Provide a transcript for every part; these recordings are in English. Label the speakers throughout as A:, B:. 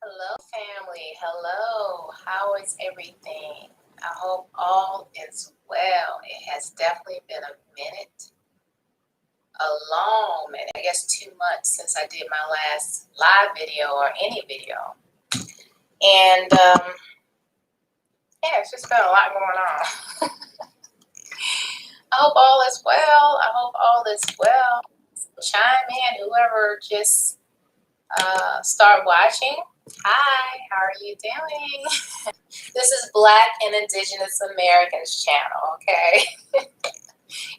A: Hello, family. Hello. How is everything? I hope all is well. It has definitely been a minute, a long minute. I guess 2 months since I did my last live video or any video. And yeah, it's just been a lot going on. I hope all is well. I hope all is well. Chime in, whoever just start watching. Hi, how are you doing? This is Black and Indigenous Americans channel, okay?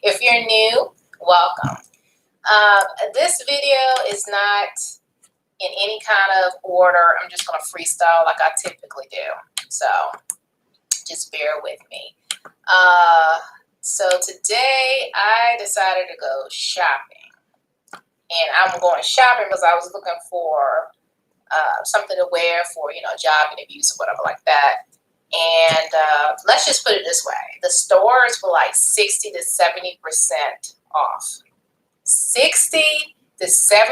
A: If you're new, welcome. This video is not in any kind of order. I'm just going to freestyle like I typically do. So just bear with me. So today I decided to go shopping. And I'm going shopping because I was looking for something to wear for, job interviews or whatever like that. And let's just put it this way. The stores were like 60 to 70% off. 60 to 70%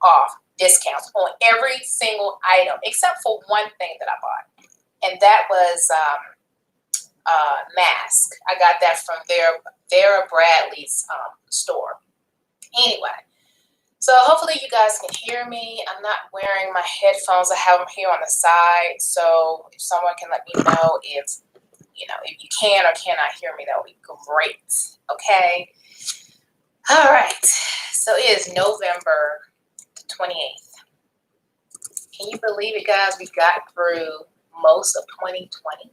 A: off discounts on every single item, except for one thing that I bought. And that was mask. I got that from Vera Bradley's store. Anyway, so hopefully you guys can hear me. I'm not wearing my headphones. I have them here on the side. So if someone can let me know if you can or cannot hear me, that would be great. Okay. All right. So it is November the 28th. Can you believe it, guys? We got through most of 2020.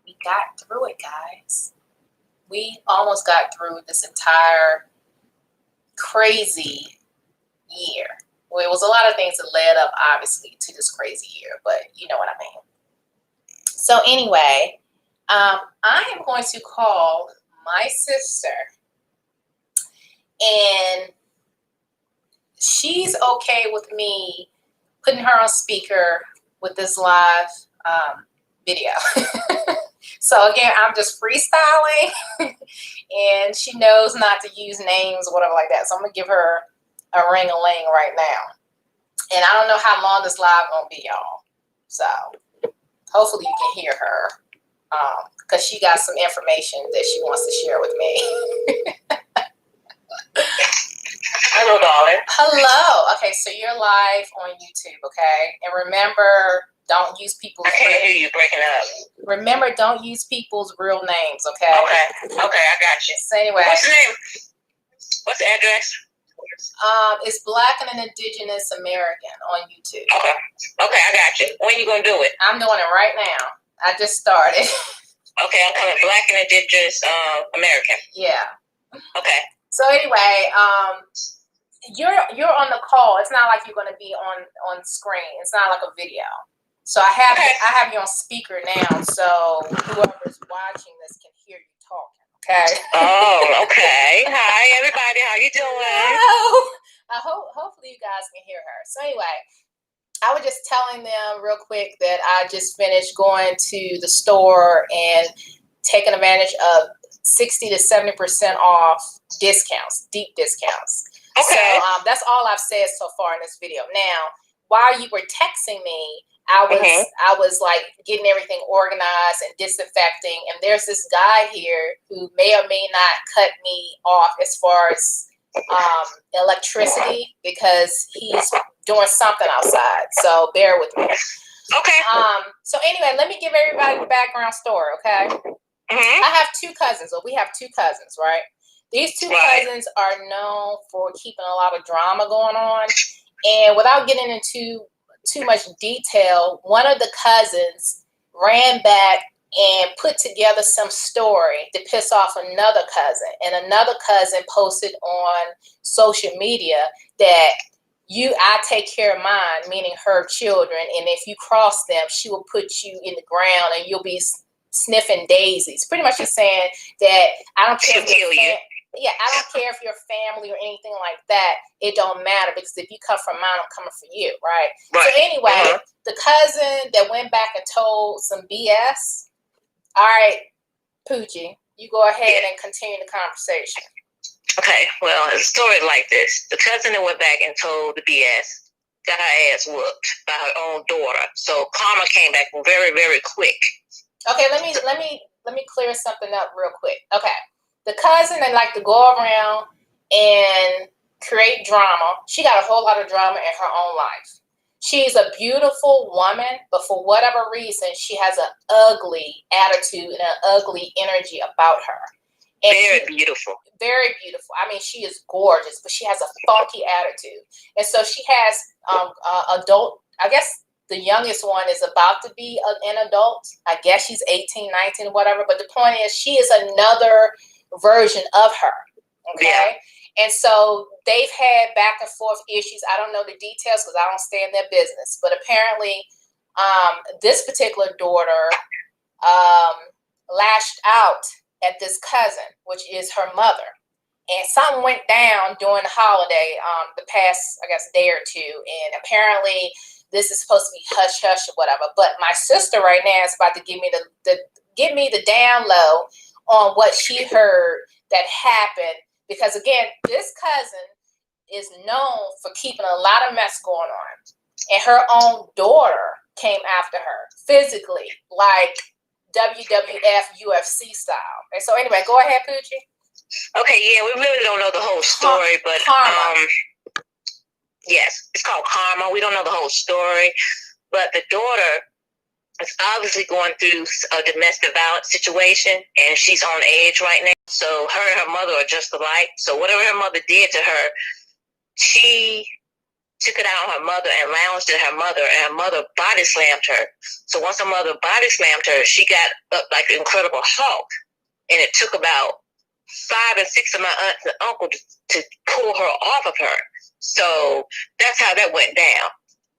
A: We got through it, guys. We almost got through this entire crazy year. Well, it was a lot of things that led up, obviously, to this crazy year, but you know what I mean. So anyway, I am going to call my sister, and she's okay with me putting her on speaker with this live video. So again, I'm just freestyling, and she knows not to use names or whatever like that. So I'm gonna give her a ring-a-ling right now. And I don't know how long this live gonna be, y'all. So hopefully you can hear her, because she got some information that she wants to share with me.
B: Hello, darling.
A: Hello. Okay, so you're live on YouTube, okay? And remember, don't use people's...
B: I can't hear you, breaking up.
A: Remember, don't use people's real names, okay?
B: Okay, I got you.
A: So anyway.
B: What's the name? What's the address?
A: It's Black and Indigenous American on YouTube.
B: Okay, I got you. When you gonna do it?
A: I'm doing it right now. I just started.
B: Okay, I'm coming. Black and Indigenous American.
A: Yeah.
B: Okay.
A: So anyway, you're on the call. It's not like you're going to be on screen. It's not like a video. So I have you on speaker now, so whoever's watching this can hear you talking. Okay.
B: Oh, okay. Hi, everybody. How you doing?
A: Hello. Hopefully you guys can hear her. So anyway, I was just telling them real quick that I just finished going to the store and taking advantage of 60 to 70% off discounts, deep discounts.
B: Okay.
A: So that's all I've said so far in this video. Now, while you were texting me, I was like getting everything organized and disinfecting. And there's this guy here who may or may not cut me off as far as electricity, because he's doing something outside. So bear with me.
B: Okay.
A: So anyway, let me give everybody the background story, okay? I have two cousins. Well, we have two cousins, right? These two cousins are known for keeping a lot of drama going on. And without getting into too much detail, one of the cousins ran back and put together some story to piss off another cousin. And another cousin posted on social media that I take care of mine, meaning her children, and if you cross them, she will put you in the ground and you'll be sniffing daisies. Pretty much just saying that I don't care if I don't care if you're family or anything like that. It don't matter, because if you come from mine, I'm coming for you, right? So anyway, the cousin that went back and told some BS. All right, Poochie, you go ahead and continue the conversation.
B: Okay, well, the story is like this. The cousin that went back and told the BS, got her ass whooped by her own daughter. So karma came back very, very quick.
A: Okay, let me clear something up real quick. Okay, the cousin that like to go around and create drama. She got a whole lot of drama in her own life. She's a beautiful woman, but for whatever reason, she has an ugly attitude and an ugly energy about her. And
B: very beautiful.
A: Very beautiful. I mean, she is gorgeous, but she has a funky attitude. And so she has adult, I guess the youngest one is about to be an adult. I guess she's 18, 19, whatever. But the point is, she is another version of her. Okay. Yeah. And so they've had back and forth issues. I don't know the details because I don't stay in their business. But apparently, this particular daughter lashed out at this cousin, which is her mother. And something went down during the holiday, the past, I guess, day or two. And apparently this is supposed to be hush hush or whatever. But my sister right now is about to give me the down low on what she heard that happened. Because again, this cousin is known for keeping a lot of mess going on. And her own daughter came after her physically, like WWF UFC style. And so anyway, go ahead, Poochie.
B: Okay, yeah, we really don't know the whole story, but yes, it's called karma. We don't know the whole story, but the daughter is obviously going through a domestic violence situation, and she's on edge right now. So her and her mother are just alike. So whatever her mother did to her, she took it out on her mother and lounged at her mother, and her mother body slammed her. So once her mother body slammed her, she got up like an Incredible Hulk, and it took about 5 and 6 of my aunts and uncles to pull her off of her. So that's how that went down.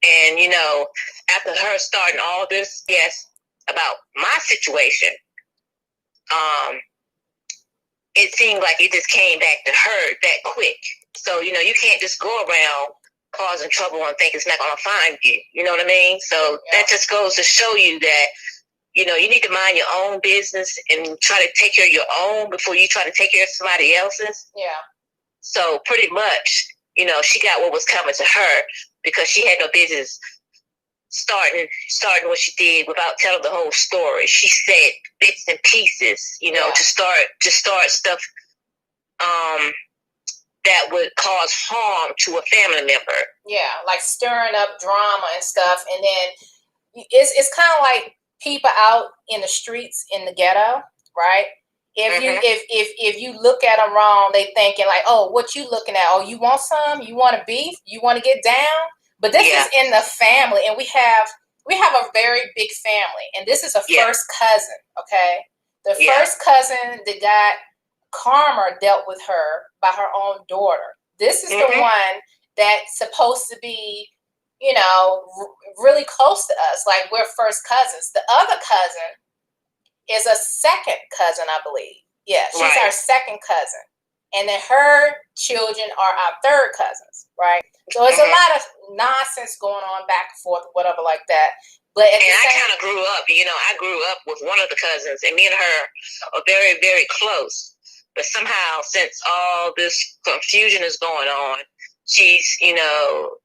B: And, you know, after her starting all this, yes, about my situation, it seemed like it just came back to her that quick. So, you know, you can't just go around causing trouble and think it's not going to find you. You know what I mean? So that just goes to show you that, you know, you need to mind your own business and try to take care of your own before you try to take care of somebody else's.
A: Yeah.
B: So pretty much, you know, she got what was coming to her because she had no business starting what she did without telling the whole story. She said bits and pieces, you know, to start stuff that would cause harm to a family member. Yeah, like stirring up drama and stuff. And then it's kind of like people out in the streets in the ghetto, right? If you look at them wrong, they thinking like, oh, what you looking at? Oh, you want some? You want a beef? You want to get down? But this is in the family, and we have a very big family, and this is a first cousin. Okay, the first cousin that got karma dealt with her by her own daughter. This is the one that's supposed to be, you know, really close to us. Like we're first cousins. The other cousin is a second cousin, I believe. Yeah, she's our second cousin. And then her children are our third cousins, right? So it's a lot of nonsense going on back and forth, whatever like that. But I kind of grew up, you know, I grew up with one of the cousins, and me and her are very, very close. But somehow, since all this confusion is going on, she's, you know,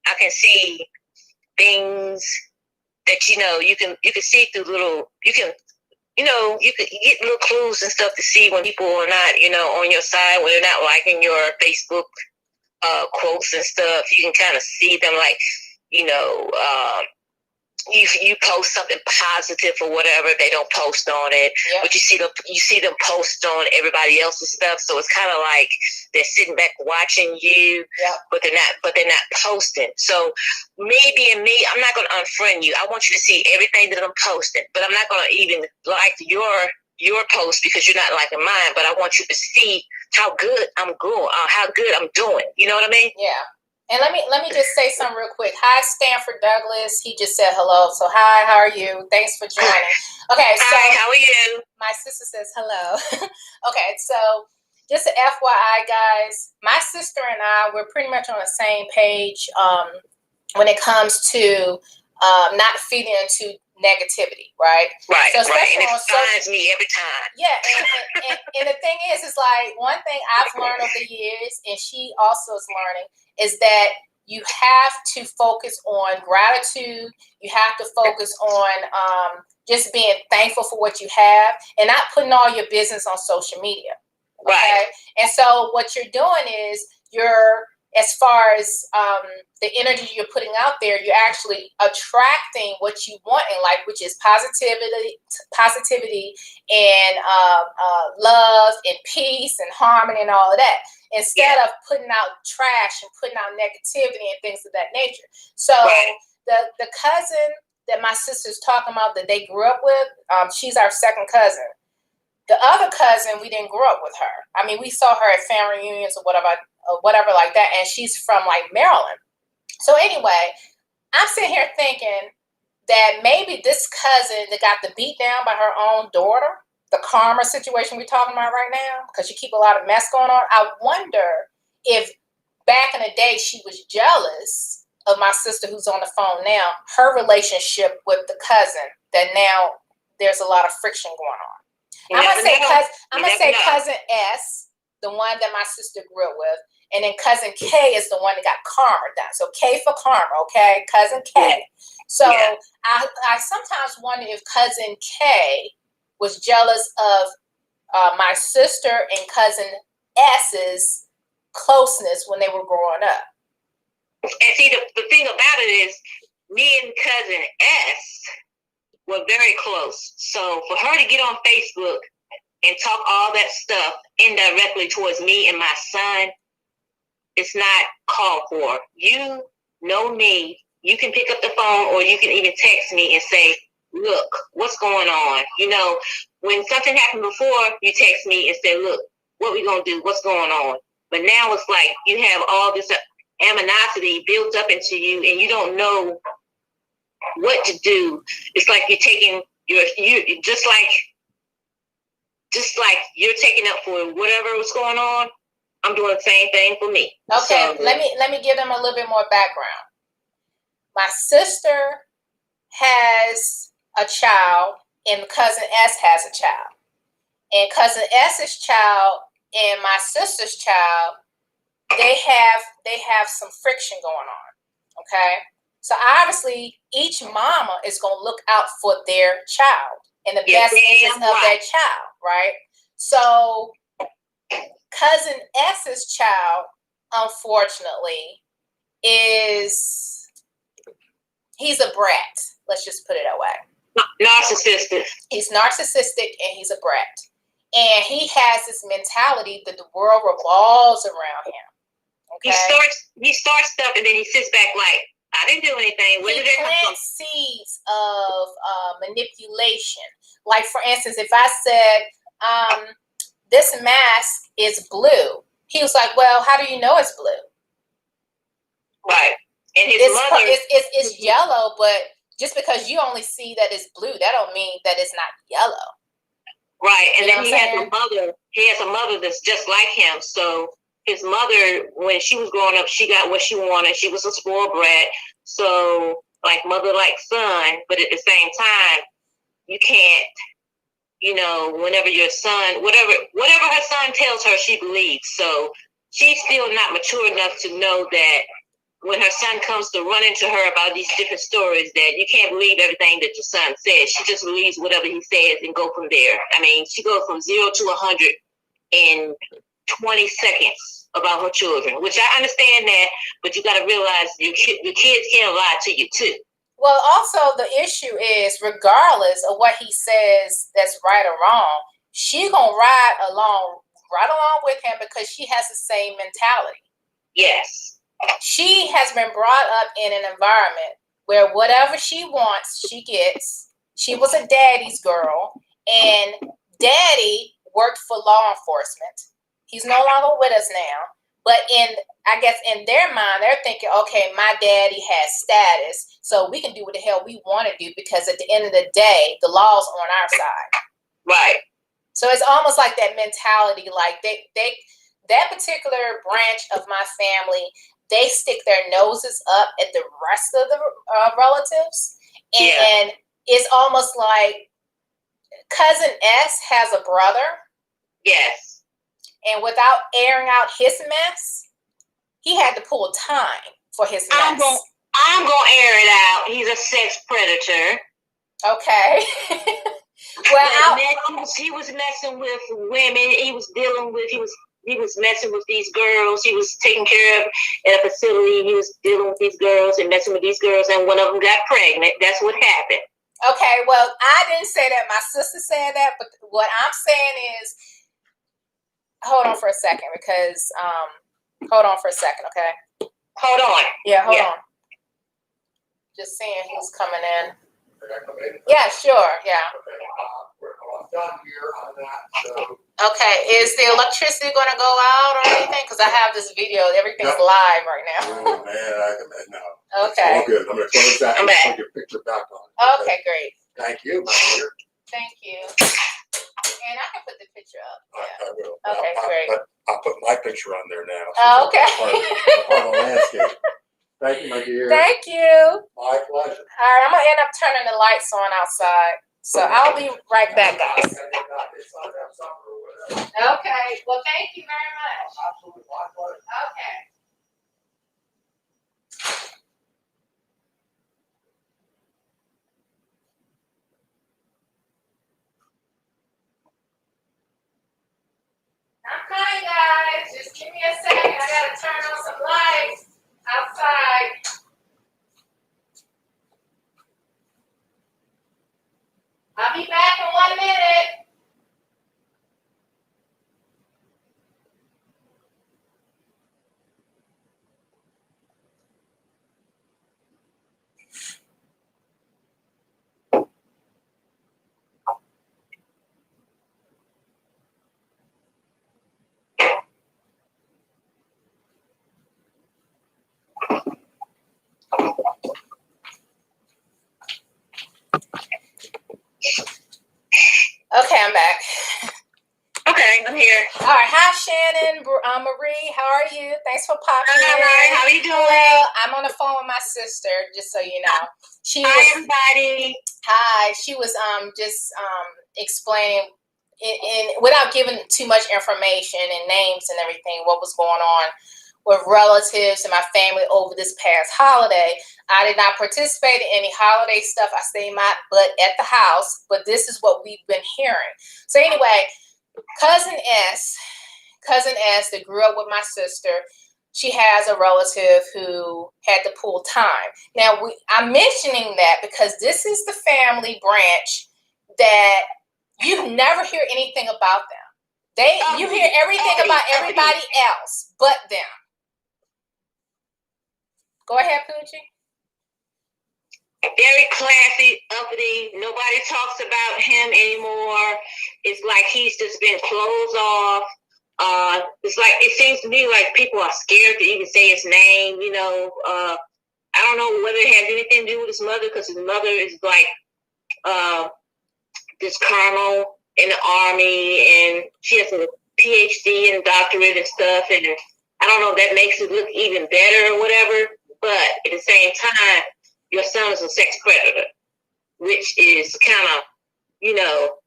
B: I can see things that, you know, you can see through little, you can get little clues and stuff to see when people are not, you know, on your side, when they're not liking your Facebook quotes and stuff. You can kind of see them, like, you know, you post something positive or whatever, they don't post on it. But you see them post on everybody else's stuff. So it's kind of like they're sitting back watching you, but they're not posting. So me being me, I'm not going to unfriend you. I want you to see everything that I'm posting, but I'm not going to even like your post because you're not liking mine. But I want you to see how good I'm going, how good I'm doing. You know what I mean? Yeah. And let me just say something real quick. Hi, Stanford Douglas. He just said hello. So hi, how are you? Thanks for joining. Okay, so hi, how are you? My sister says hello. Okay, so just an FYI, guys, my sister and I, we're pretty much on the same page when it comes to not feeding into negativity, right? Right, so right. And it finds me every time. Yeah, and the thing is like one thing I've learned over the years, and she also is learning, is that you have to focus on gratitude. You have to focus on just being thankful for what you have and not putting all your business on social media. Okay.
C: Right.
B: And so what you're doing is as far as the energy you're putting out there, you're actually attracting what you want in life, which is positivity and love and peace and harmony and all of that, instead of putting out trash and putting out negativity and things of that nature. So the cousin that my sister's talking about that they grew up with, she's our second cousin. The other cousin, we didn't grow up with her. I mean, we saw her at family reunions or whatever like that, and she's from like Maryland. So anyway, I'm sitting here thinking that maybe this cousin that got the beat down by her own daughter, the karma situation we're talking about right now, because she keep a lot of mess going on. I wonder if back in the day she was jealous of my sister who's on the phone now, her relationship with the cousin, that now there's a lot of friction going on. I'm gonna say cousin S, the one that my sister grew up with, and then cousin K is the one that got karma done. So K for karma, okay? Cousin K. So I sometimes wonder if cousin K was jealous of my sister and cousin S's closeness when they were growing up.
C: And see, the thing about it is, me and cousin S were very close. So for her to get on Facebook and talk all that stuff indirectly towards me and my son, it's not called for. You know me. You can pick up the phone or you can even text me and say, look, what's going on? You know, when something happened before, you text me and say, look, what we going to do? What's going on? But now it's like you have all this animosity built up into you and you don't know what to do. It's like you're taking you just like you're taking up for whatever was going on. I'm doing the same thing for me.
B: Okay, so, let me give them a little bit more background. My sister has a child and cousin S has a child. And cousin S's child and my sister's child, they have some friction going on. Okay? So obviously, each mama is going to look out for their child and the best interest of their child, right? So cousin S's child, unfortunately, he's a brat. Let's just put it that way.
C: Narcissistic.
B: He's narcissistic and he's a brat. And he has this mentality that the world revolves around him. Okay?
C: He starts stuff and then he sits back like, I didn't do anything. Where did it come from?
B: Seeds of manipulation. Like, for instance, if I said, this mask is blue, he was like, well, how do you know it's blue?
C: Right. And
B: it's yellow, but just because you only see that it's blue, that don't mean that it's not yellow.
C: Right. And then he has a mother that's just like him. So his mother, when she was growing up, she got what she wanted. She was a spoiled brat. So, like mother, like son. But at the same time, you can't, you know, whenever your son, whatever her son tells her, she believes. So she's still not mature enough to know that when her son comes to run into her about these different stories, that you can't believe everything that your son says. She just believes whatever he says and go from there. I mean, she goes from 0 to 100 in 20 seconds about her children, which I understand that, but you got to realize your kids can lie to you too.
B: Well, also the issue is, regardless of what he says that's right or wrong, she gonna ride along with him because she has the same mentality.
C: Yes.
B: She has been brought up in an environment where whatever she wants, she gets. She was a daddy's girl, and daddy worked for law enforcement. He's no longer with us now. But I guess in their mind, they're thinking, okay, my daddy has status, so we can do what the hell we want to do because at the end of the day, the law's on our side.
C: Right.
B: So it's almost like that mentality, like that particular branch of my family, they stick their noses up at the rest of the relatives. And it's almost like cousin S has a brother.
C: Yes.
B: And without airing out his mess, he had to pull time for his mess.
C: I'm gonna air it out. He's a sex predator.
B: Okay. Well,
C: he was messing with women. He was messing with these girls. He was taking care of at a facility. He was dealing with these girls and messing with these girls, and one of them got pregnant. That's what happened.
B: Okay, well, I didn't say that. My sister said that, but what I'm saying is, hold on for a second, because hold on for a second, okay?
C: Hold on.
B: Yeah, hold on. Just seeing who's coming in. Yeah, sure. Yeah.
D: I'm done here on that. So.
B: Okay. Is the electricity going to go out or anything? Because I have this video. Everything's live right now.
D: Oh man, no.
B: Okay.
D: All good. I'm going to close that and put your picture back on.
B: Okay, great.
D: Thank you, my dear.
B: Thank you. And I can put the picture up.
D: Yeah. I will.
B: Okay, great.
D: I'll put my picture on there now.
B: Oh, okay.
D: Part of the landscape. Thank you, my dear.
B: Thank you.
D: My pleasure.
B: All right, I'm going to end up turning the lights on outside. So I'll be right back, guys. Okay. Well, thank you very much.
D: Absolutely. My pleasure.
B: Okay. I'm coming, guys. Just give me a second. I got to turn on some lights outside. I'll be back in 1 minute. Okay, I'm back.
C: Okay, I'm here.
B: All right. Hi, Shannon, Marie. How are you? Thanks for popping in.
C: Hi, how are you doing?
B: Hello. I'm on the phone with my sister, just so you know.
C: Hi, everybody.
B: Hi. She was just explaining in without giving too much information and names and everything what was going on with relatives and my family over this past holiday. I did not participate in any holiday stuff. I stayed my butt at the house, but this is what we've been hearing. So anyway, Cousin S that grew up with my sister, she has a relative who had to pull time. Now, I'm mentioning that because this is the family branch that you never hear anything about them. You hear everything about everybody else but them. Go ahead, Poochie.
C: Very classy, uppity. Nobody talks about him anymore. It's like he's just been closed off. It's like, it seems to me like people are scared to even say his name. You know, I don't know whether it has anything to do with his mother, because his mother is like this colonel in the army, and she has a PhD and doctorate and stuff. And I don't know if that makes it look even better or whatever. But at the same time, your son is a sex predator, which is kind of, you know,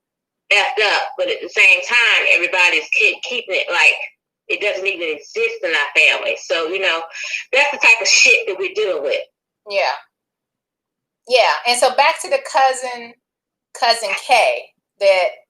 C: effed up. But at the same time, everybody's keeping it like it doesn't even exist in our family. So, you know, that's the type of shit that we're dealing with.
B: Yeah. Yeah. And so back to the cousin K, that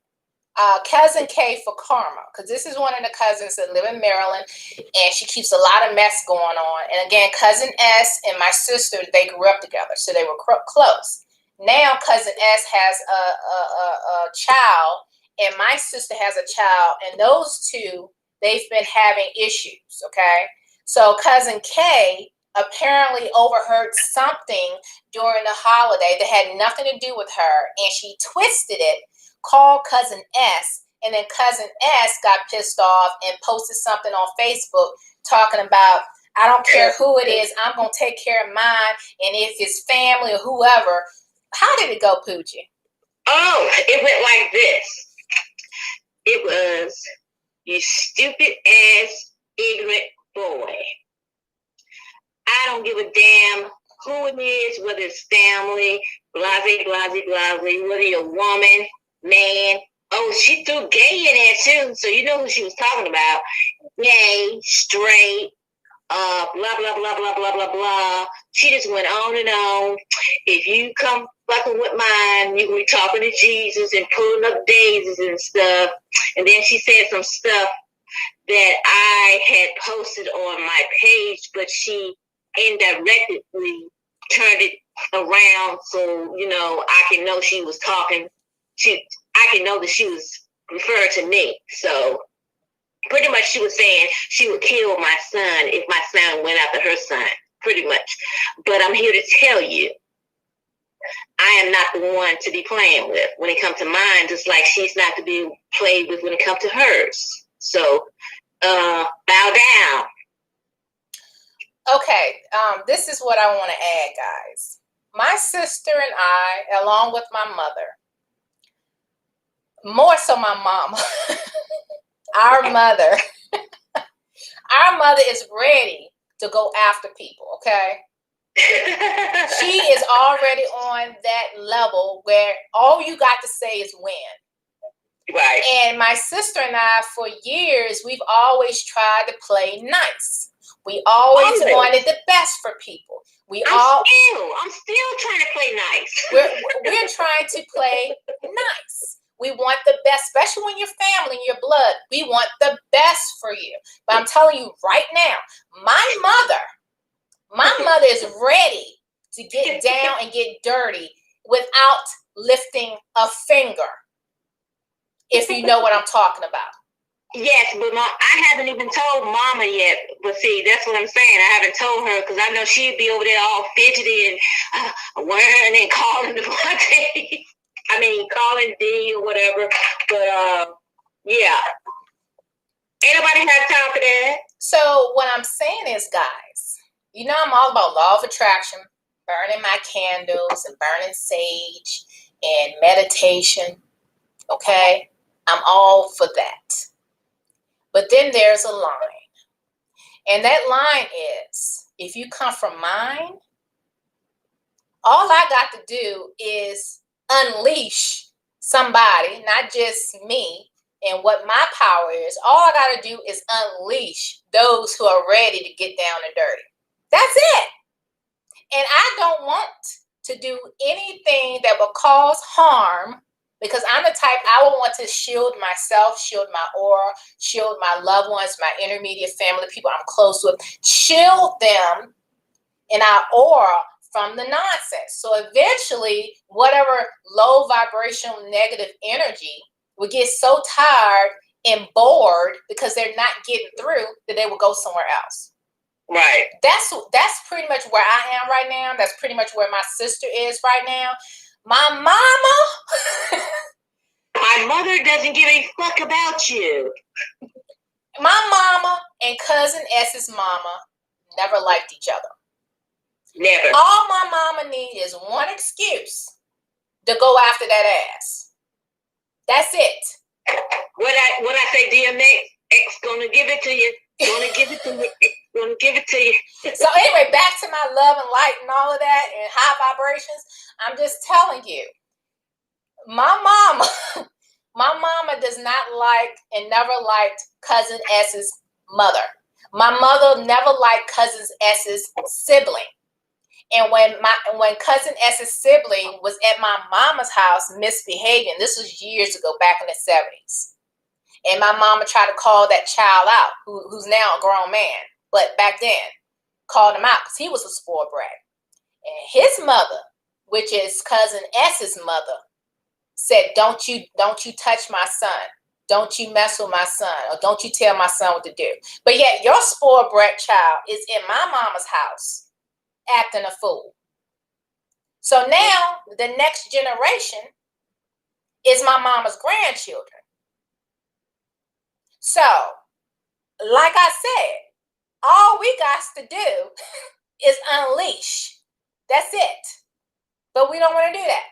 B: cousin K for karma, because this is one of the cousins that live in Maryland, and she keeps a lot of mess going on. And again, cousin S and my sister, they grew up together, so they were close. Now cousin S has a child, and my sister has a child, and those two, they've been having issues. Okay, so cousin K apparently overheard something during the holiday that had nothing to do with her, and she twisted it, called cousin S, and then cousin S got pissed off and posted something on Facebook talking about, I don't care who it is, I'm going to take care of mine, and if it's family or whoever. How did it go, Poochie?
C: Oh, it went like this. It was, you stupid ass ignorant boy. I don't give a damn who it is, whether it's family, blase, blase, blase, whether you're a woman, man. Oh, she threw gay in there too, so you know who she was talking about. Gay, straight, blah, blah, blah, blah, blah, blah, blah. She just went on and on. If you come fucking with mine, you can be talking to Jesus and pulling up daisies and stuff. And then she said some stuff that I had posted on my page, but she indirectly turned it around so, I can know she was talking. I can know that she was referring to me. So pretty much she was saying she would kill my son if my son went after her son, pretty much. But I'm here to tell you, I am not the one to be playing with when it comes to mine, just like she's not to be played with when it comes to hers. So, bow down.
B: Okay, this is what I want to add, guys. My sister and I, along with my mother, more so my mama, our mother is ready to go after people, okay? She is already on that level where all you got to say is win.
C: Right.
B: And my sister and I, for years, we've always tried to play nice. We always wanted the best for people.
C: I'm still trying to play nice.
B: We're trying to play nice. We want the best, especially when you're family, your blood. We want the best for you. But I'm telling you right now, my mother is ready to get down and get dirty without lifting a finger. If you know what I'm talking about.
C: Yes, but I haven't even told Mama yet. But see, that's what I'm saying. I haven't told her because I know she'd be over there all fidgety and wearing and calling the calling D or whatever. But yeah, ain't nobody have time for that.
B: So what I'm saying is, guys, I'm all about law of attraction, burning my candles and burning sage and meditation. Okay, I'm all for that. But then there's a line. And that line is, if you come from mine, all I got to do is unleash somebody, not just me, and what my power is. All I got to do is unleash those who are ready to get down and dirty. That's it. And I don't want to do anything that will cause harm, because I'm the type, I would want to shield myself, shield my aura, shield my loved ones, my intermediate family, people I'm close with, shield them in our aura from the nonsense. So eventually, whatever low vibrational negative energy will get so tired and bored because they're not getting through that they will go somewhere else.
C: Right.
B: That's pretty much where I am right now. That's pretty much where my sister is right now. My mama.
C: My mother doesn't give a fuck about you.
B: My mama and cousin S's mama never liked each other.
C: Never.
B: All my mama needs is one excuse to go after that ass. That's it.
C: When I say DMX, X gonna give it to you. Gonna give it to you. Gonna give it to you.
B: So anyway, back to my love and light and all of that and high vibrations. I'm just telling you, my mama does not like and never liked cousin S's mother. My mother never liked cousin S's sibling. And when cousin S's sibling was at my mama's house misbehaving, this was years ago, back in the 70s. And my mama tried to call that child out, who's now a grown man. But back then, called him out because he was a spoiled brat. And his mother, which is cousin S's mother, said, don't you touch my son. Don't you mess with my son. Or don't you tell my son what to do. But yet your spoiled brat child is in my mama's house acting a fool. So now the next generation is my mama's grandchildren. So, like I said, all we got to do is unleash. That's it. But we don't want to do that.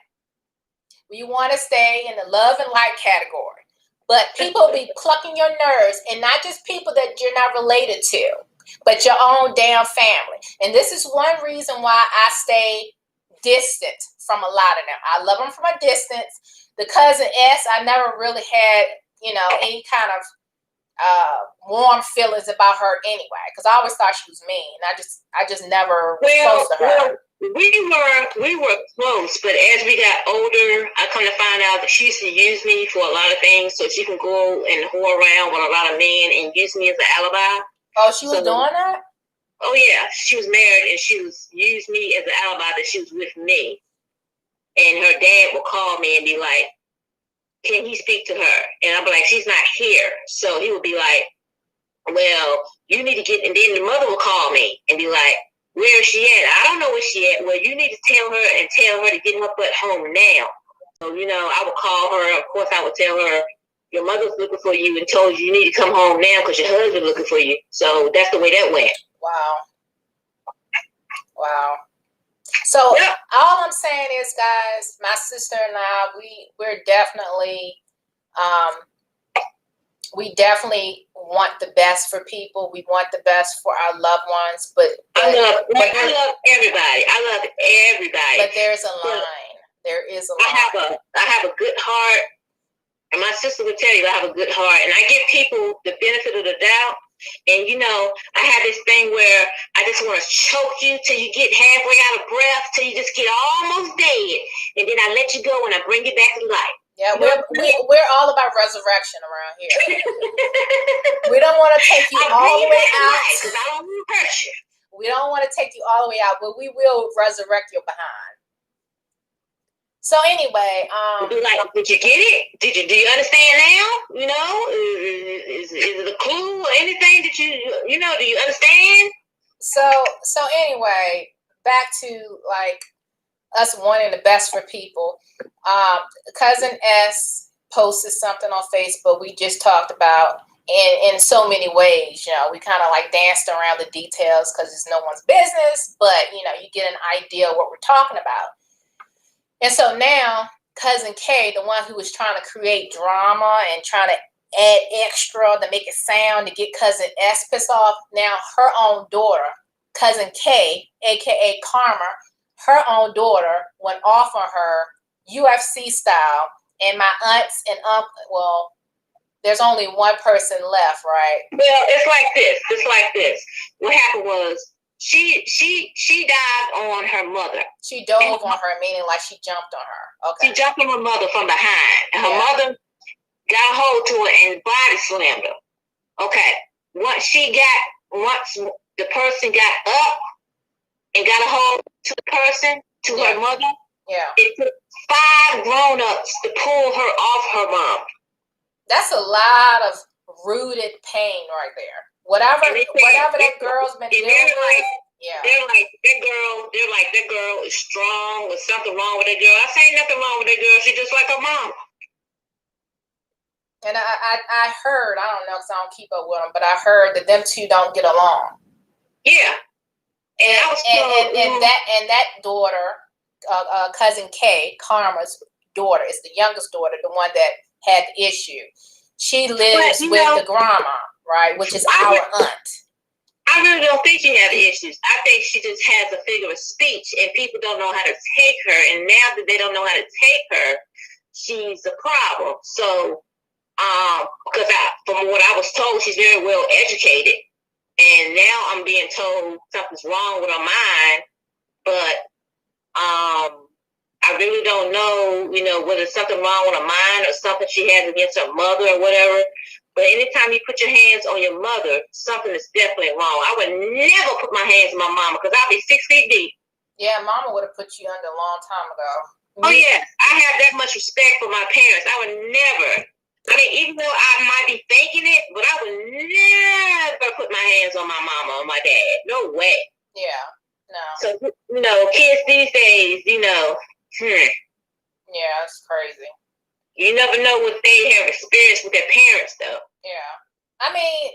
B: We want to stay in the love and light category. But people be plucking your nerves, and not just people that you're not related to, but your own damn family. And this is one reason why I stay distant from a lot of them. I love them from a distance. The cousin S, I never really had, any kind of warm feelings about her anyway, because I always thought she was mean. I just never was close to her.
C: We were close, but as we got older, I come to find out that she used to use me for a lot of things, so she can go and whore around with a lot of men and use me as an alibi.
B: Oh, she was doing that?
C: Oh yeah, she was married and she was used me as an alibi that she was with me. And her dad would call me and be like, "Can he speak to her?" And I'd be like, "She's not here." So he would be like, "Well, you need to get," and then the mother would call me and be like, "Where is she at?" "I don't know where she at." "Well, you need to tell her to get her butt home now." So, I would call her. Of course, I would tell her, "Your mother's looking for you and told you need to come home now because your husband's looking for you." So that's the way that went.
B: Wow. So all I'm saying is, guys, my sister and I, we're definitely, we definitely want the best for people. We want the best for our loved ones, but
C: I love everybody. I love everybody.
B: But there's a line. There is a line.
C: I have a good heart, and my sister would tell you I have a good heart, and I give people the benefit of the doubt. And I have this thing where I just want to choke you till you get halfway out of breath, till you just get almost dead, and then I let you go and I bring you back to life.
B: Yeah, we're all about resurrection around here. We don't want to take you all the way out
C: because I don't want to hurt you.
B: We don't want to take you all the way out, but we will resurrect your behind. So anyway,
C: did you get it? Do you understand now? Is it a clue or anything that do you understand?
B: So anyway, back to us wanting the best for people. Cousin S posted something on Facebook we just talked about in so many ways. We kind of danced around the details because it's no one's business, but you get an idea of what we're talking about. And so now, Cousin K, the one who was trying to create drama and trying to add extra to make it sound to get Cousin S pissed off, now her own daughter, Cousin K, a.k.a. Karma, her own daughter went off on her UFC style, and my aunts and uncle, there's only one person left, right?
C: Well, it's like this. What happened was, She dived on her mother.
B: She dove on her, meaning she jumped on her. Okay.
C: She jumped on her mother from behind. And her mother got a hold to her and body slammed her. Okay. Once the person got up and got a hold to the person, to her mother, it took 5 grown-ups to pull her off her mom.
B: That's a lot of rooted pain right there. Whatever that girl's been dealing with,
C: they're like, that girl is strong. There's something wrong with that girl. I say nothing wrong with that girl. She's just like her mom.
B: And I heard, I don't know because I don't keep up with them, but I heard that them two don't get along. Yeah. And that daughter, Cousin K, Karma's daughter, is the youngest daughter, the one that had the issue. She lives with the grandma. Right, which is our aunt.
C: I really don't think she has issues. I think she just has a figure of speech, and people don't know how to take her. And now that they don't know how to take her, she's a problem. So, because from what I was told, she's very well educated, and now I'm being told something's wrong with her mind. But I really don't know, whether it's something wrong with her mind or something she has against her mother or whatever. But anytime you put your hands on your mother, something is definitely wrong. I would never put my hands on my mama because I'll be 6 feet deep.
B: Yeah, Mama would have put you under a long time ago.
C: Oh, yeah. I have that much respect for my parents. I would never. I mean, even though I might be thinking it, but I would never put my hands on my mama or my dad. No way.
B: Yeah, no.
C: So, kids these days,
B: Yeah, it's crazy.
C: You never know what they have experienced with their parents, though.
B: Yeah, I mean,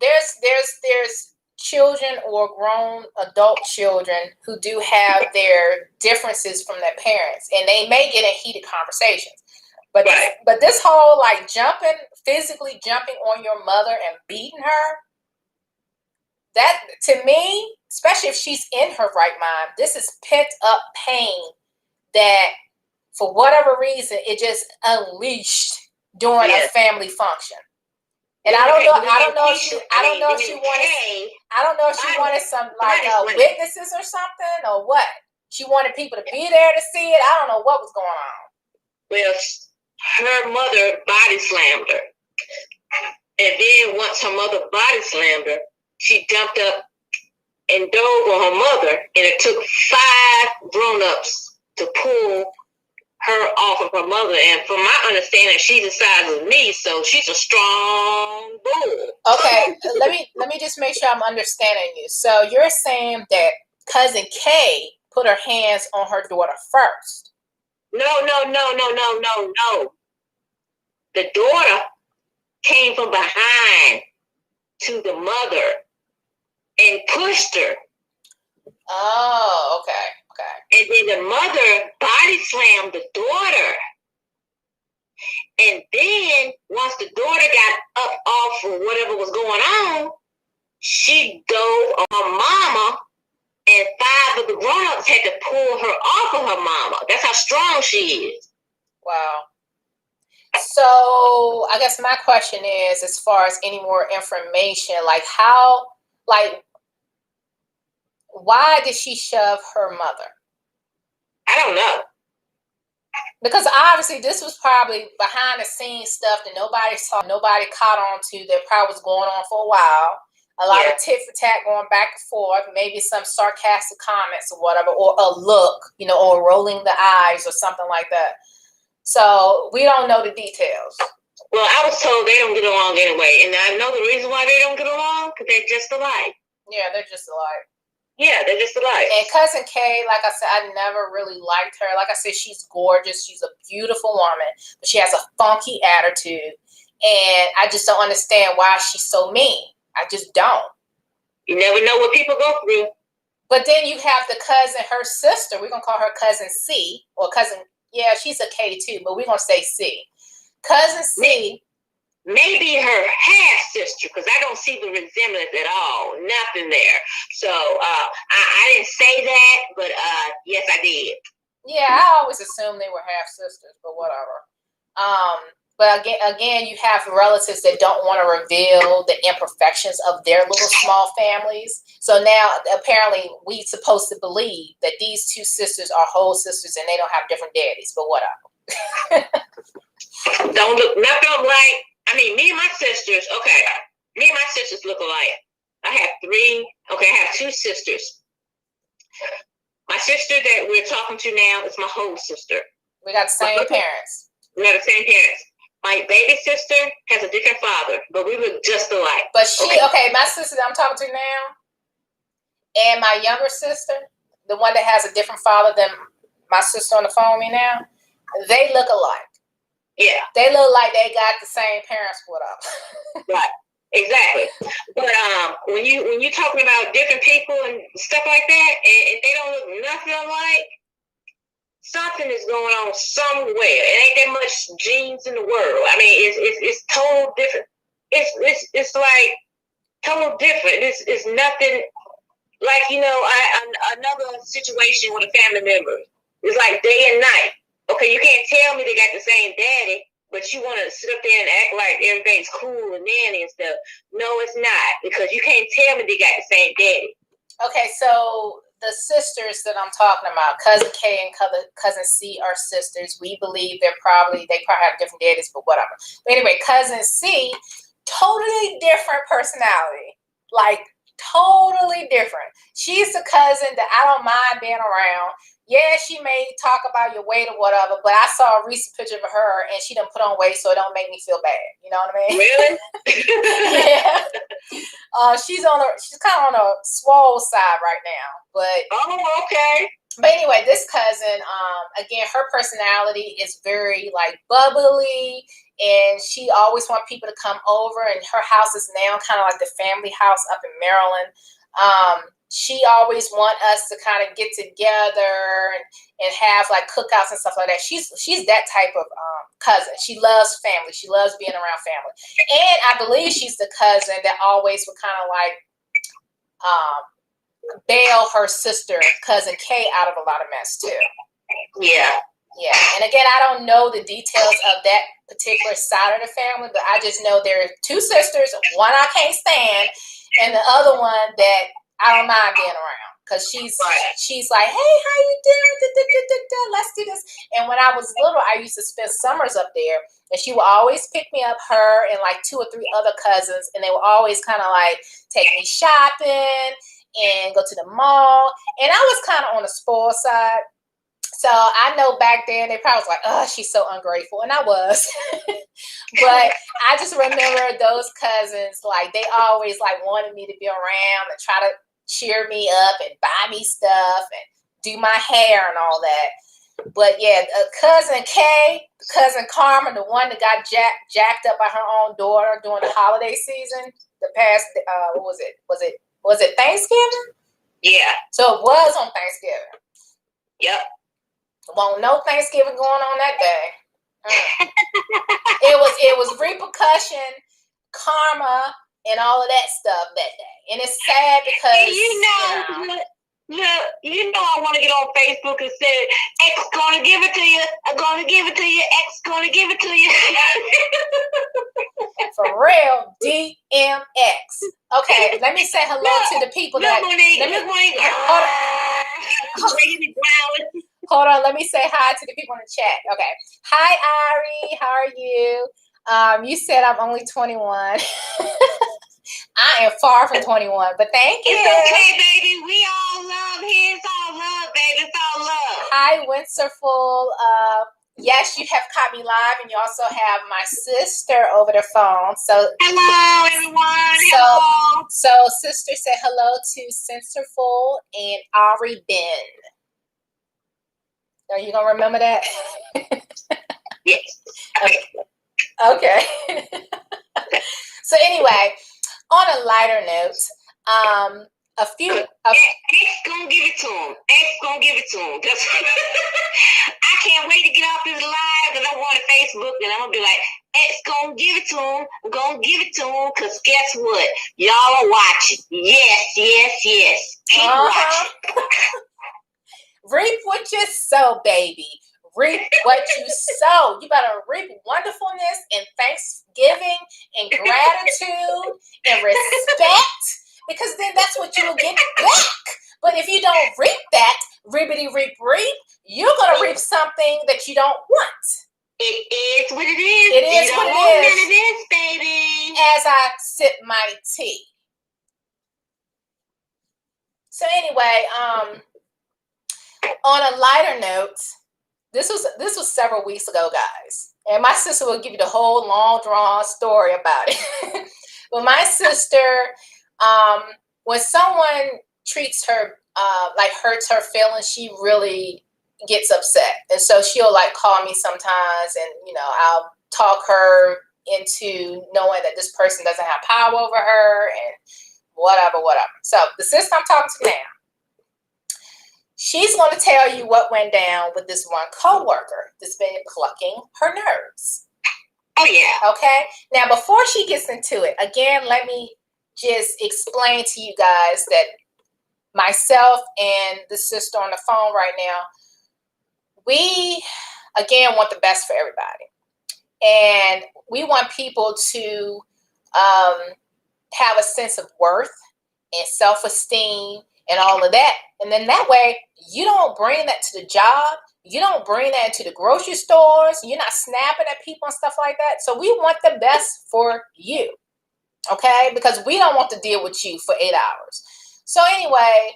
B: there's children or grown adult children who do have their differences from their parents, and they may get in heated conversations. But but this whole physically jumping on your mother and beating her, that to me, especially if she's in her right mind, this is pent up pain that, for whatever reason, it just unleashed during a family function. And I don't know if she wanted some like witnesses or something or what. She wanted people to be there to see it. I don't know what was going on.
C: Well, her mother body slammed her. And then once her mother body slammed her, she jumped up and dove on her mother. And it took 5 grown-ups to pull her off of her mother. And from my understanding, she's the size of me, so she's a strong bull.
B: Okay, let me just make sure I'm understanding you. So you're saying that cousin Kay put her hands on her daughter first?
C: No. The daughter came from behind to the mother and pushed her.
B: Oh, okay.
C: And then the mother body slammed the daughter. And then once the daughter got up off of whatever was going on, she dove on her mama, and 5 of the grown-ups had to pull her off of her mama. That's how strong she is.
B: Wow. So I guess my question is, as far as any more information, why did she shove her mother?
C: I don't know.
B: Because obviously this was probably behind the scenes stuff that nobody saw, nobody caught on to, that probably was going on for a while. A lot of tit for tat going back and forth, maybe some sarcastic comments or whatever, or a look, or rolling the eyes or something like that. So we don't know the details.
C: Well, I was told they don't get along anyway. And I know the reason why they don't get along, because they're just alike.
B: Yeah, they're just alike.
C: Yeah, they're just alike.
B: And cousin Kay, like I said, I never really liked her. Like I said, she's gorgeous. She's a beautiful woman, but she has a funky attitude. And I just don't understand why she's so mean. I just don't.
C: You never know what people go through.
B: But then you have the cousin, her sister. We're going to call her cousin C. Or cousin, yeah, she's a K too, but we're going to say C. Cousin C.
C: Maybe her half-sister, because I don't see the resemblance at all. Nothing there. So I didn't say that, but yes, I did.
B: Yeah, I always assumed they were half-sisters, but whatever. But again, you have relatives that don't want to reveal the imperfections of their little small families. So now, apparently, we're supposed to believe that these 2 sisters are whole sisters and they don't have different daddies, but whatever.
C: Don't look nothing like. Me and my sisters, me and my sisters look alike. I have 2 sisters. My sister that we're talking to now is my whole sister.
B: We got the same parents.
C: We got the same parents. My baby sister has a different father, but we look just alike.
B: But my sister that I'm talking to now, and my younger sister, the one that has a different father than my sister on the phone with me now, they look alike.
C: Yeah.
B: They look like they got the same parents put up.
C: Right. Exactly. But when you're talking about different people and stuff like that, and they don't look nothing alike, something is going on somewhere. It ain't that much genes in the world. It's total different. It's like total different. It's nothing like another situation with a family member. It's like day and night. Okay, you can't tell me they got the same daddy, but you want to sit up there and act like everything's cool and nanny and stuff. No, it's not, because you can't tell me they got the same daddy. Okay, so the sisters that I'm talking about, cousin K and cousin C are sisters. We believe they probably have different daddies, but whatever. But anyway, cousin C, totally different personality. Like, totally different. She's the cousin that I don't mind being around. Yeah, she may talk about your weight or whatever, but I saw a recent picture of her and she done put on weight, so it don't make me feel bad. You know what I mean? Really? Yeah. She's kind of on a swole side right now, but okay. But anyway, this cousin, again, her personality is very like bubbly, and she always wants people to come over. And her house is now kind of like the family house up in Maryland. She always want us to kind of get together and have like cookouts and stuff like that. She's that type of cousin. She loves family. She loves being around family. And I believe she's the cousin that always would kind of like bail her sister, cousin Kay, out of a lot of mess too. Yeah.
B: Yeah, and again, I don't know the details of that particular side of the family, but I just know there are two sisters, one I can't stand, and the other one that I don't mind being around. Because she's like, hey, how you doing? Let's do this. And when I was little, I used to spend summers up there, and she would always pick me up, her and like 2 or 3 other cousins, and they would always kind of like take me shopping and go to the mall. And I was kind of on the spoiled side. So I know back then they probably was like, oh, she's so ungrateful. And I was. But I just remember those cousins, like they always like wanted me to be around and try to cheer me up and buy me stuff and do my hair and all that. But yeah, cousin Kay, cousin Carmen, the one that got jacked up by her own daughter during the holiday season, the past, what was it Thanksgiving?
C: Yeah.
B: So it was on Thanksgiving.
C: Yep.
B: Won't no Thanksgiving going on that day. It was repercussion, karma, and all of that stuff that day. And it's sad because
C: I want to get on Facebook and say, X gonna give it to you. I'm gonna give it to you. X gonna give it to you.
B: For real, DMX. Okay, let me say hello to the people Hold on, let me say hi to the people in the chat. Okay. Hi, Ari. How are you? You said I'm only 21. I am far from 21, but thank you.
C: It's okay, baby. We all love here. It's all love, baby. It's all love.
B: Hi, Winterful. Yes, you have caught me live, and you also have my sister over the phone. So
C: hello, everyone.
B: So sister said hello to Sensorful and Ari Ben. Are you gonna remember that?
C: Yes.
B: Okay. So anyway, on a lighter note, X
C: gonna give it to him. X gonna give it to him. I can't wait to get off this live because I'm on Facebook and I'm gonna be like, X gonna give it to him. I'm gonna give it to him because guess what? Y'all are watching. Yes. Keep watching.
B: Reap what you sow, baby. Reap what you sow. You better reap wonderfulness and thanksgiving and gratitude and respect, because then that's what you'll get back. But if you don't reap that, ribbity reap, you're going to reap something that you don't want.
C: It is what it is.
B: It is what it
C: is, baby.
B: As I sip my tea. So anyway, on a lighter note, this was several weeks ago, guys. And my sister will give you the whole long drawn story about it. But my sister, when someone treats her, like hurts her feelings, she really gets upset. And so she'll like call me sometimes and, I'll talk her into knowing that this person doesn't have power over her and whatever. So the sister I'm talking to now, she's going to tell you what went down with this one coworker that's been plucking her nerves.
C: Oh, yeah.
B: Okay? Now, before she gets into it, again, let me just explain to you guys that myself and the sister on the phone right now, we, again, want the best for everybody. And we want people to have a sense of worth and self-esteem and all of that. And then that way, you don't bring that to the job. You don't bring that into the grocery stores. You're not snapping at people and stuff like that. So we want the best for you, okay? Because we don't want to deal with you for 8 hours. So anyway,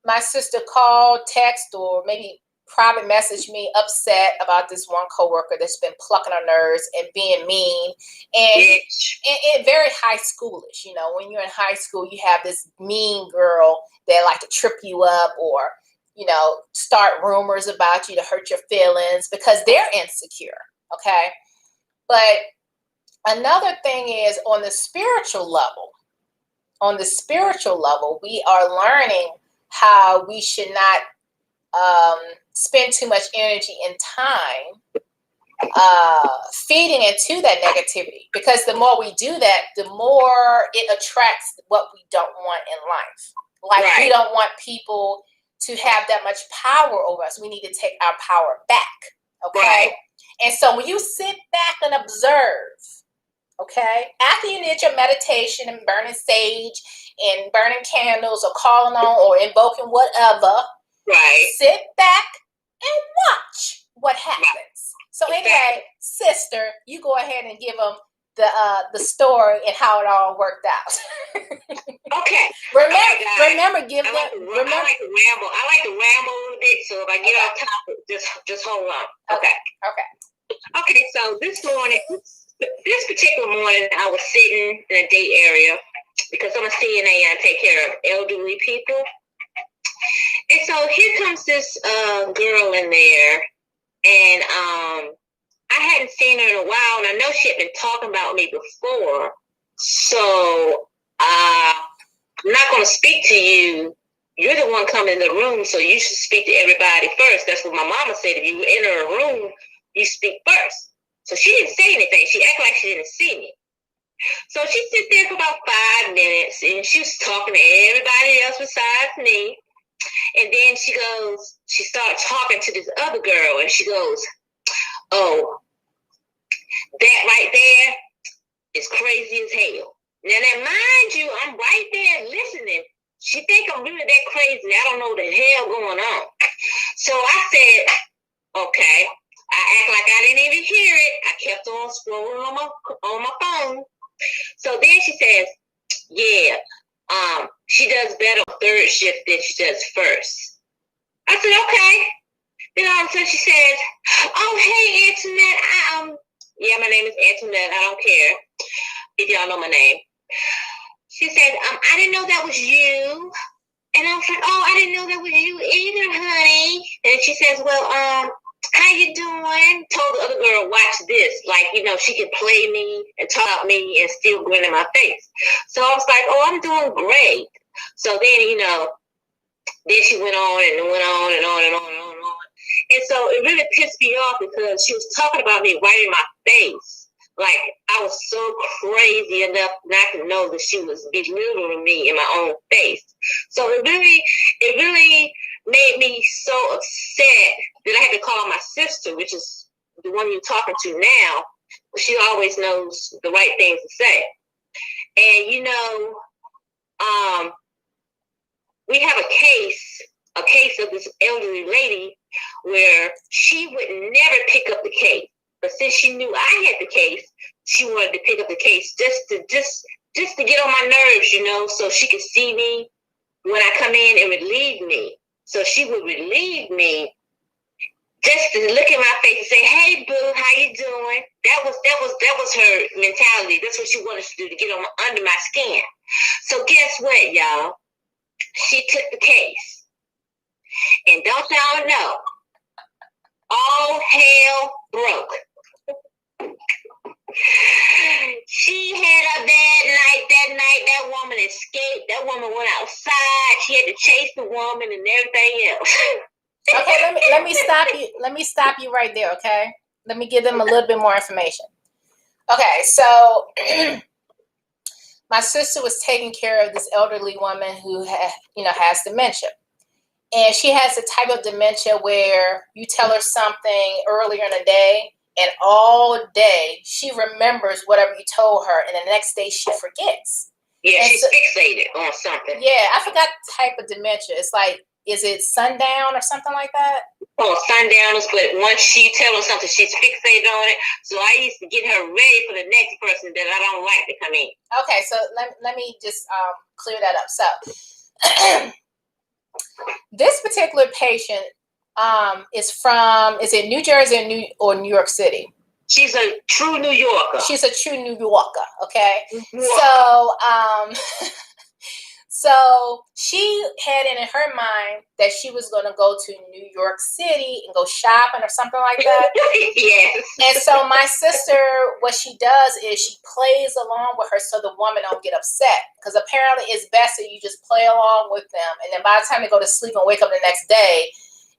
B: my sister called, text, or maybe private messaged me upset about this one coworker that's been plucking her nerves and being mean and very high schoolish. When you're in high school, you have this mean girl that like to trip you up or, start rumors about you to hurt your feelings because they're insecure. Okay. But another thing is on the spiritual level, we are learning how we should not spend too much energy and time feeding into that negativity, because the more we do that, the more it attracts what we don't want in life. Like right. We don't want people to have that much power over us. We need to take our power back. Okay.
C: Right.
B: And so when you sit back and observe, okay, after you did your meditation and burning sage and burning candles or calling on or invoking whatever,
C: Right.
B: sit back and watch what happens. Right. So anyway, sister, you go ahead and give them the story and how it all worked out.
C: Okay.
B: Remember, give them.
C: I like to ramble. I like to ramble a little bit. So if I get off topic, just hold on. Okay. So this particular morning, I was sitting in a day area because I'm a CNA and I take care of elderly people. And so here comes this girl in there, and I hadn't seen her in a while, and I know she had been talking about me before. So I'm not going to speak to you. You're the one coming in the room, so you should speak to everybody first. That's what my mama said. If you enter a room, you speak first. So she didn't say anything. She acted like she didn't see me. So she sits there for about 5 minutes, and she was talking to everybody else besides me. And then she started talking to this other girl, and she goes, "Oh, that right there is crazy as hell." Now, mind you, I'm right there listening. She think I'm really that crazy. I don't know what the hell going on. So I said, okay. I act like I didn't even hear it. I kept on scrolling on my phone. So then she says, yeah, she does better on third shift than she does first. I said, okay. Then all of a sudden she says, oh, hey, Antoinette. Yeah, my name is Antoinette. I don't care if y'all know my name. She said, I didn't know that was you. And I was like, oh, I didn't know that was you either, honey. And she says, well, how you doing? Told the other girl, watch this. Like, she could play me and talk about me and still grin in my face. So I was like, oh, I'm doing great. So then, then she went on and went on and on and on and on and on. And so it really pissed me off because she was talking about me right in my face. Like, I was so crazy enough not to know that she was belittling me in my own face. So it really made me so upset that I had to call my sister, which is the one you're talking to now. She always knows the right things to say. And, we have a case of this elderly lady where she would never pick up the case. But since she knew I had the case, she wanted to pick up the case just to get on my nerves, so she could see me when I come in and relieve me. So she would relieve me just to look in my face and say, "Hey, boo, how you doing?" That was her mentality. That's what she wanted to do, to get under my skin. So guess what, y'all? She took the case, and don't y'all know, all hell broke. She had a bad night that night. That woman escaped. That woman went outside. She had to chase the woman and everything else.
B: Okay, let me stop you. Let me stop you right there, okay? Let me give them a little bit more information. Okay, so my sister was taking care of this elderly woman who has dementia. And she has the type of dementia where you tell her something earlier in the day, and all day she remembers whatever you told her, and the next day she forgets.
C: Yeah, and she's fixated on something.
B: Yeah, I forgot the type of dementia. It's like, is it sundown or something like that?
C: Oh, sundowners, but once she tells her something, she's fixated on it. So I used to get her ready for the next person that I don't like to come in.
B: Okay, so let me just clear that up. So this particular patient is it New Jersey or New York City?
C: She's a true New Yorker.
B: She's a true New Yorker, okay? So so she had it in her mind that she was going to go to New York City and go shopping or something like that.
C: Yes.
B: And so my sister, what she does is she plays along with her so the woman don't get upset. Because apparently it's best that you just play along with them. And then by the time they go to sleep and wake up the next day,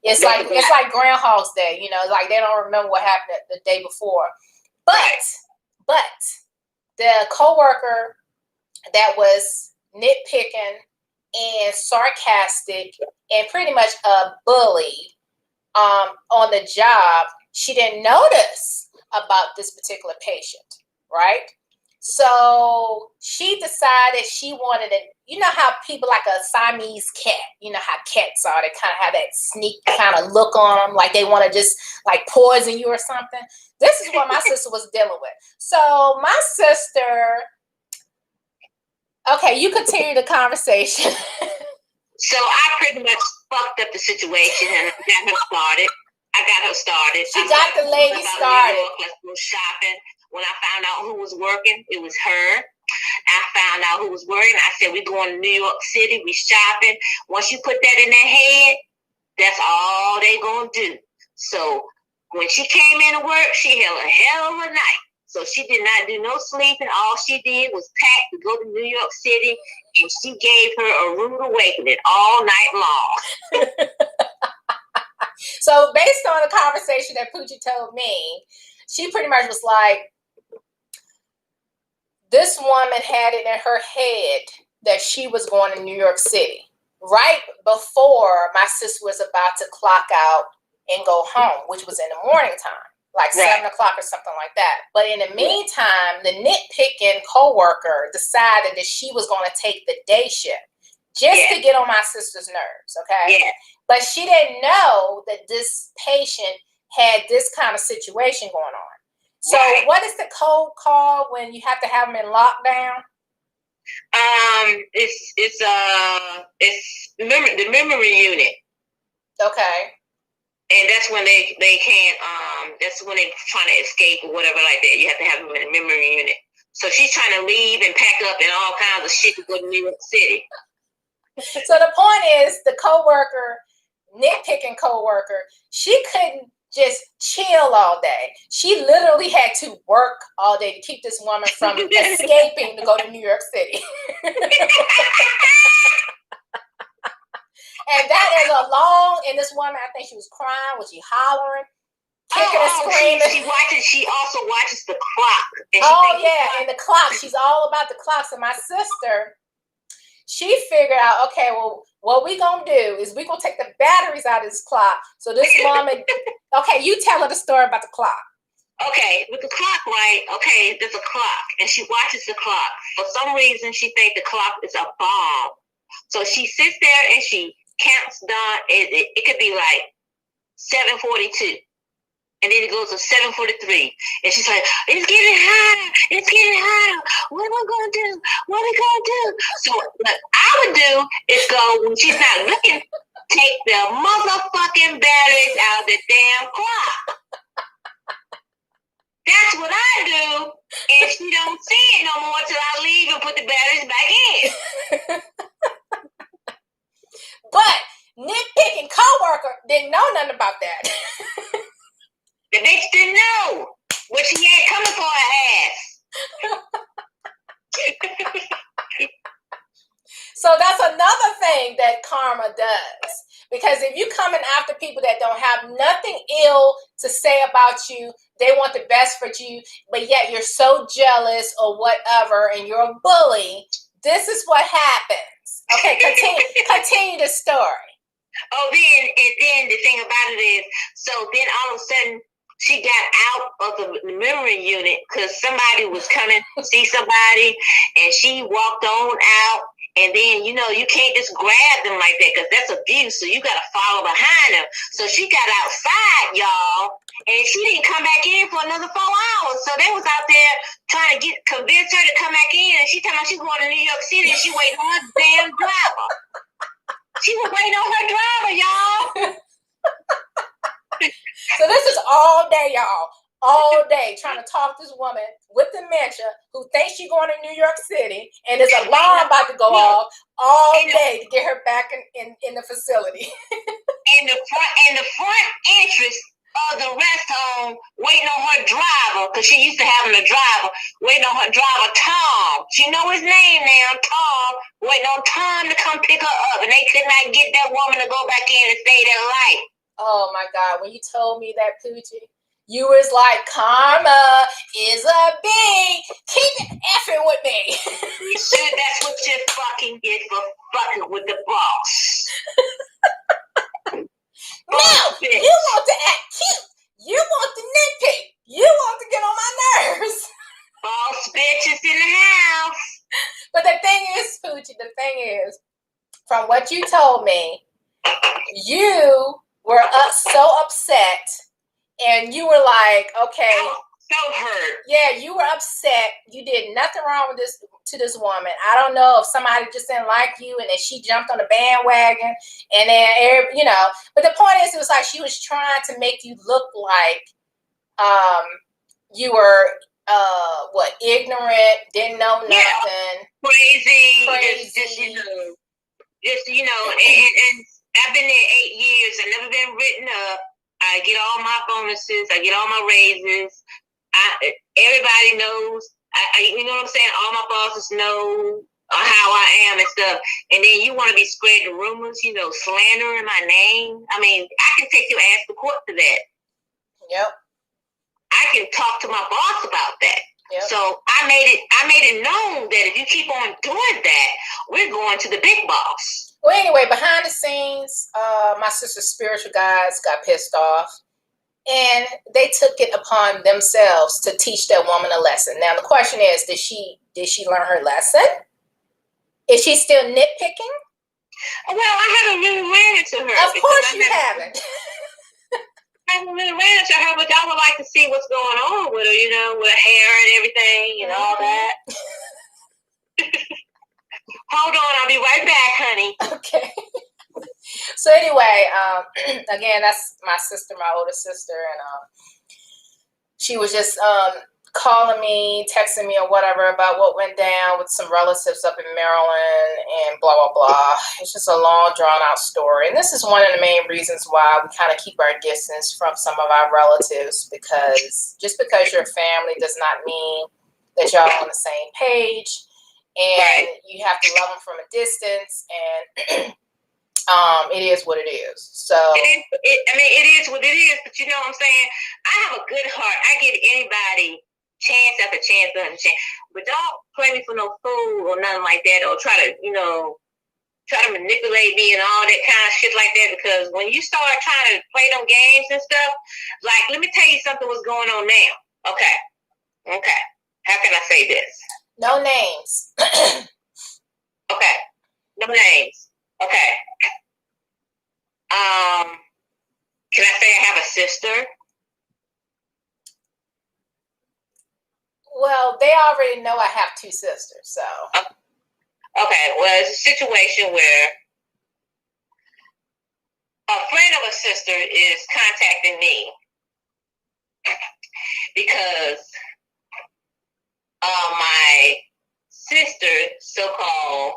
B: it's like Groundhog's Day. Like they don't remember what happened the day before. But the coworker that was nitpicking and sarcastic and pretty much a bully on the job, she didn't notice about this particular patient, right? So she decided she wanted to, you know how people like a Siamese cat, you know how cats are, they kind of have that sneak kind of look on them, like they want to just like poison you or something. This is what my sister was dealing with. So my sister, okay, you continue the conversation.
C: So I pretty much fucked up the situation and got her started.
B: She got the lady started.
C: Let's go shopping. When I found out who was working, it was her. I found out who was working. I said, we're going to New York City. We shopping. Once you put that in their head, that's all they going to do. So when she came into work, she had a hell of a night. So she did not do no sleeping. All she did was pack to go to New York City, and she gave her a rude awakening all night long.
B: So based on the conversation that Poochie told me, she pretty much was like, this woman had it in her head that she was going to New York City right before my sister was about to clock out and go home, which was in the morning time, like 7 o'clock or something like that. But in the meantime, the nitpicking coworker decided that she was going to take the day shift just to get on my sister's nerves, okay?
C: Yeah.
B: But she didn't know that this patient had this kind of situation going on. So what is the code called when you have to have them in lockdown?
C: It's the memory unit.
B: Okay.
C: And that's when they can't, that's when they're trying to escape or whatever like that. You have to have them in a memory unit. So she's trying to leave and pack up and all kinds of shit to go to New York City.
B: So the point is, the coworker, nitpicking coworker, she couldn't just chill all day. She literally had to work all day to keep this woman from escaping to go to New York City. And that is a long, and this woman, I think she was crying, was she hollering, kicking and screaming?
C: She also watches the clock.
B: And the clock. She's all about the clock. So my sister, she figured out, okay, well, what we gonna do is we gonna take the batteries out of this clock. So this woman, okay, you tell her the story about the clock.
C: Okay, with the clock, right? Okay, there's a clock, and she watches the clock. For some reason, she thinks the clock is a bomb. So she sits there and she counts down. It could be like 7:42. And then it goes to 7:43. And she's like, it's getting hotter. It's getting hotter. What am I going to do? What am I going to do? So what I would do is go, when she's not looking, take the motherfucking batteries out of the damn clock. That's what I do. And she don't see it no more till I leave and put the batteries back in.
B: But nitpicking coworker didn't know nothing about that.
C: The bitch didn't know, but she ain't coming for her ass.
B: So that's another thing that karma does. Because if you coming after people that don't have nothing ill to say about you, they want the best for you, but yet you're so jealous or whatever, and you're a bully, this is what happens. Okay, continue the story.
C: Oh, then the thing about it is, so then all of a sudden, she got out of the memory unit because somebody was coming to see somebody, and she walked on out. And then, you can't just grab them like that because that's abuse. So you got to follow behind them. So she got outside, y'all, and she didn't come back in for another 4 hours. So they was out there trying to convince her to come back in. And she told me she's going to New York City and she waiting on her damn driver. She was waiting on her driver, y'all.
B: So this is all day, y'all. All day trying to talk this woman with dementia who thinks she's going to New York City and there's a bomb about to go off all day to get her back in the facility.
C: In the front entrance of the rest home, waiting on her driver, because she used to having a driver, waiting on her driver, Tom. She know his name now, Tom. Waiting on Tom to come pick her up, and they could not get that woman to go back in and stay their life.
B: Oh my God, when you told me that, Poochie, you was like, karma is a bee. Keep effing with me.
C: Shit, that's what you fucking get for fucking with the boss.
B: No, you want to act cute. You want what you told me, you were so upset, and you were like, okay.
C: So hurt.
B: Yeah, you were upset. You did nothing wrong with this woman. I don't know if somebody just didn't like you, and then she jumped on the bandwagon, and then But the point is, it was like she was trying to make you look like you were ignorant, didn't know nothing,
C: crazy. Just and I've been there 8 years. I've never been written up. I get all my bonuses. I get all my raises. Everybody knows. You know what I'm saying? All my bosses know how I am and stuff. And then you want to be spreading rumors, slandering my name. I mean, I can take your ass to court for that.
B: Yep.
C: I can talk to my boss about that.
B: Yep.
C: So I made it known that if you keep on doing that, we're going to the big boss.
B: Well, anyway, behind the scenes, my sister's spiritual guides got pissed off, and they took it upon themselves to teach that woman a lesson. Now, the question is, did she learn her lesson? Is she still nitpicking?
C: Well, I haven't really ran into her.
B: Of course you haven't.
C: I haven't really ran into her, but I would like to see what's going on with her, with her hair and everything and all that. Hold on, I'll be right back, honey.
B: Okay. So anyway, again, that's my sister, my older sister, and she was just calling me, texting me, or whatever about what went down with some relatives up in Maryland and blah, blah, blah. It's just a long, drawn-out story. And this is one of the main reasons why we kind of keep our distance from some of our relatives, because just because you're family does not mean that y'all on the same page. And you have to love them from a distance, and it is what it is. So
C: it is what it is. But you know what I'm saying? I have a good heart. I give anybody chance after chance after chance. But don't play me for no fool or nothing like that, or try to manipulate me and all that kind of shit like that. Because when you start trying to play them games and stuff, like, let me tell you something what's going on now. Okay. How can I say this?
B: No names.
C: Okay. No names. Okay. Can I say I have a sister?
B: Well, they already know I have two sisters, so.
C: Okay. Well, it's a situation where a friend of a sister is contacting me because my sister, so-called,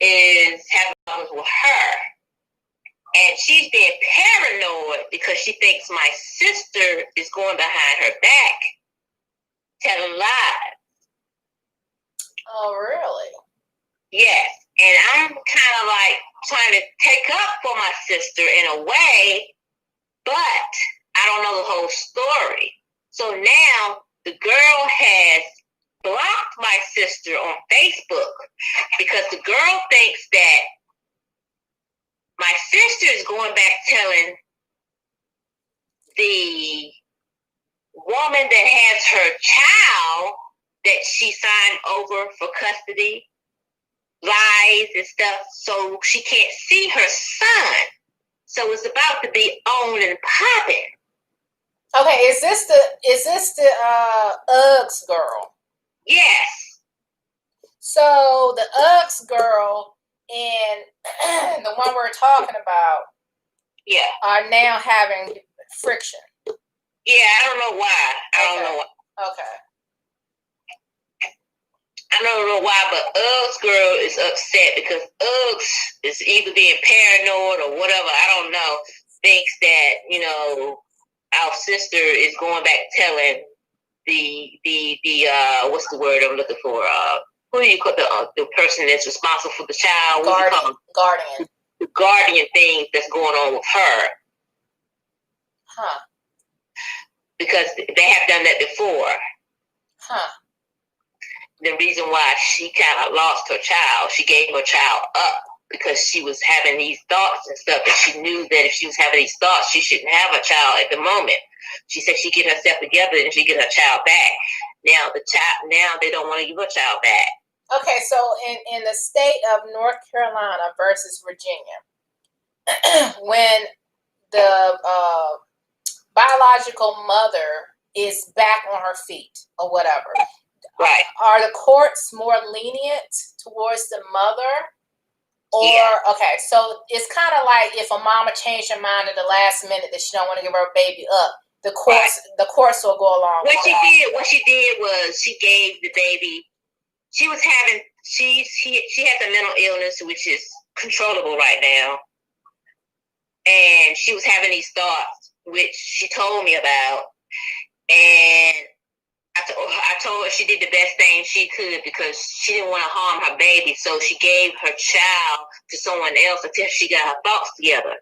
C: is having problems with her. And she's being paranoid because she thinks my sister is going behind her back, telling lies.
B: Oh, really?
C: Yes. And I'm kind of like trying to take up for my sister in a way, but I don't know the whole story. So now the girl has blocked my sister on Facebook because the girl thinks that my sister is going back telling the woman that has her child that she signed over for custody, lies and stuff, so she can't see her son. So it's about to be on and popping.
B: Okay, is this the Uggs girl?
C: Yes.
B: So the Uggs girl and the one we're talking about, are now having friction.
C: Yeah, I don't know why. I don't know why.
B: Okay.
C: I don't know why, but Uggs girl is upset because Uggs is either being paranoid or whatever. I don't know. Thinks that our sister is going back telling the what's the word I'm looking for? Who do you call the person that's responsible for the child?
B: Guardian.
C: The guardian thing that's going on with her.
B: Huh.
C: Because they have done that before.
B: Huh.
C: The reason why she kind of lost her child, she gave her child up because she was having these thoughts and stuff, and she knew that if she was having these thoughts, she shouldn't have a child at the moment. She said she'd get herself together and she'd get her child back. Now they don't want to give her child back.
B: Okay, so in the state of North Carolina versus Virginia, when the biological mother is back on her feet or whatever,
C: right?
B: Are the courts more lenient towards the mother? Or okay, so it's kind of like if a mama changed her mind at the last minute that she don't want to give her baby up, the courts will go along.
C: What she did was she gave the baby. She has a mental illness which is controllable right now, and she was having these thoughts which she told me about, and I told her she did the best thing she could because she didn't want to harm her baby, so she gave her child to someone else until she got her thoughts together.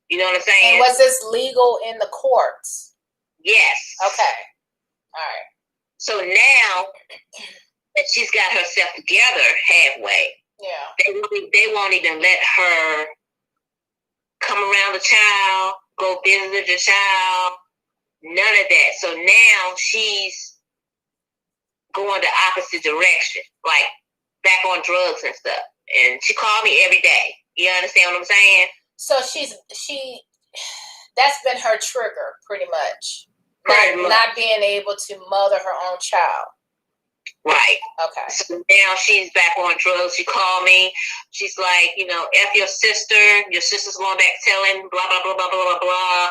C: You know what I'm saying?
B: And was this legal in the courts?
C: Yes.
B: Okay. All right.
C: So now that she's got herself together halfway, they won't even let her come around the child, go visit the child, none of that. So now she's going the opposite direction, like back on drugs and stuff. And she called me every day. You understand what I'm saying?
B: So that's been her trigger pretty much. Not being able to mother her own child.
C: Right.
B: Okay.
C: So now she's back on drugs. She called me. She's like, F your sister's going back telling blah, blah, blah, blah, blah, blah, blah.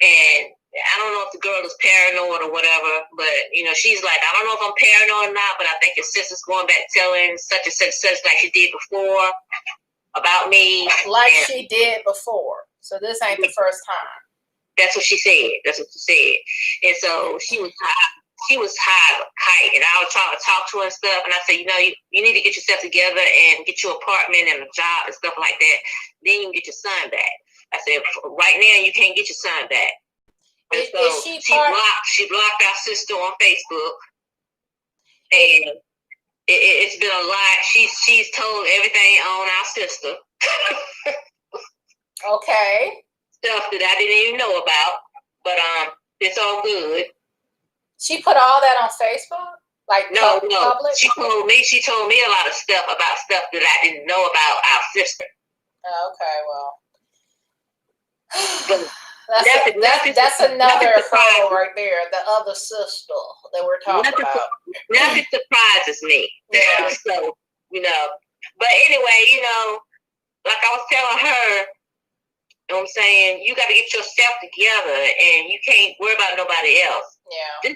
C: And I don't know if the girl is paranoid or whatever, but, she's like, I don't know if I'm paranoid or not, but I think your sister's going back telling such and such like she did before about me.
B: Like she did before. So this ain't the first time.
C: That's what she said. And so she was high, and I was trying to talk to her and stuff, and I said, you need to get yourself together and get your apartment and a job and stuff like that. Then you can get your son back. I said, right now you can't get your son back. And so she blocked our sister on Facebook, and it's been a lot. She's told everything on our sister.
B: Okay.
C: Stuff that I didn't even know about, but it's all good.
B: She put all that on Facebook? Like
C: no.
B: Public?
C: She told me a lot of stuff about stuff that I didn't know about our sister.
B: Okay, well.
C: That's
B: another hurdle right there. The other sister that we're talking about.
C: Nothing surprises me.
B: Yeah.
C: So, but anyway, like I was telling her, I'm saying, you got to get yourself together and you can't worry about nobody else.
B: Yeah.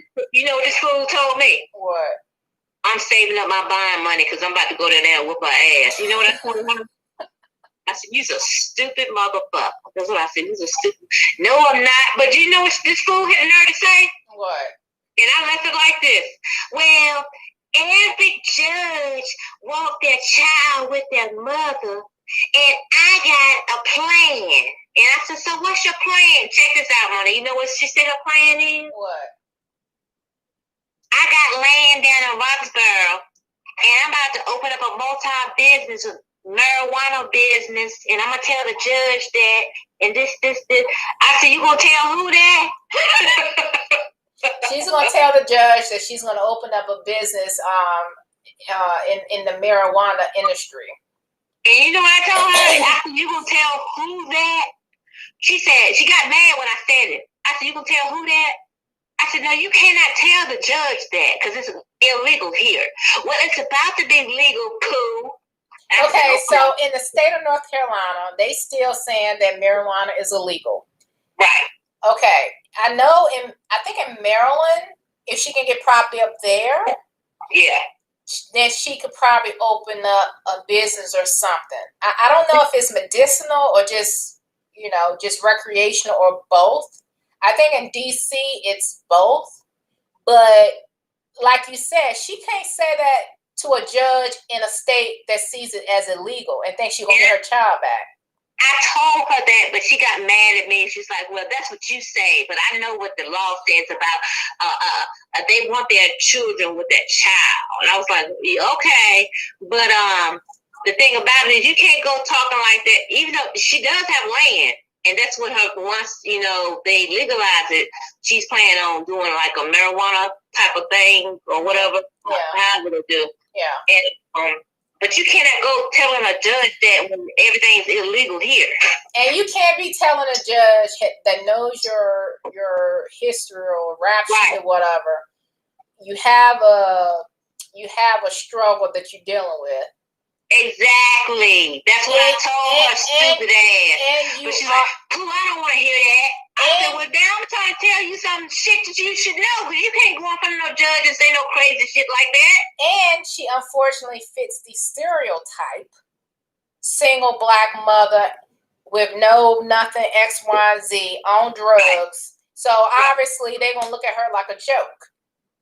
C: What this fool told me?
B: What?
C: I'm saving up my buying money because I'm about to go down there and whoop her ass. You know what I told her? I said, you's a stupid motherfucker. That's what I said. You's a stupid. No, I'm not. But you know what this fool had the nerve to say?
B: What?
C: And I left it like this. Well, every judge wants their child with their mother, and I got a plan. And I said, so what's your plan? Check this out, Mona. You know what she said her plan is?
B: What?
C: I got land down in Roxborough, and I'm about to open up a multi-business marijuana business, and I'm gonna tell the judge that, and this. I said, you gonna tell who that?
B: She's gonna tell the judge that she's gonna open up a business in the marijuana industry.
C: And you know what I told her? I said, you gonna tell who that? She said, she got mad when I said it. I said, you gonna tell who that? I said, no, you cannot tell the judge that because it's illegal here. Well, it's about to be legal, poo.
B: Okay, so in the state of North Carolina, they still saying that marijuana is illegal.
C: Right.
B: Okay, I know I think in Maryland, if she can get property up there,
C: yeah,
B: then she could probably open up a business or something. I don't know if it's medicinal or just recreational or both. I think in DC it's both, but like you said, she can't say that to a judge in a state that sees it as illegal and thinks she's gonna get her child back.
C: I told her that, but she got mad at me. She's like, well, that's what you say, but I know what the law says about they want their children with that child. And I was like, okay, but the thing about it is you can't go talking like that, even though she does have land. And that's what once they legalize it, she's planning on doing like a marijuana type of thing or whatever.
B: Yeah.
C: However they do.
B: Yeah.
C: And But you cannot go telling a judge that when everything's illegal here.
B: And you can't be telling a judge that knows your history or rap sheet or whatever. You have a struggle that you're dealing with.
C: Exactly. That's what I told her stupid ass. But she's like, "Pooh, I don't want to hear that." I said, "Well, damn, I'm trying to tell you some shit that you should know, because you can't go in front of no judge and say no crazy shit like that."
B: And she unfortunately fits the stereotype: single black mother with nothing, X, Y, and Z, on drugs. So obviously they're gonna look at her like a joke.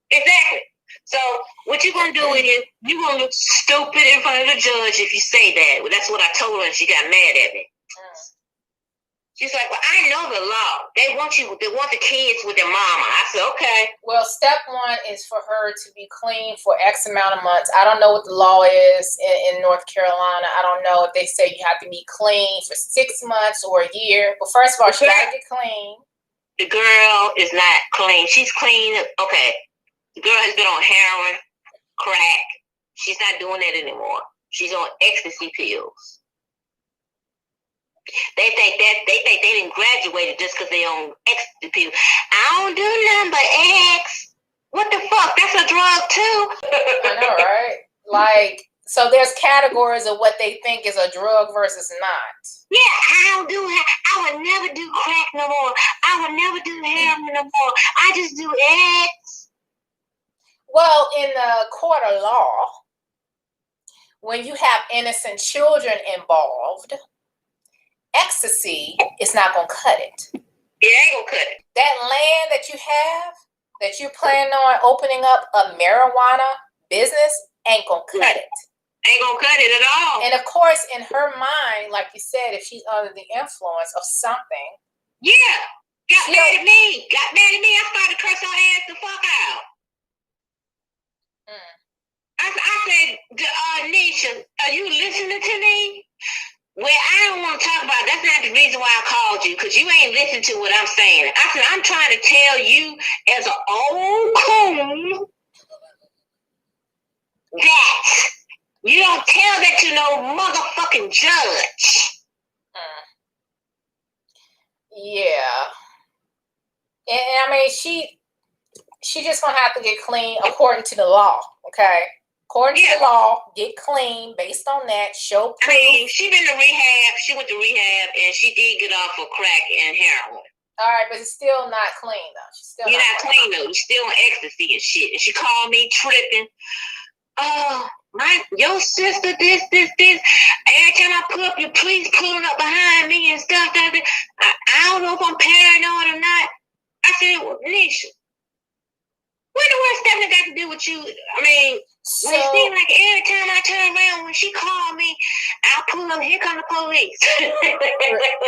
C: Exactly. So what you're gonna do is you're gonna look stupid in front of the judge if you say that. Well, that's what I told her, and she got mad at me. She's like, "Well, I know the law. They want the kids with their mama." I said, "Okay."
B: Well, step one is for her to be clean for X amount of months. I don't know what the law is in North Carolina. I don't know if they say you have to be clean for 6 months or a year. But first of all, she gotta get clean.
C: The girl is not clean. She's clean. Okay. The girl has been on heroin, crack. She's not doing that anymore. She's on ecstasy pills. They think they didn't graduate just because they on ecstasy pills. I don't do nothing but X. What the fuck? That's a drug too.
B: I know, right? Like, so there's categories of what they think is a drug versus not.
C: Yeah, I would never do crack no more. I would never do heroin no more. I just do X.
B: Well, in the court of law, when you have innocent children involved, ecstasy is not going to cut it.
C: It ain't going to cut it.
B: That land that you have, that you're planning on opening up a marijuana business, ain't going to cut it.
C: Ain't going to cut it at all.
B: And of course, in her mind, like you said, if she's under the influence of something.
C: Yeah. Got mad at me. I started cursing her ass the fuck out. I said, Nisha, are you listening to me? Well, I don't want to talk about it. That's not the reason why I called you, because you ain't listening to what I'm saying. I said, I'm trying to tell you as an old coon that you don't tell that to no motherfucking judge.
B: Yeah. And I mean, she just gonna have to get clean according to the law, okay? According to the law, get clean based on that. Show proof.
C: I mean, she been to rehab. She went to rehab, and she did get off of crack and heroin.
B: All right, but it's still not clean though. She's still
C: not clean though. You're still on ecstasy and shit. And she called me tripping. Oh, your sister, this. Every time I pull up, your police pulling up behind me and stuff. I don't know if I'm paranoid or not. I said, well, Nisha, what the worst stuff that got to do with you? I mean, when it seems like every time I turn around, when she called me, I'll pull up, here come the police.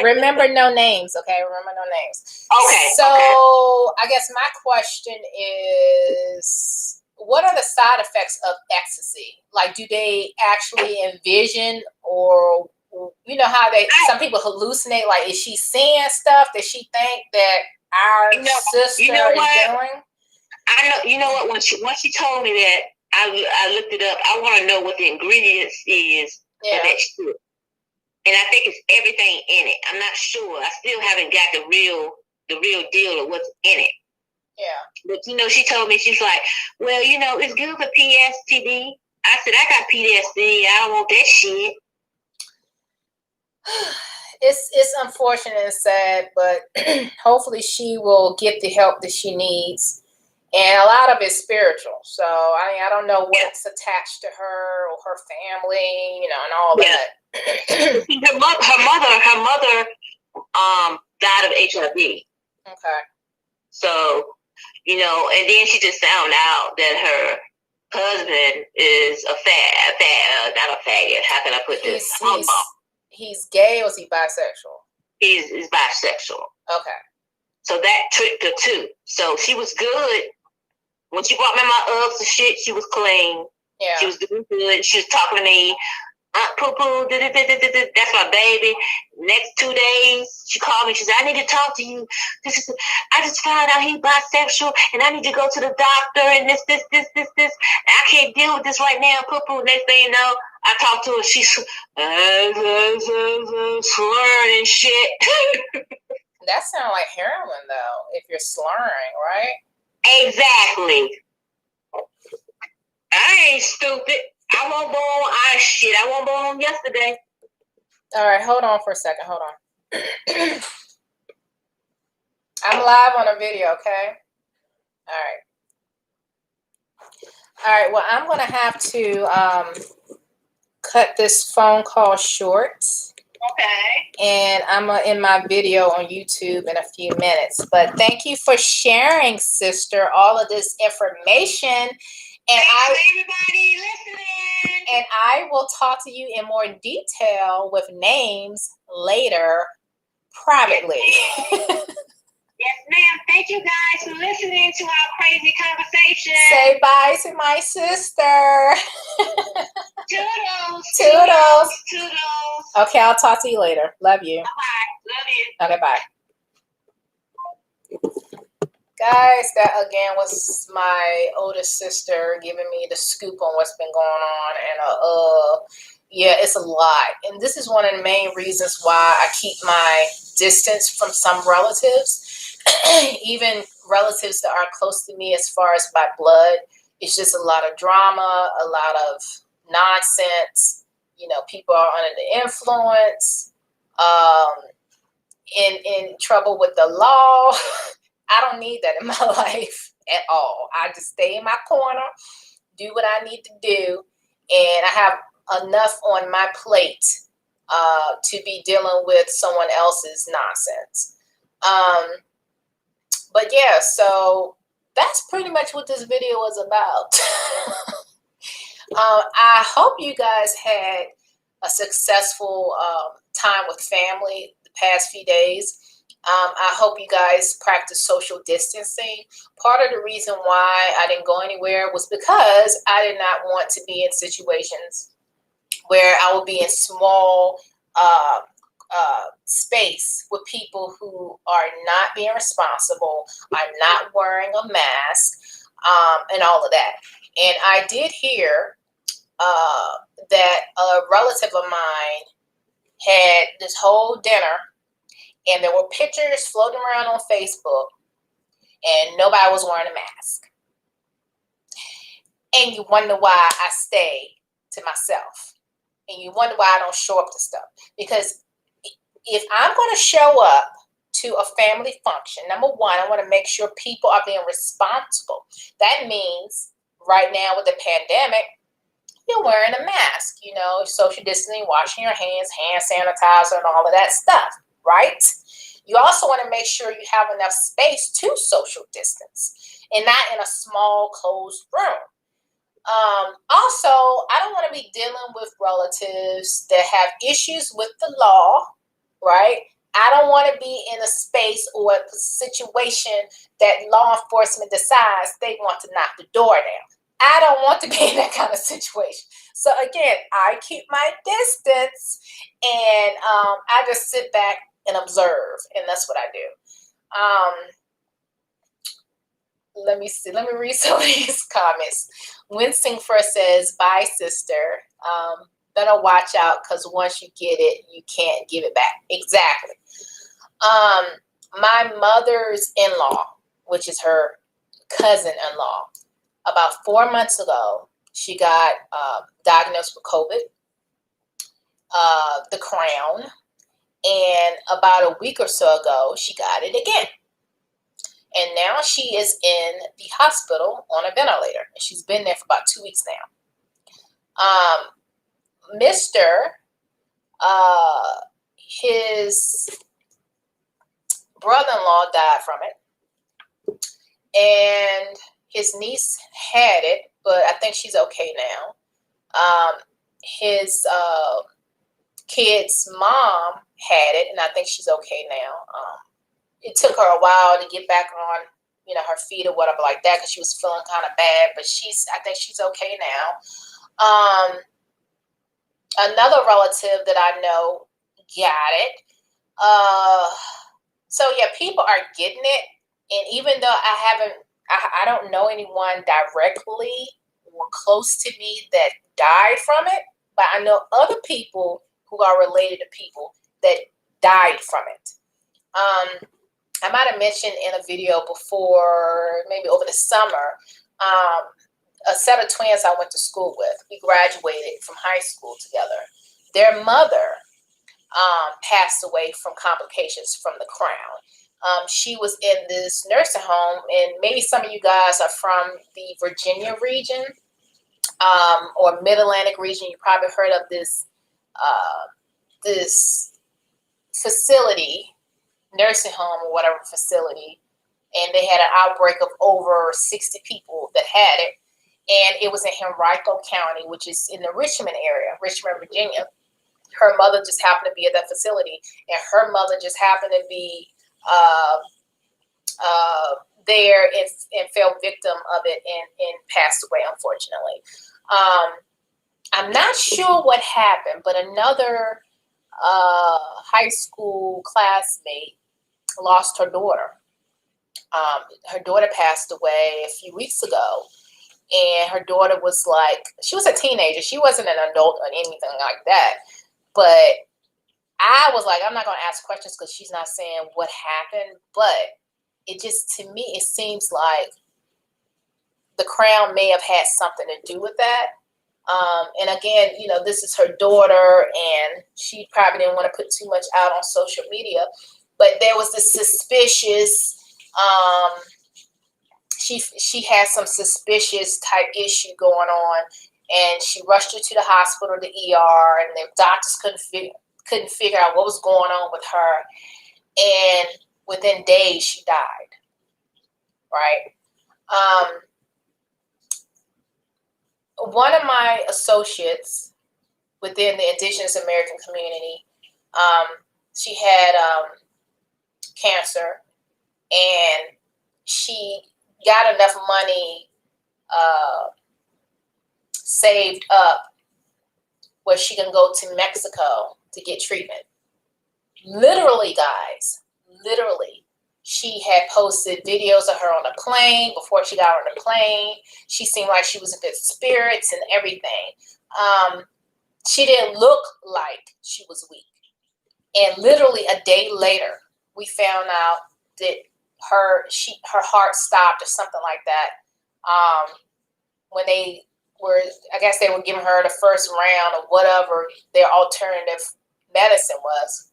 B: Remember no names, okay? Remember no names.
C: Okay.
B: So I guess my question is, what are the side effects of ecstasy? Like, do they actually envision, or you know how some people hallucinate? Like, is she seeing stuff that she think that our sister is doing?
C: I know. You know what? Once she told me that, I looked it up. I want to know what the ingredients is for that shit, and I think it's everything in it. I'm not sure. I still haven't got the real deal of what's in it.
B: Yeah.
C: But she told me, she's like, well, it's good for PSTD. I said, I got PTSD. I don't want that shit.
B: It's unfortunate and sad, but hopefully she will get the help that she needs. And a lot of it's spiritual. So, I don't know what's attached to her or her family, and all that.
C: Her mother died of HIV.
B: Okay.
C: So, and then she just found out that her husband is not a faggot. How can I put this?
B: He's gay, or is he bisexual?
C: He's bisexual.
B: Okay.
C: So that tricked her too. So she was good. When she brought me my Uggs and shit, she was clean.
B: Yeah.
C: She was doing good. She was talking to me. Poo-poo, that's my baby. Next 2 days, she called me. She said, I need to talk to you. I just found out he's bisexual, and I need to go to the doctor, and this. I can't deal with this right now, poo-poo. Next thing you know, I talked to her. She's slurring and shit.
B: That sounds like heroin, though, if you're slurring, right?
C: Exactly. I ain't stupid. I won't go on shit. I won't go on yesterday.
B: All right, hold on for a second. Hold on. I'm live on a video, okay? All right, well, I'm going to have to cut this phone call short.
C: Okay.
B: And I'm in my video on YouTube in a few minutes. But thank you for sharing, sister, all of this information. And
C: everybody listening.
B: And I will talk to you in more detail with names later, privately.
C: Yes, ma'am. Thank you guys for listening to our crazy conversation.
B: Say bye to my sister.
C: Toodles.
B: Toodles.
C: Toodles.
B: Okay, I'll talk to you later. Love you.
C: Bye. Love you.
B: Okay, bye. Guys, that again was my oldest sister giving me the scoop on what's been going on. And yeah, it's a lot. And this is one of the main reasons why I keep my distance from some relatives, even relatives that are close to me as far as by blood. It's just a lot of drama, a lot of nonsense. You know, people are under the influence, in trouble with the law. I don't need that in my life at all. I just stay in my corner, do what I need to do, and I have enough on my plate to be dealing with someone else's nonsense. But yeah, so that's pretty much what this video was about. I hope you guys had a successful time with family the past few days. I hope you guys practice social distancing. Part of the reason why I didn't go anywhere was because I did not want to be in situations where I would be in small space with people who are not being responsible, are not wearing a mask, and all of that. And I did hear that a relative of mine had this whole dinner, and there were pictures floating around on Facebook, and nobody was wearing a mask. And you wonder why I stay to myself. And you wonder why I don't show up to stuff. Because if I'm going to show up to a family function, number one, I want to make sure people are being responsible. That means right now with the pandemic, you're wearing a mask, you know, social distancing, washing your hands, hand sanitizer, and all of that stuff, right? You also want to make sure you have enough space to social distance and not in a small closed room. Also, I don't want to be dealing with relatives that have issues with the law, right? I don't want to be in a space or a situation that law enforcement decides they want to knock the door down. I don't want to be in that kind of situation. So again, I keep my distance, and I just sit back and observe, and that's what I do. Let me see. Let me read some of these comments. Wincing first says, "Bye, sister. Better watch out, because once you get it, you can't give it back." Exactly. My mother's in-law, which is her cousin-in-law, about 4 months ago, she got diagnosed with COVID, the crown, and about a week or so ago, she got it again. And now she is in the hospital on a ventilator. And she's been there for about 2 weeks now. His brother-in-law died from it. And his niece had it, but I think she's okay now. His kid's mom had it, and I think she's okay now. It took her a while to get back on, you know, her feet or whatever like that, because she was feeling kind of bad, but I think she's okay now. Another relative that I know got it. So yeah, people are getting it, and even though I don't know anyone directly or close to me that died from it, but I know other people who are related to people that died from it. I might have mentioned in a video before, maybe over the summer, a set of twins I went to school with. We graduated from high school together. Their mother passed away from complications from the crown. She was in this nursing home, and maybe some of you guys are from the Virginia region or Mid-Atlantic region. You probably heard of this this facility, nursing home or whatever facility, and they had an outbreak of over 60 people that had it, and it was in Henrico County, which is in the Richmond area, Richmond, Virginia. Her mother just happened to be at that facility, and her mother just happened to be there and fell victim of it and passed away, unfortunately. I'm not sure what happened, but another high school classmate lost her daughter. Her daughter passed away a few weeks ago, and her daughter was like, she was a teenager. She wasn't an adult or anything like that. But I was like, I'm not going to ask questions because she's not saying what happened. But it just, to me, it seems like the crown may have had something to do with that. And again, you know, this is her daughter, and she probably didn't want to put too much out on social media. But there was this suspicious, she had some suspicious type issue going on, and she rushed her to the hospital, the ER, and the doctors couldn't figure out what was going on with her. And within days, she died. Right. One of my associates within the Indigenous American community, she had cancer, and she got enough money saved up where she can go to Mexico to get treatment. Literally, guys, literally. She had posted videos of her on the plane. Before she got on the plane, she seemed like she was in good spirits and everything. She didn't look like she was weak. And literally a day later, we found out that her heart stopped or something like that. When they were, I guess they were giving her the first round of whatever their alternative medicine was.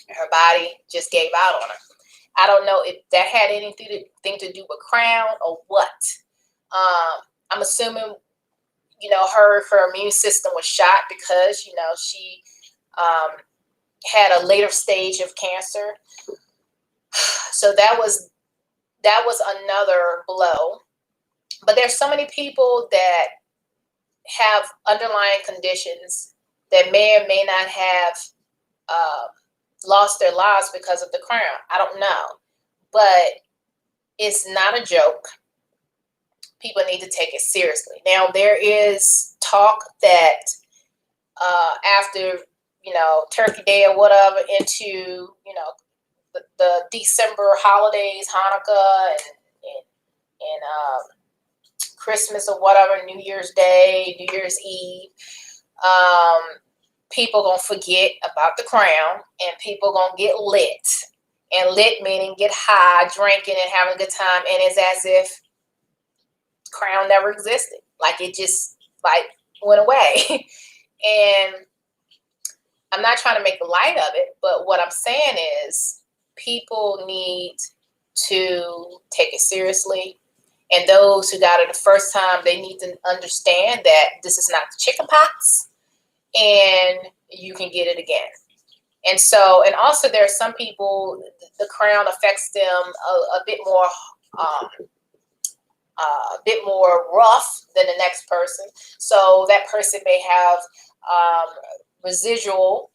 B: Her body just gave out on her. I don't know if that had anything to do with crown or what. I'm assuming, you know, her immune system was shot because, you know, she had a later stage of cancer. So that was another blow. But there's so many people that have underlying conditions that may or may not have lost their lives because of the crown. I don't know. But it's not a joke. People need to take it seriously. Now, there is talk that after, you know, Turkey Day or whatever, into, you know, the December holidays, Hanukkah and Christmas or whatever, New Year's Day, New Year's Eve, people gonna forget about the crown, and people gonna get lit. And lit meaning get high, drinking and having a good time, and it's as if crown never existed. Like it just like went away. And I'm not trying to make light of it, but what I'm saying is people need to take it seriously. And those who got it the first time, they need to understand that this is not the chicken pox, and you can get it again. And so, and also there are some people, the crown affects them a bit more rough than the next person. So that person may have residual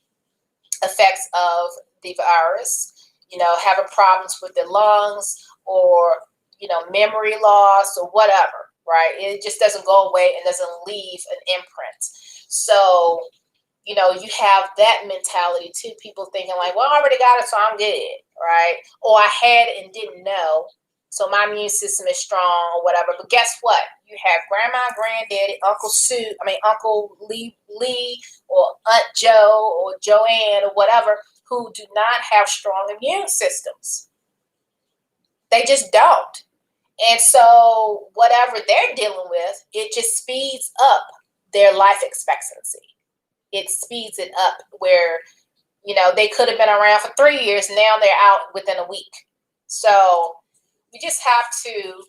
B: effects of the virus, you know, having problems with their lungs, or, you know, memory loss or whatever, right? It just doesn't go away and doesn't leave an imprint. So you know, you have that mentality too. People thinking like, well, I already got it, so I'm good, right? Or I had it and didn't know, so my immune system is strong or whatever. But guess what? You have grandma, granddaddy, Uncle Lee, or Aunt Joe or Joanne or whatever, who do not have strong immune systems. They just don't. And so whatever they're dealing with, it just speeds up their life expectancy. It speeds it up where, you know, they could have been around for 3 years. Now they're out within a week. So you just have to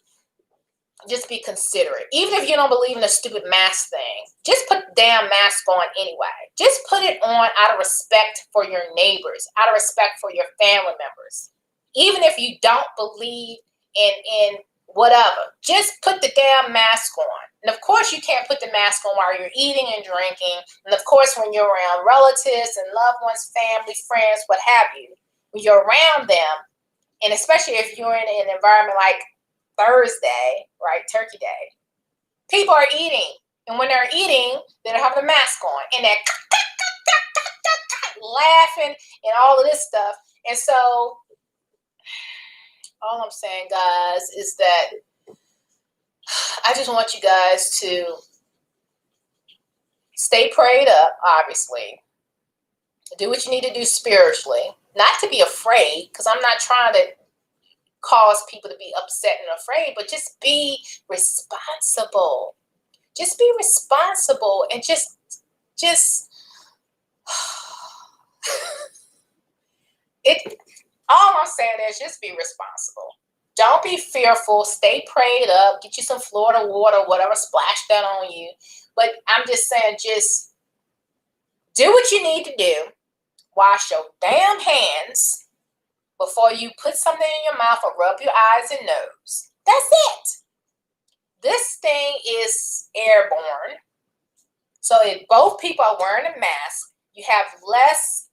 B: just be considerate. Even if you don't believe in the stupid mask thing, just put the damn mask on anyway. Just put it on out of respect for your neighbors, out of respect for your family members. Even if you don't believe in whatever, just put the damn mask on. And of course, you can't put the mask on while you're eating and drinking. And of course, when you're around relatives and loved ones, family, friends, what have you, when you're around them, and especially if you're in an environment like Thursday, right, Turkey Day, people are eating. And when they're eating, they don't have the mask on. And they're laughing and all of this stuff. And so all I'm saying, guys, is that I just want you guys to stay prayed up, obviously. Do what you need to do spiritually. Not to be afraid, because I'm not trying to cause people to be upset and afraid, but just be responsible. Just be responsible and just all I'm saying is just be responsible. Don't be fearful. Stay prayed up. Get you some Florida water, whatever, splash that on you. But I'm just saying, just do what you need to do. Wash your damn hands before you put something in your mouth or rub your eyes and nose. That's it. This thing is airborne. So if both people are wearing a mask, you have less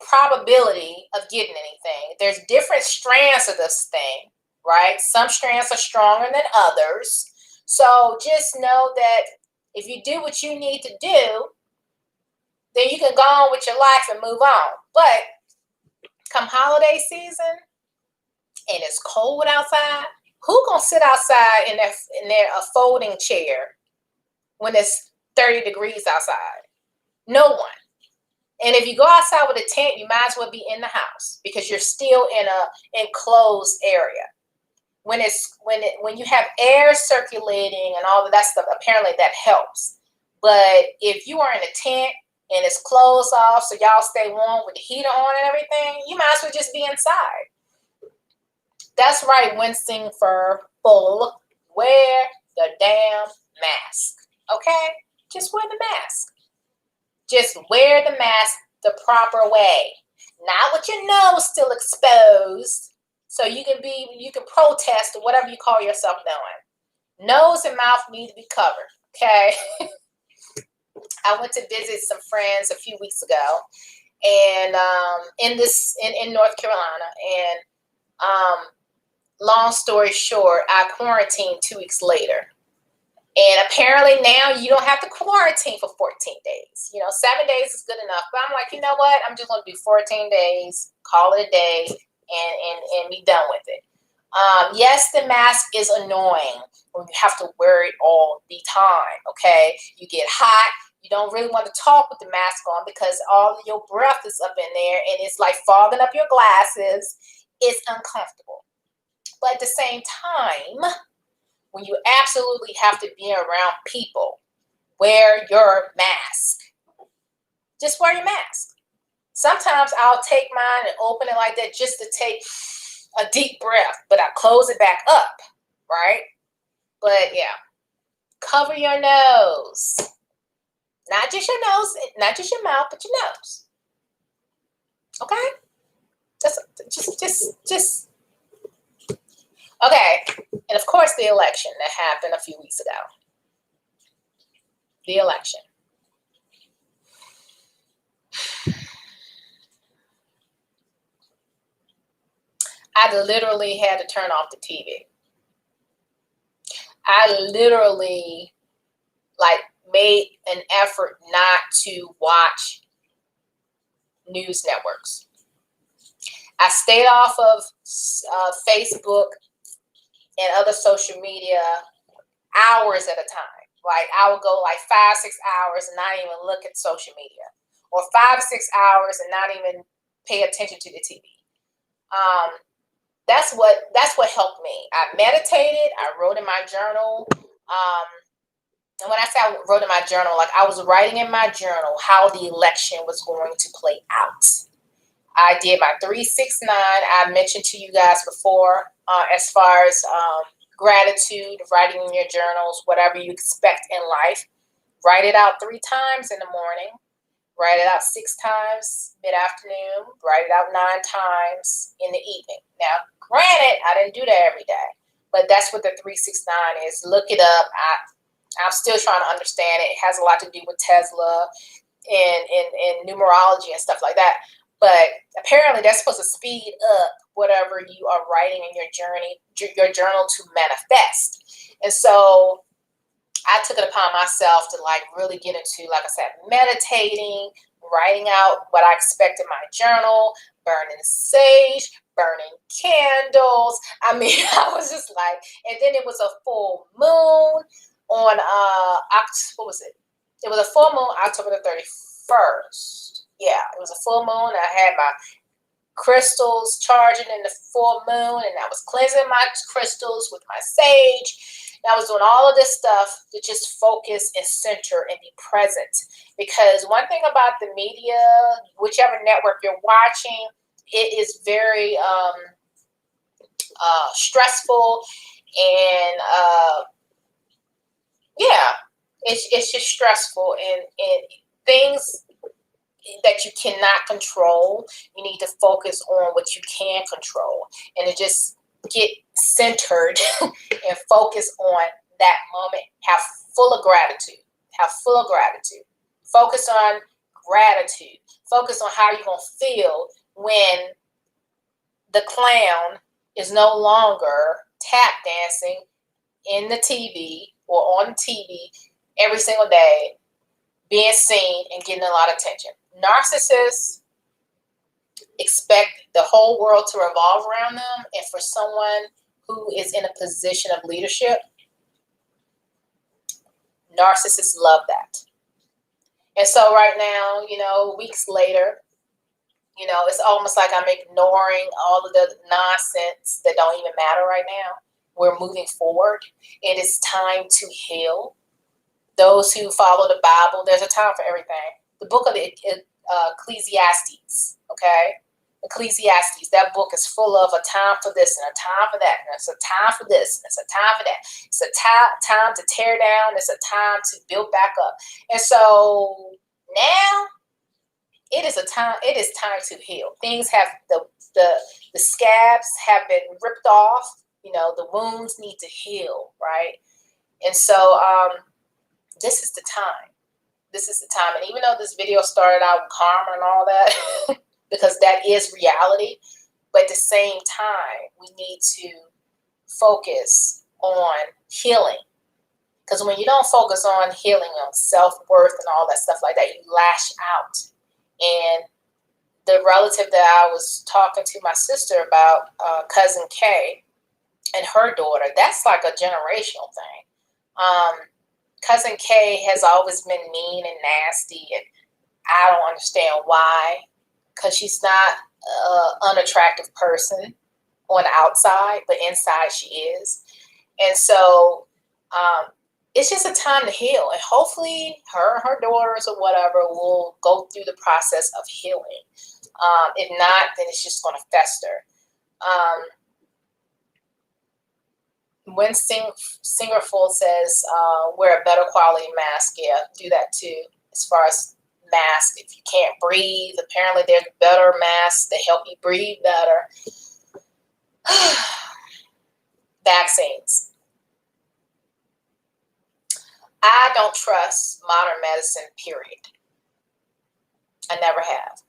B: probability of getting anything. There's different strands of this thing, right? Some strands are stronger than others. So just know that if you do what you need to do, then you can go on with your life and move on. But come holiday season and it's cold outside, who gonna sit outside in their folding chair when it's 30 degrees outside? No one. And if you go outside with a tent, you might as well be in the house because you're still in a enclosed area. When you have air circulating and all of that stuff, apparently that helps. But if you are in a tent and it's closed off, so y'all stay warm with the heater on and everything, you might as well just be inside. That's right, Winston Full. Wear the damn mask. Okay? Just wear the mask. Just wear the mask the proper way. Not with your nose still exposed. So you can protest or whatever you call yourself doing. Nose and mouth need to be covered. Okay? I went to visit some friends a few weeks ago, and in North Carolina, and long story short, I quarantined 2 weeks later. And apparently now you don't have to quarantine for 14 days. 7 days is good enough. But I'm like, you know what? I'm just going to do 14 days, call it a day, and be done with it. Yes, the mask is annoying when you have to wear it all the time, okay? You get hot. You don't really want to talk with the mask on because all of your breath is up in there, and it's like fogging up your glasses. It's uncomfortable. But at the same time, when you absolutely have to be around people, wear your mask. Just wear your mask. Sometimes I'll take mine and open it like that just to take a deep breath, but I close it back up, right? But yeah, cover your nose. Not just your nose, not just your mouth, but your nose. Okay? Just. Okay, and of course the election that happened a few weeks ago. The election. I literally had to turn off the TV. I literally, made an effort not to watch news networks. I stayed off of Facebook and other social media hours at a time. Like I would go like 5-6 hours and not even look at social media, or 5-6 hours and not even pay attention to the TV. That's what helped me. I meditated. I wrote in my journal. And when I say I wrote in my journal, like I was writing in my journal how the election was going to play out. I did my 369. I mentioned to you guys before, as far as gratitude, writing in your journals, whatever you expect in life. Write it out 3 times in the morning. Write it out 6 times mid-afternoon. Write it out 9 times in the evening. Now, granted, I didn't do that every day, but that's what the 369 is. Look it up. I'm still trying to understand it. It has a lot to do with Tesla and numerology and stuff like that. But apparently that's supposed to speed up whatever you are writing in your journal to manifest. And so I took it upon myself to like really get into, like I said, meditating, writing out what I expect in my journal, burning sage, burning candles. I mean, I was just like, and then it was a full moon on what was it? It was a full moon October the 31st. Yeah, it was a full moon. I had my crystals charging in the full moon, and I was cleansing my crystals with my sage. And I was doing all of this stuff to just focus and center and be present. Because one thing about the media, whichever network you're watching, it is very stressful, and it's just stressful, and things that you cannot control, you need to focus on what you can control, and to just get centered and focus on that moment. Have full of gratitude. Focus on gratitude. Focus on how you're going to feel when the clown is no longer tap dancing in the TV or on TV every single day, being seen and getting a lot of attention. Narcissists expect the whole world to revolve around them, and for someone who is in a position of leadership, narcissists love that. And so right now, weeks later, it's almost like I'm ignoring all of the nonsense that don't even matter right now. We're moving forward. It is time to heal. Those who follow the Bible, there's a time for everything. The book of the Ecclesiastes, okay? Ecclesiastes, that book is full of a time for this and a time for that. And it's a time for this and it's a time for that. It's a time to tear down. It's a time to build back up. And so now it is time to heal. Things have, the scabs have been ripped off. The wounds need to heal, right? And so this is the time. This is the time. And even though this video started out with karma and all that, because that is reality, but at the same time, we need to focus on healing. Because when you don't focus on healing, on self-worth and all that stuff like that, you lash out. And the relative that I was talking to my sister about, cousin Kay, and her daughter, that's like a generational thing. Cousin Kay has always been mean and nasty, and I don't understand why, because she's not an unattractive person on the outside, but inside she is. And so it's just a time to heal, and hopefully her daughters or whatever will go through the process of healing. If not, then it's just going to fester. When Singerful says wear a better quality mask, yeah, do that too. As far as mask, if you can't breathe, apparently there's better masks that help you breathe better. Vaccines. I don't trust modern medicine, period. I never have.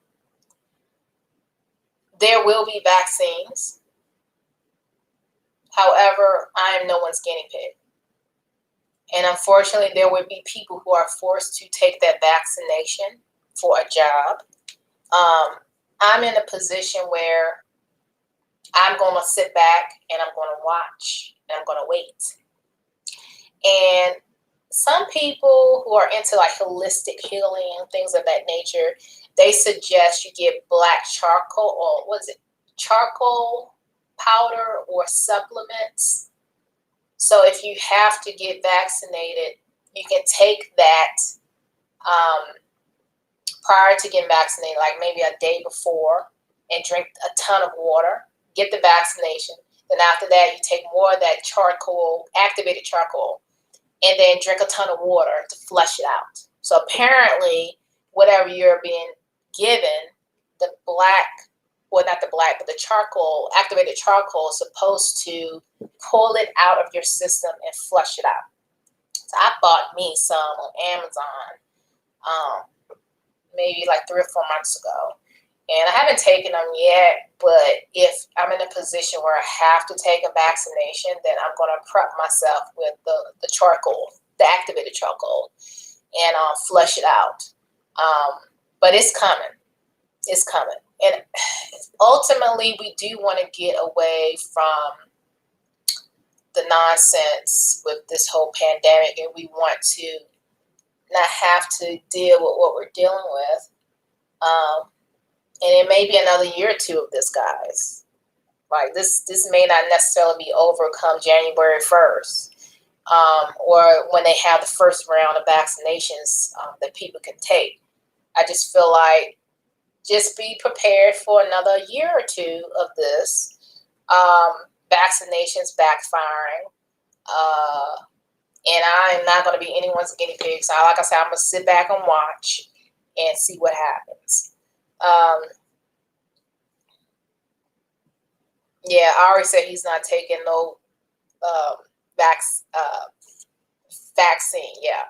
B: There will be vaccines. However, I am no one's guinea pig. And unfortunately, there would be people who are forced to take that vaccination for a job. I'm in a position where I'm going to sit back and I'm going to watch and I'm going to wait. And some people who are into like holistic healing and things of that nature, they suggest you get black charcoal, or what is it? Charcoal powder or supplements. So if you have to get vaccinated, you can take that prior to getting vaccinated, like maybe a day before, and drink a ton of water, get the vaccination. Then after that, you take more of that charcoal, activated charcoal, and then drink a ton of water to flush it out. So apparently, whatever you're being given, the black, well, not the black, but the charcoal, activated charcoal is supposed to pull it out of your system and flush it out. So I bought me some on Amazon, maybe like 3 or 4 months ago. And I haven't taken them yet, but if I'm in a position where I have to take a vaccination, then I'm going to prep myself with the charcoal, the activated charcoal, and flush it out. But it's coming. It's coming. And ultimately, we do want to get away from the nonsense with this whole pandemic, and we want to not have to deal with what we're dealing with. And it may be another year or two of this, guys. Like this may not necessarily be over come January 1st, or when they have the first round of vaccinations that people can take. I just feel like just be prepared for another year or two of this. Vaccinations backfiring. And I'm not going to be anyone's guinea pig. So like I said, I'm going to sit back and watch and see what happens. Yeah, I already said he's not taking no vaccine. Yeah.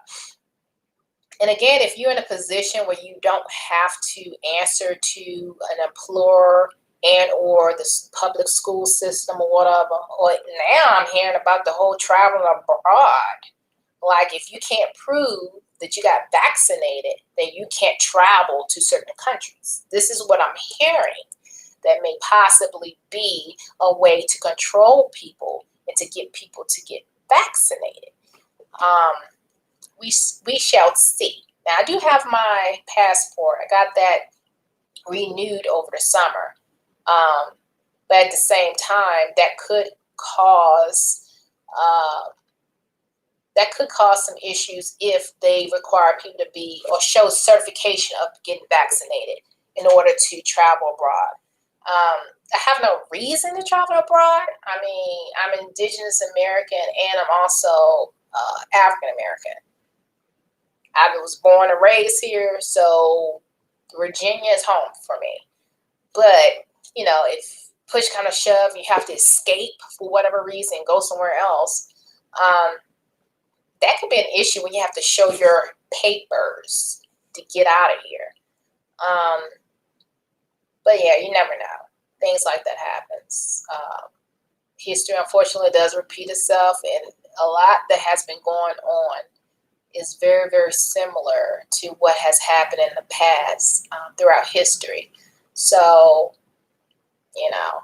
B: And again, if you're in a position where you don't have to answer to an employer and or the public school system or whatever, or now I'm hearing about the whole travel abroad. Like if you can't prove that you got vaccinated, then you can't travel to certain countries. This is what I'm hearing. That may possibly be a way to control people and to get people to get vaccinated. We shall see. Now, I do have my passport. I got that renewed over the summer. But at the same time, that could cause some issues if they require people to be or show certification of getting vaccinated in order to travel abroad. I have no reason to travel abroad. I mean, I'm Indigenous American and I'm also African American. I was born and raised here, so Virginia is home for me. But, you know, if push kind of shove, you have to escape for whatever reason, go somewhere else. That could be an issue when you have to show your papers to get out of here. But yeah, you never know. Things like that happens. History, unfortunately, does repeat itself, and a lot that has been going on is very, very similar to what has happened in the past throughout history. So, you know,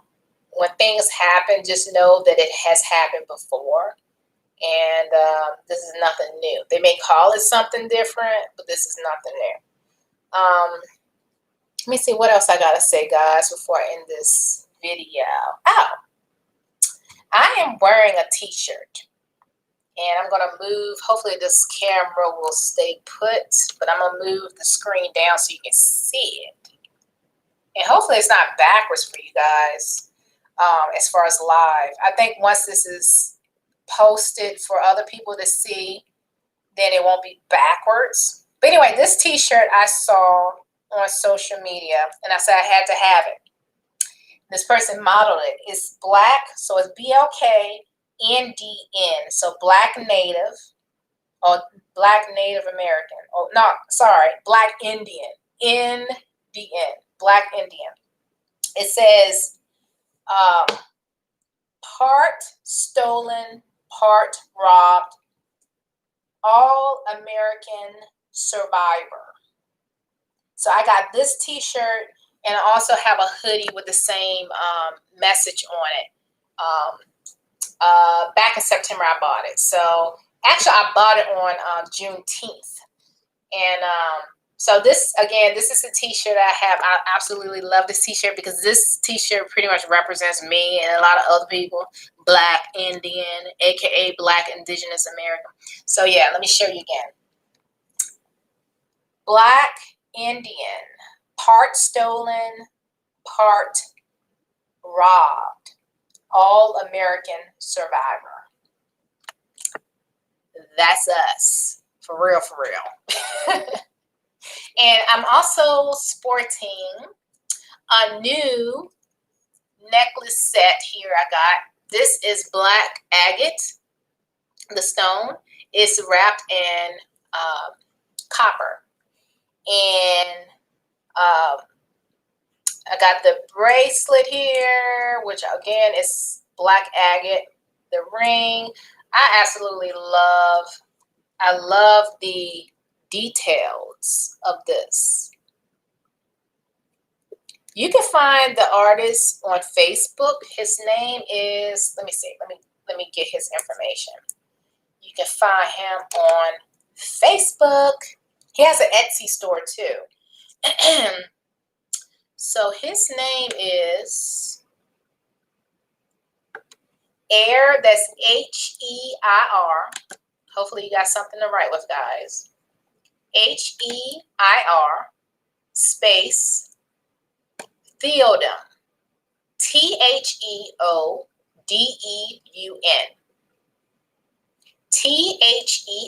B: when things happen, just know that it has happened before, and this is nothing new. They may call it something different, but this is nothing new. Let me see what else I gotta say, guys, before I end this video. Oh, I am wearing a t-shirt. And I'm going to move, hopefully this camera will stay put, but I'm going to move the screen down so you can see it. And hopefully it's not backwards for you guys as far as live. I think once this is posted for other people to see, then it won't be backwards. But anyway, this t-shirt I saw on social media, and I said I had to have it. This person modeled it. It's black, so it's BLKNDN. So Black Native, or Black Native American. Oh, no, sorry, Black Indian. NDN, Black Indian. It says part stolen, part robbed, All American Survivor. So I got this t-shirt, and I also have a hoodie with the same message on it. Back in September, I bought it. So actually, I bought it on Juneteenth. And so this is a t-shirt I have. I absolutely love this t-shirt because this t-shirt pretty much represents me and a lot of other people. Black Indian, aka Black Indigenous American. So yeah, let me show you again. Black Indian, part stolen, part robbed. All American Survivor. That's us. For real, for real. And I'm also sporting a new necklace set here I got. This is black agate. The stone is wrapped in copper. And I got the bracelet here, which again is black agate. The ring. I absolutely love the details of this. You can find the artist on Facebook. His name is, let me see, let me get his information. You can find him on Facebook. He has an Etsy store too. So his name is Air, that's H-E-I-R. Hopefully you got something to write with, guys. H-E-I-R space Theodum. T-H-E-O-D-E-U-N. T-H-E-O-D-E-U-N.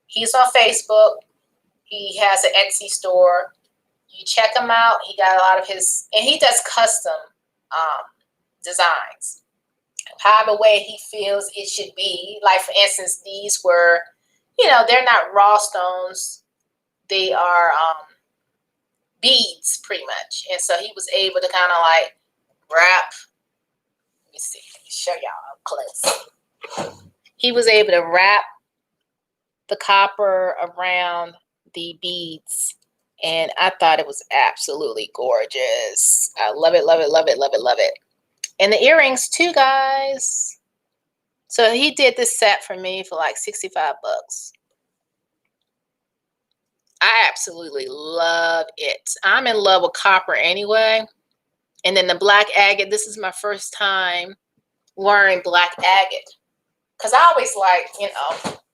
B: He's on Facebook. He has an Etsy store. You check him out. He got a lot of his, and he does custom designs. However way he feels it should be. Like, for instance, these were, they're not raw stones. They are beads, pretty much. And so he was able to kind of like wrap, let me see, let me show y'all up close. He was able to wrap the copper around the beads. And I thought it was absolutely gorgeous. I love it, love it, love it, love it, love it. And the earrings too, guys. So he did this set for me for like $65. I absolutely love it. I'm in love with copper anyway. And then the black agate, this is my first time wearing black agate. Because I always like,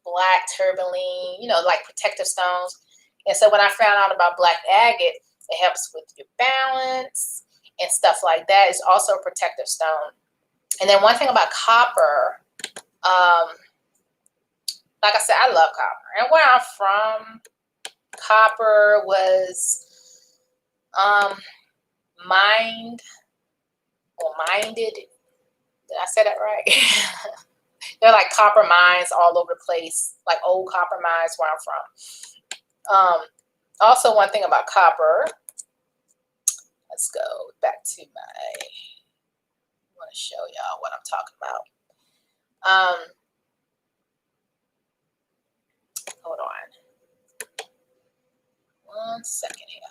B: black tourmaline, like protective stones. And so when I found out about black agate, it helps with your balance and stuff like that. It's also a protective stone. And then one thing about copper, like I said, I love copper. And where I'm from, copper was minded. Did I say that right? They're like copper mines all over the place, like old copper mines where I'm from. Also, one thing about copper, let's go back to I want to show y'all what I'm talking about. Hold on. One second here.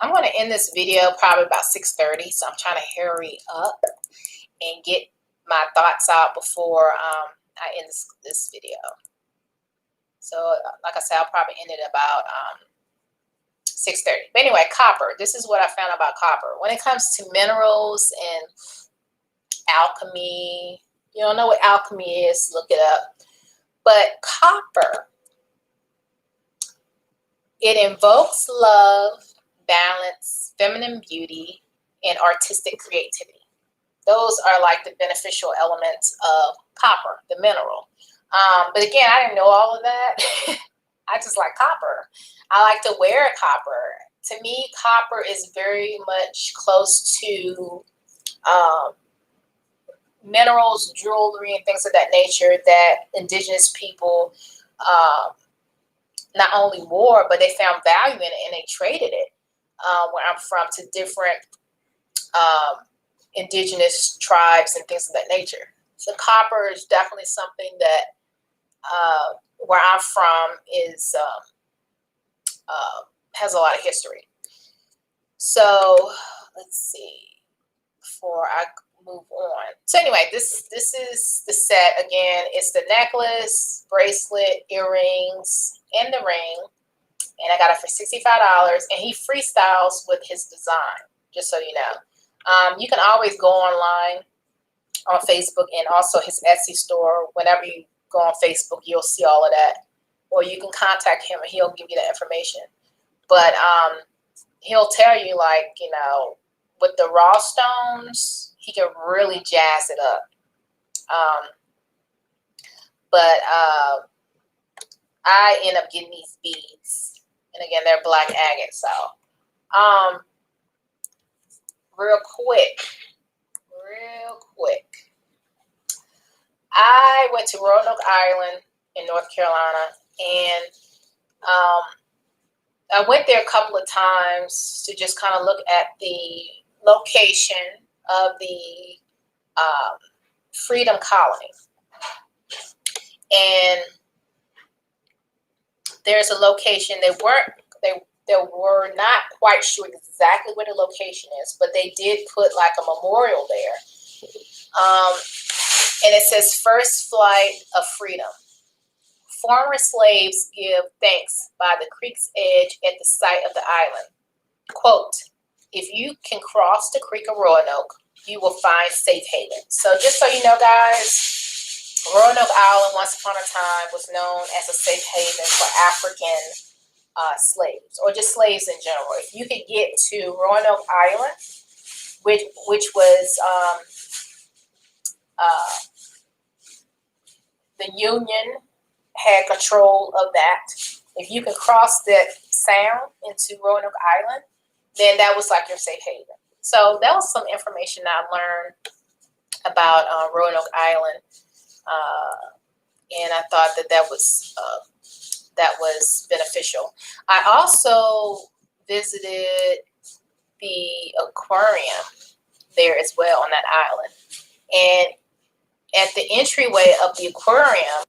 B: I'm going to end this video probably about 6:30, so I'm trying to hurry up and get my thoughts out before I end this video. So, like I said, I'll probably end it about 6:30. But anyway, copper. This is what I found about copper. When it comes to minerals and alchemy, you don't know what alchemy is, look it up. But copper, it invokes love, balance, feminine beauty, and artistic creativity. Those are like the beneficial elements of copper, the mineral. But again, I didn't know all of that. I just like copper. I like to wear copper. To me, copper is very much close to minerals, jewelry, and things of that nature that indigenous people not only wore, but they found value in it and they traded it where I'm from to different indigenous tribes and things of that nature. So copper is definitely something that where I'm from is has a lot of history. So let's see before I move on. So anyway, this is the set again. It's the necklace, bracelet, earrings, and the ring. And I got it for $65. And he freestyles with his design, just so you know. You can always go online on Facebook and also his Etsy store. Whenever you go on Facebook, you'll see all of that. Or you can contact him and he'll give you that information. But he'll tell you, like, you know, with the raw stones, he can really jazz it up. But I end up getting these beads. And again, they're black agate. So real quick. I went to Roanoke Island in North Carolina, and I went there a couple of times to just kind of look at the location of the Freedom Colony. And there's a location, they were not quite sure exactly where the location is, but they did put like a memorial there. And it says, "First Flight of Freedom. Former slaves give thanks by the creek's edge at the site of the island. Quote, if you can cross the creek of Roanoke, you will find safe haven." So just so you know, guys, Roanoke Island once upon a time was known as a safe haven for African slaves, or just slaves in general. If you could get to Roanoke Island, which was the Union had control of that. If you can cross that sound into Roanoke Island, then that was like your safe haven. So that was some information I learned about Roanoke Island, and I thought that was beneficial. I also visited the aquarium there as well on that island, and at the entryway of the aquarium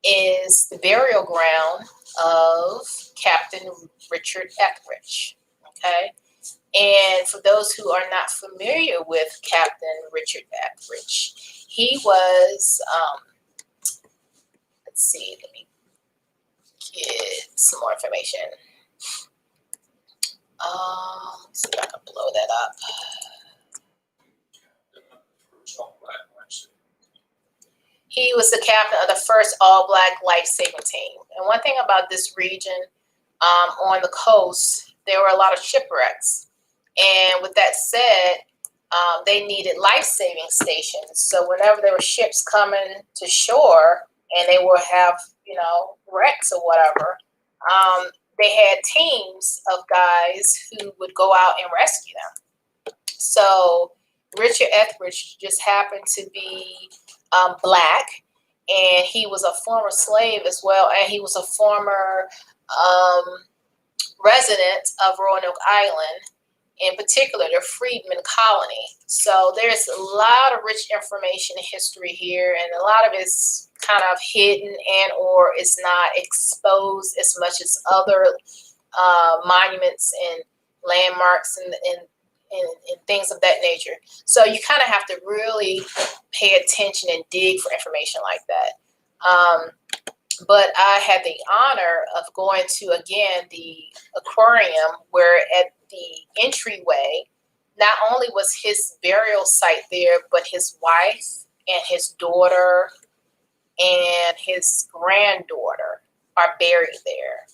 B: is the burial ground of Captain Richard Etheridge. Okay, and for those who are not familiar with Captain Richard Etheridge, he was let's see, let me get some more information. Let's see if I can blow that up. He was the captain of the first all-black life-saving team. And one thing about this region on the coast, there were a lot of shipwrecks. And with that said, they needed life-saving stations. So whenever there were ships coming to shore and they would have, you know, wrecks or whatever, they had teams of guys who would go out and rescue them. So Richard Etheridge just happened to be black, and he was a former slave as well, and he was a former resident of Roanoke Island, in particular the Freedman Colony. So there's a lot of rich information and history here, and a lot of it's kind of hidden and or it's not exposed as much as other monuments and landmarks and things of that nature. So you kind of have to really pay attention and dig for information like that. But I had the honor of going to, again, the aquarium, where at the entryway, not only was his burial site there, but his wife and his daughter and his granddaughter are buried there.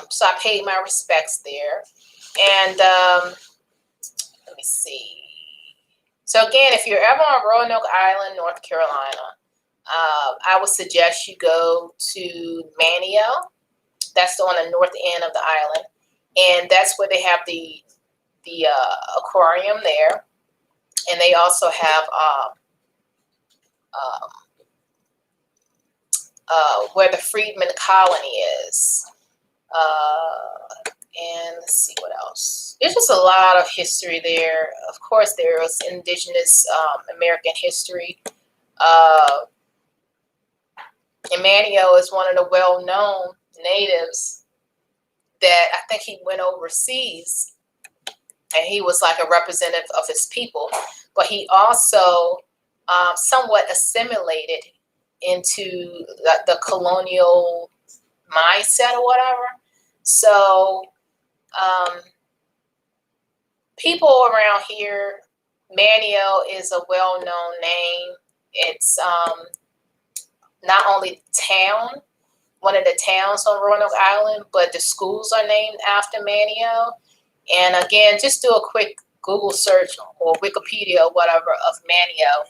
B: So I paid my respects there. And let me see. So again, if you're ever on Roanoke Island, North Carolina, I would suggest you go to Manio. That's on the north end of the island, and that's where they have the aquarium there, and they also have where the Freedman Colony is.
A: And let's see what else. There's just a lot of history there. Of course, there was indigenous American history. Emmanuel is one of the well-known natives that I think he went overseas, and he was like a representative of his people. But he also somewhat assimilated into the colonial mindset or whatever. So people around here, Maniel is a well-known name. It's not only town, one of the towns on Roanoke Island, but the schools are named after Maniel. And again, just do a quick Google search or Wikipedia or whatever of Maniel.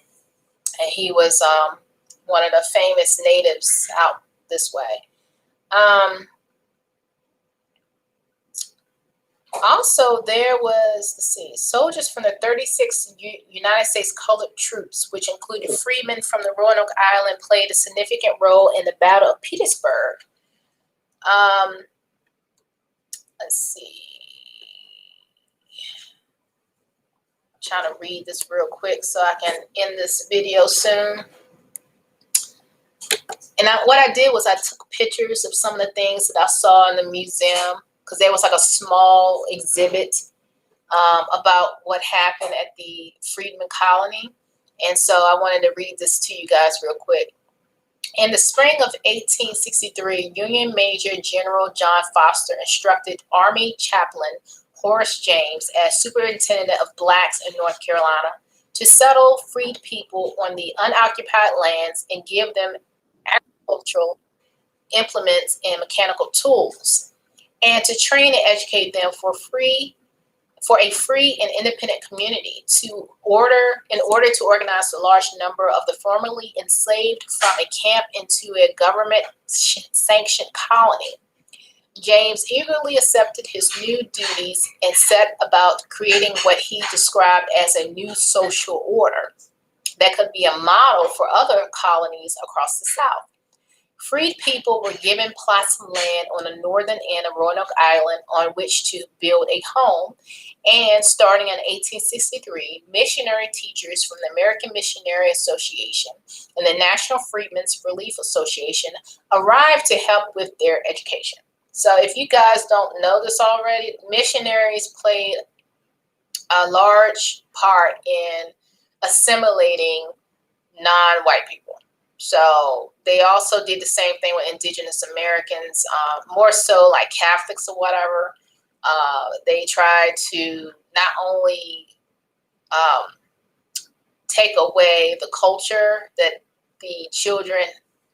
A: And he was one of the famous natives out this way. Also, there was, let's see, soldiers from the 36th United States Colored Troops, which included freedmen from the Roanoke Island, played a significant role in the Battle of Petersburg. Let's see. I'm trying to read this real quick so I can end this video soon. And what I did was I took pictures of some of the things that I saw in the museum, because there was like a small exhibit about what happened at the Freedmen Colony. And so I wanted to read this to you guys real quick. In the spring of 1863, Union Major General John Foster instructed Army Chaplain Horace James as superintendent of blacks in North Carolina to settle freed people on the unoccupied lands and give them agricultural implements and mechanical tools, and to train and educate them for a free and independent community in order to organize a large number of the formerly enslaved from a camp into a government-sanctioned colony. James eagerly accepted his new duties and set about creating what he described as a new social order that could be a model for other colonies across the South. Freed people were given plots of land on the northern end of Roanoke Island on which to build a home, and starting in 1863, missionary teachers from the American Missionary Association and the National Freedmen's Relief Association arrived to help with their education. So if you guys don't know this already, missionaries played a large part in assimilating non-white people. So they also did the same thing with indigenous Americans, more so like Catholics or whatever. They tried to not only take away the culture that the children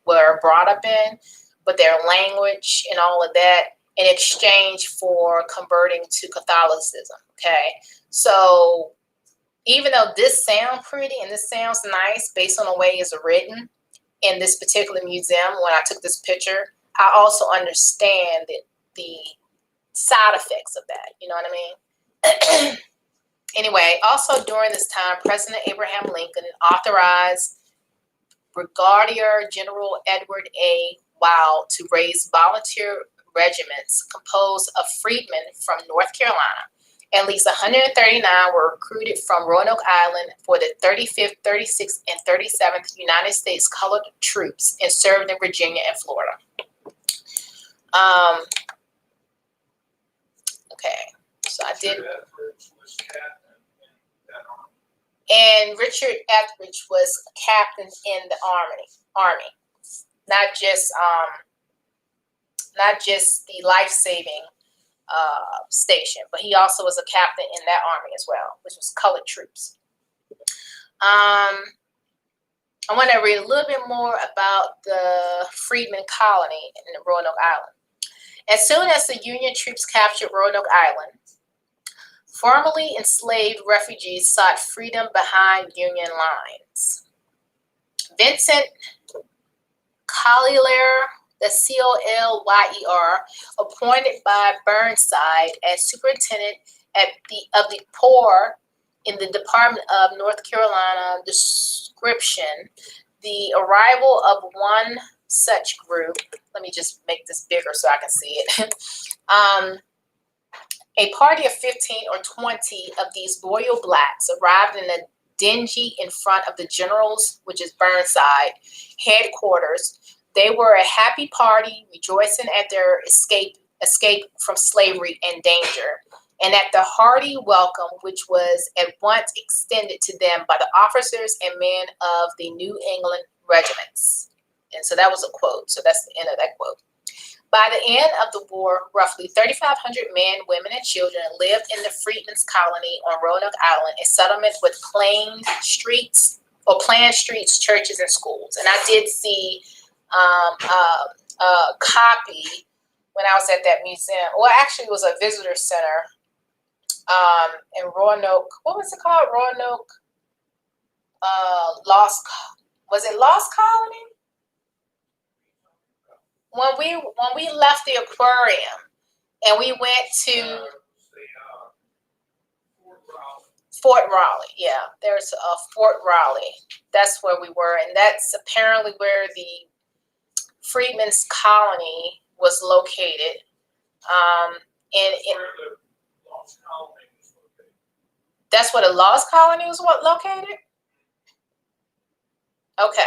A: were brought up in, but their language and all of that in exchange for converting to Catholicism, okay? So even though this sounds pretty and this sounds nice based on the way it's written in this particular museum, when I took this picture, I also understand the side effects of that, you know what I mean? Anyway, also during this time, President Abraham Lincoln authorized Brigadier General Edward A. Wow to raise volunteer regiments composed of freedmen from North Carolina. At least 139 were recruited from Roanoke Island for the 35th, 36th, and 37th United States Colored Troops and served in Virginia and Florida. Okay, so I did. And Richard Etheridge was captain in the army, not just the life-saving station, but he also was a captain in that army as well, which was colored troops. I want to read a little bit more about the Freedmen Colony in the Roanoke Island. As soon as the Union troops captured Roanoke Island, formerly enslaved refugees sought freedom behind Union lines. Vincent Collier, the Colyer, appointed by Burnside as superintendent of the poor in the Department of North Carolina, description the arrival of one such group. Let me just make this bigger so I can see it.
B: A party of 15 or 20 of these loyal blacks arrived in a dingy in front of the general's, which is Burnside, headquarters. They were a happy party, rejoicing at their escape from slavery and danger, and at the hearty welcome which was at once extended to them by the officers and men of the New England regiments. And so that was a quote. So that's the end of that quote. By the end of the war, roughly 3,500 men, women, and children lived in the Freedmen's Colony on Roanoke Island, a settlement with planned streets, churches, and schools. And I did see a copy when I was at that museum. Well, actually, it was a visitor center in Roanoke. What was it called? Roanoke was it Lost Colony? When we left the aquarium and we went to Fort Raleigh, yeah, there's a Fort Raleigh. That's where we were, and that's apparently where the Freedmen's Colony was located. That's where the Lost Colony was located? Okay.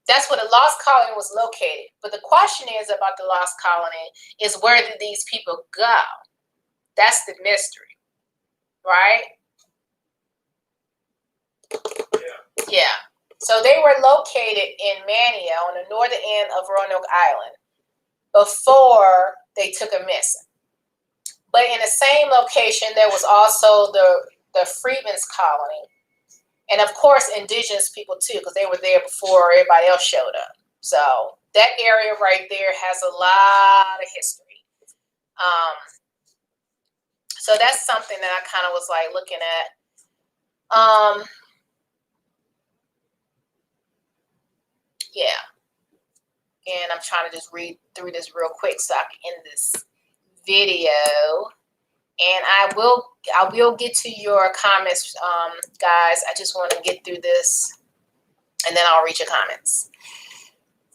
B: That's where the Lost Colony was located. But the question is about the Lost Colony is, where did these people go? That's the mystery, right? Yeah. So they were located in Mania on the northern end of Roanoke Island before they took a missing. But in the same location, there was also the Freedmen's Colony. And of course, indigenous people too, because they were there before everybody else showed up. So that area right there has a lot of history. So that's something that I kind of was like looking at. Yeah. And I'm trying to just read through this real quick so I can end this video. And I will get to your comments, guys. I just want to get through this, and then I'll read your comments.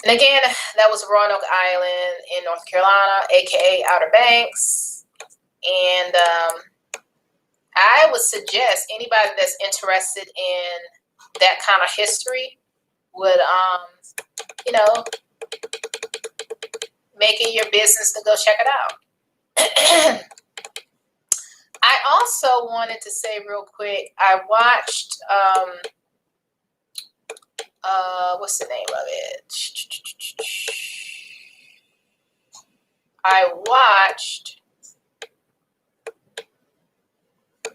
B: And again, that was Roanoke Island in North Carolina, aka Outer Banks. And I would suggest anybody that's interested in that kind of history would, make it your business to go check it out. I also wanted to say real quick, I watched, what's the name of it? I watched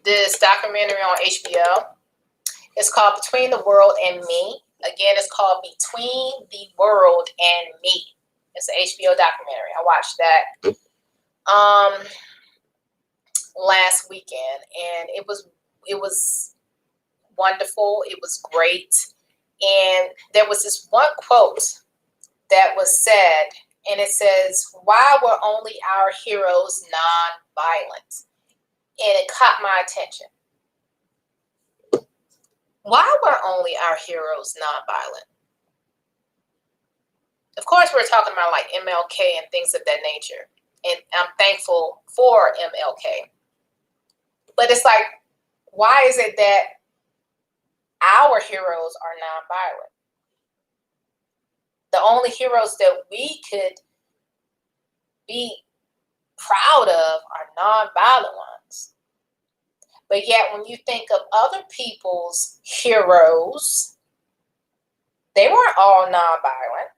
B: this documentary on HBO. It's called Between the World and Me. Again, it's called Between the World and Me. It's an HBO documentary. I watched that last weekend, and it was wonderful. It was great. And there was this one quote that was said, and it says, "Why were only our heroes non-violent?" And it caught my attention. Why were only our heroes non-violent? Of course, we're talking about like MLK and things of that nature. And I'm thankful for MLK. But it's like, why is it that our heroes are non-violent? The only heroes that we could be proud of are non-violent ones. But yet, when you think of other people's heroes, they weren't all non-violent.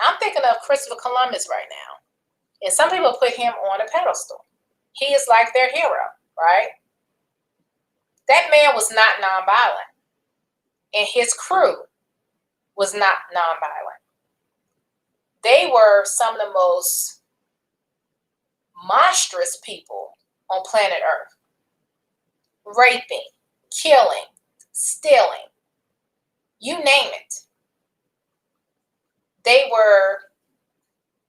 B: I'm thinking of Christopher Columbus right now. And some people put him on a pedestal. He is like their hero, right? That man was not nonviolent. And his crew was not nonviolent. They were some of the most monstrous people on planet Earth. Raping, killing, stealing, you name it. They were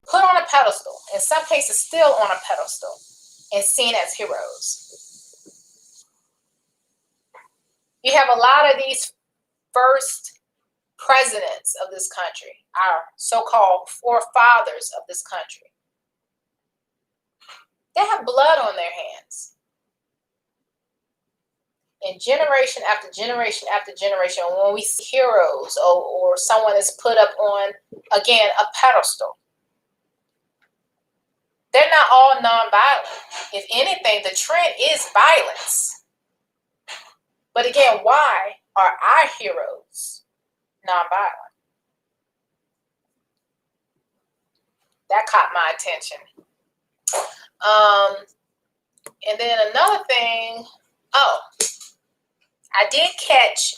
B: put on a pedestal, in some cases still on a pedestal, and seen as heroes. You have a lot of these first presidents of this country, our so-called forefathers of this country. They have blood on their hands. And generation after generation after generation, when we see heroes or someone is put up on, again, a pedestal, they're not all nonviolent. If anything, the trend is violence. But again, why are our heroes nonviolent? That caught my attention. And then another thing, I did catch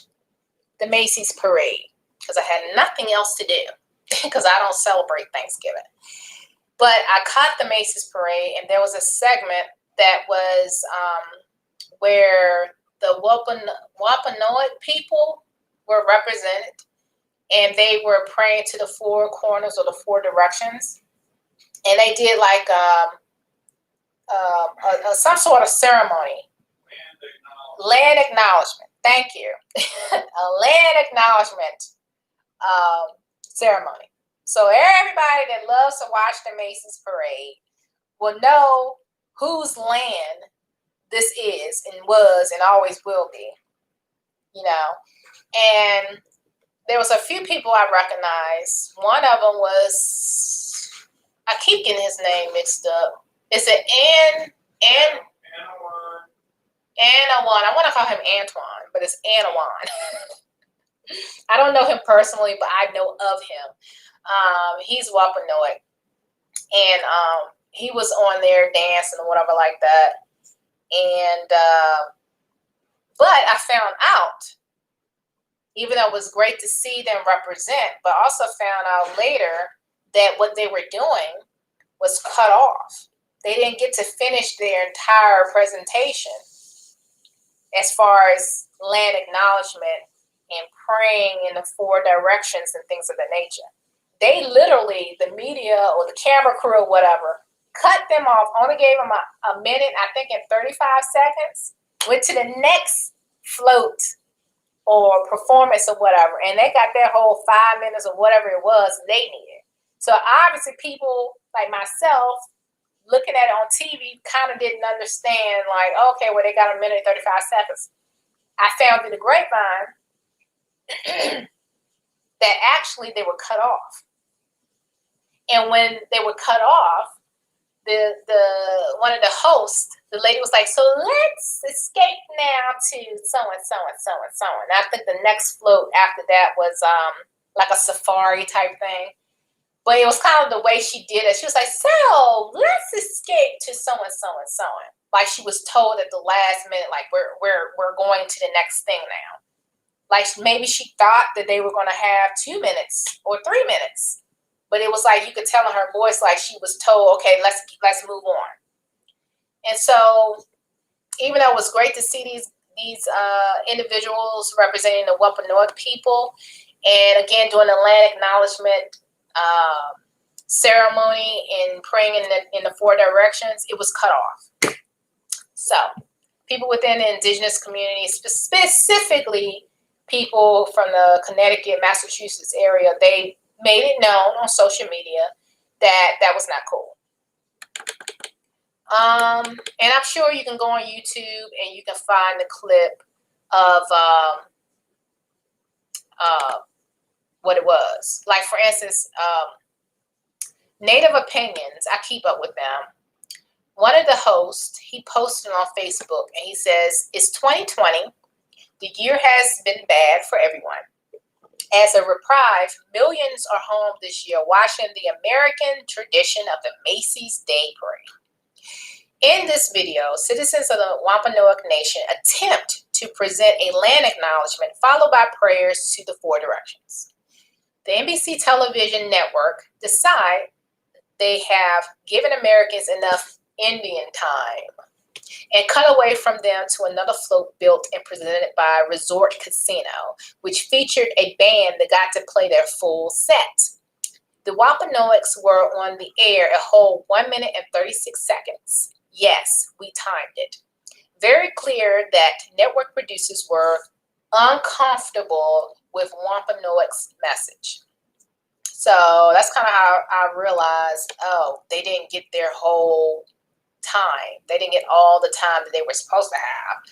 B: the Macy's parade because I had nothing else to do because I don't celebrate Thanksgiving. But I caught the Macy's parade, and there was a segment that was where the Wampanoag people were represented, and they were praying to the four corners or the four directions. And they did like some sort of ceremony. Land acknowledgement. Thank you. A land acknowledgement ceremony. So everybody that loves to watch the Macy's parade will know whose land this is and was and always will be. You know, and there was a few people I recognized. One of them was, I keep getting his name mixed up. It's an Anawan. I want to call him Antoine, but it's Anawan. I don't know him personally, but I know of him. He's Wampanoag, and he was on there dancing or whatever like that. And but I found out, even though it was great to see them represent, but also found out later that what they were doing was cut off. They didn't get to finish their entire presentation as far as land acknowledgement and praying in the four directions and things of that nature. They literally, the media or the camera crew or whatever, cut them off, only gave them a minute, I think in 35 seconds, went to the next float or performance or whatever, and they got their whole 5 minutes or whatever it was they needed. So obviously people like myself, looking at it on TV, kind of didn't understand, like, okay, well, they got a minute and 35 seconds. I found through the grapevine that actually they were cut off. And when they were cut off, the one of the hosts, the lady was like, so let's escape now to so-and-so and so-and-so. And I think the next float after that was like a safari type thing. But it was kind of the way she did it. She was like, so let's escape to so-and-so and so-and. Like she was told at the last minute, like we're going to the next thing now. Like maybe she thought that they were going to have 2 minutes or 3 minutes. But it was like you could tell in her voice, like she was told, okay, let's move on. And so, even though it was great to see these individuals representing the Wampanoag people, and again doing the land acknowledgement ceremony and praying in the four directions, it was cut off. So, people within the indigenous community, specifically people from the Connecticut, Massachusetts area, they made it known on social media that was not cool. And I'm sure you can go on YouTube and you can find the clip of what it was. Like, for instance, Native Opinions, I keep up with them. One of the hosts, he posted on Facebook and he says, it's 2020. The year has been bad for everyone. As a reprieve, millions are home this year watching the American tradition of the Macy's Day Parade. In this video, citizens of the Wampanoag Nation attempt to present a land acknowledgement followed by prayers to the four directions. The NBC television network decide they have given Americans enough Indian time and cut away from them to another float built and presented by Resort Casino, which featured a band that got to play their full set. The Wampanoags were on the air a whole 1 minute and 36 seconds. Yes, we timed it. Very clear that network producers were uncomfortable with Wampanoag's message. So that's kind of how I realized, oh, they didn't get their whole time. They didn't get all the time that they were supposed to have.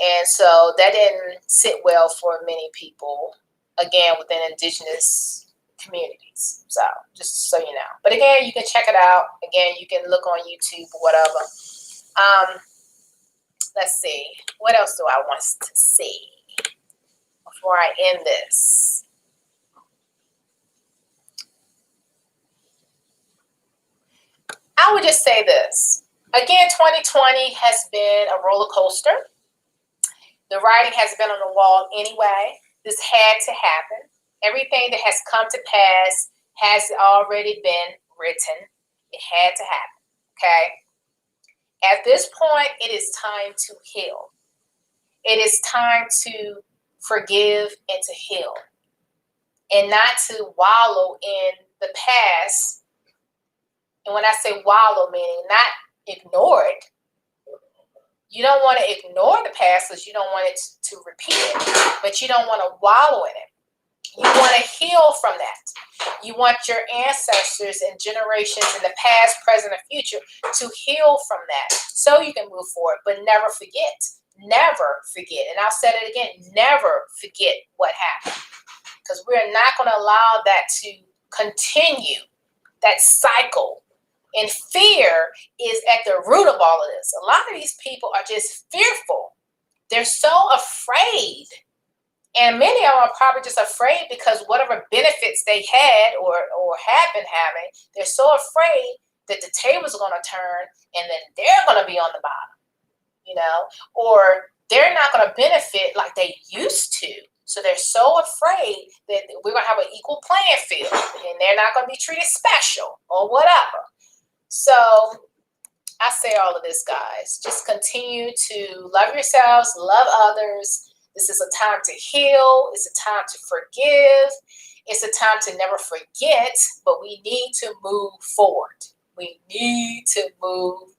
B: And so that didn't sit well for many people, again, within indigenous communities. So just so you know. But again, you can check it out. Again, you can look on YouTube or whatever. Let's see. What else do I want to see before I end this? I would just say this. Again, 2020 has been a roller coaster. The writing has been on the wall anyway. This had to happen. Everything that has come to pass has already been written. It had to happen, okay? At this point, it is time to heal. It is time to forgive and to heal. And not to wallow in the past. And when I say wallow, meaning not ignore it. You don't want to ignore the past because you don't want it to repeat it, but you don't want to wallow in it. You want to heal from that. You want your ancestors and generations in the past, present, and future to heal from that so you can move forward, but never forget. Never forget. And I'll say it again, never forget what happened, because we're not going to allow that to continue, that cycle. And fear is at the root of all of this. A lot of these people are just fearful. They're so afraid. And many of them are probably just afraid because whatever benefits they had or have been having, they're so afraid that the tables are going to turn and then they're going to be on the bottom, you know, or they're not going to benefit like they used to. So they're so afraid that we're going to have an equal playing field and they're not going to be treated special or whatever. So I say all of this, guys. Just continue to love yourselves, love others. This is a time to heal. It's a time to forgive. It's a time to never forget, but we need to move forward. We need to move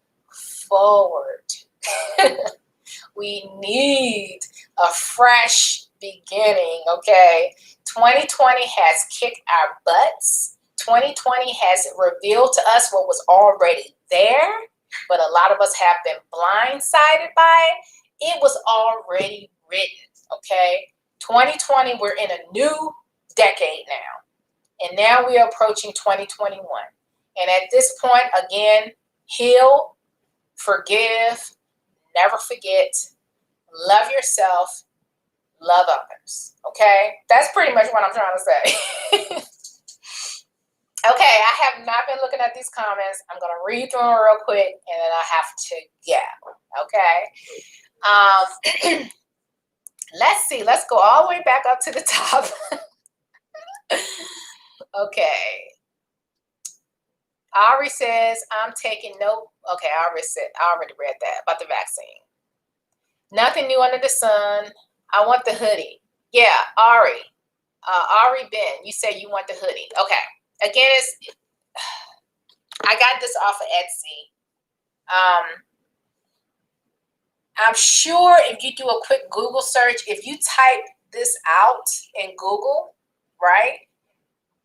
B: forward. We need a fresh beginning, okay? 2020 has kicked our butts. 2020 has revealed to us what was already there, but a lot of us have been blindsided by it. It was already written, okay? 2020, we're in a new decade now, and now we are approaching 2021. And at this point, again, heal, forgive, never forget, love yourself, love others, okay? That's pretty much what I'm trying to say. Okay, I have not been looking at these comments. I'm going to read through them real quick, and then I have to go, okay? Let's see. Let's go all the way back up to the top. Okay. Ari says, I'm taking note. Okay, I already read that about the vaccine. Nothing new under the sun. I want the hoodie. Yeah, Ari. Ari Ben, you said you want the hoodie. Okay. Again, I got this off of Etsy. I'm sure if you do a quick Google search, if you type this out in Google, right,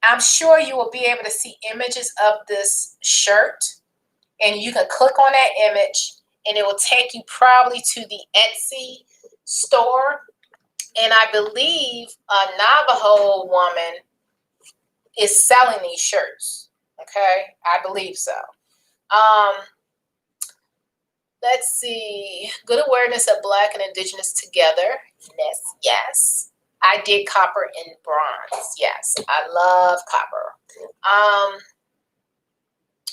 B: I'm sure you will be able to see images of this shirt, and you can click on that image, and it will take you probably to the Etsy store. And I believe a Navajo woman is selling these shirts. Okay, I believe so. Let's see. Good awareness of Black and Indigenous together. Yes. I did copper and bronze. Yes, I love copper.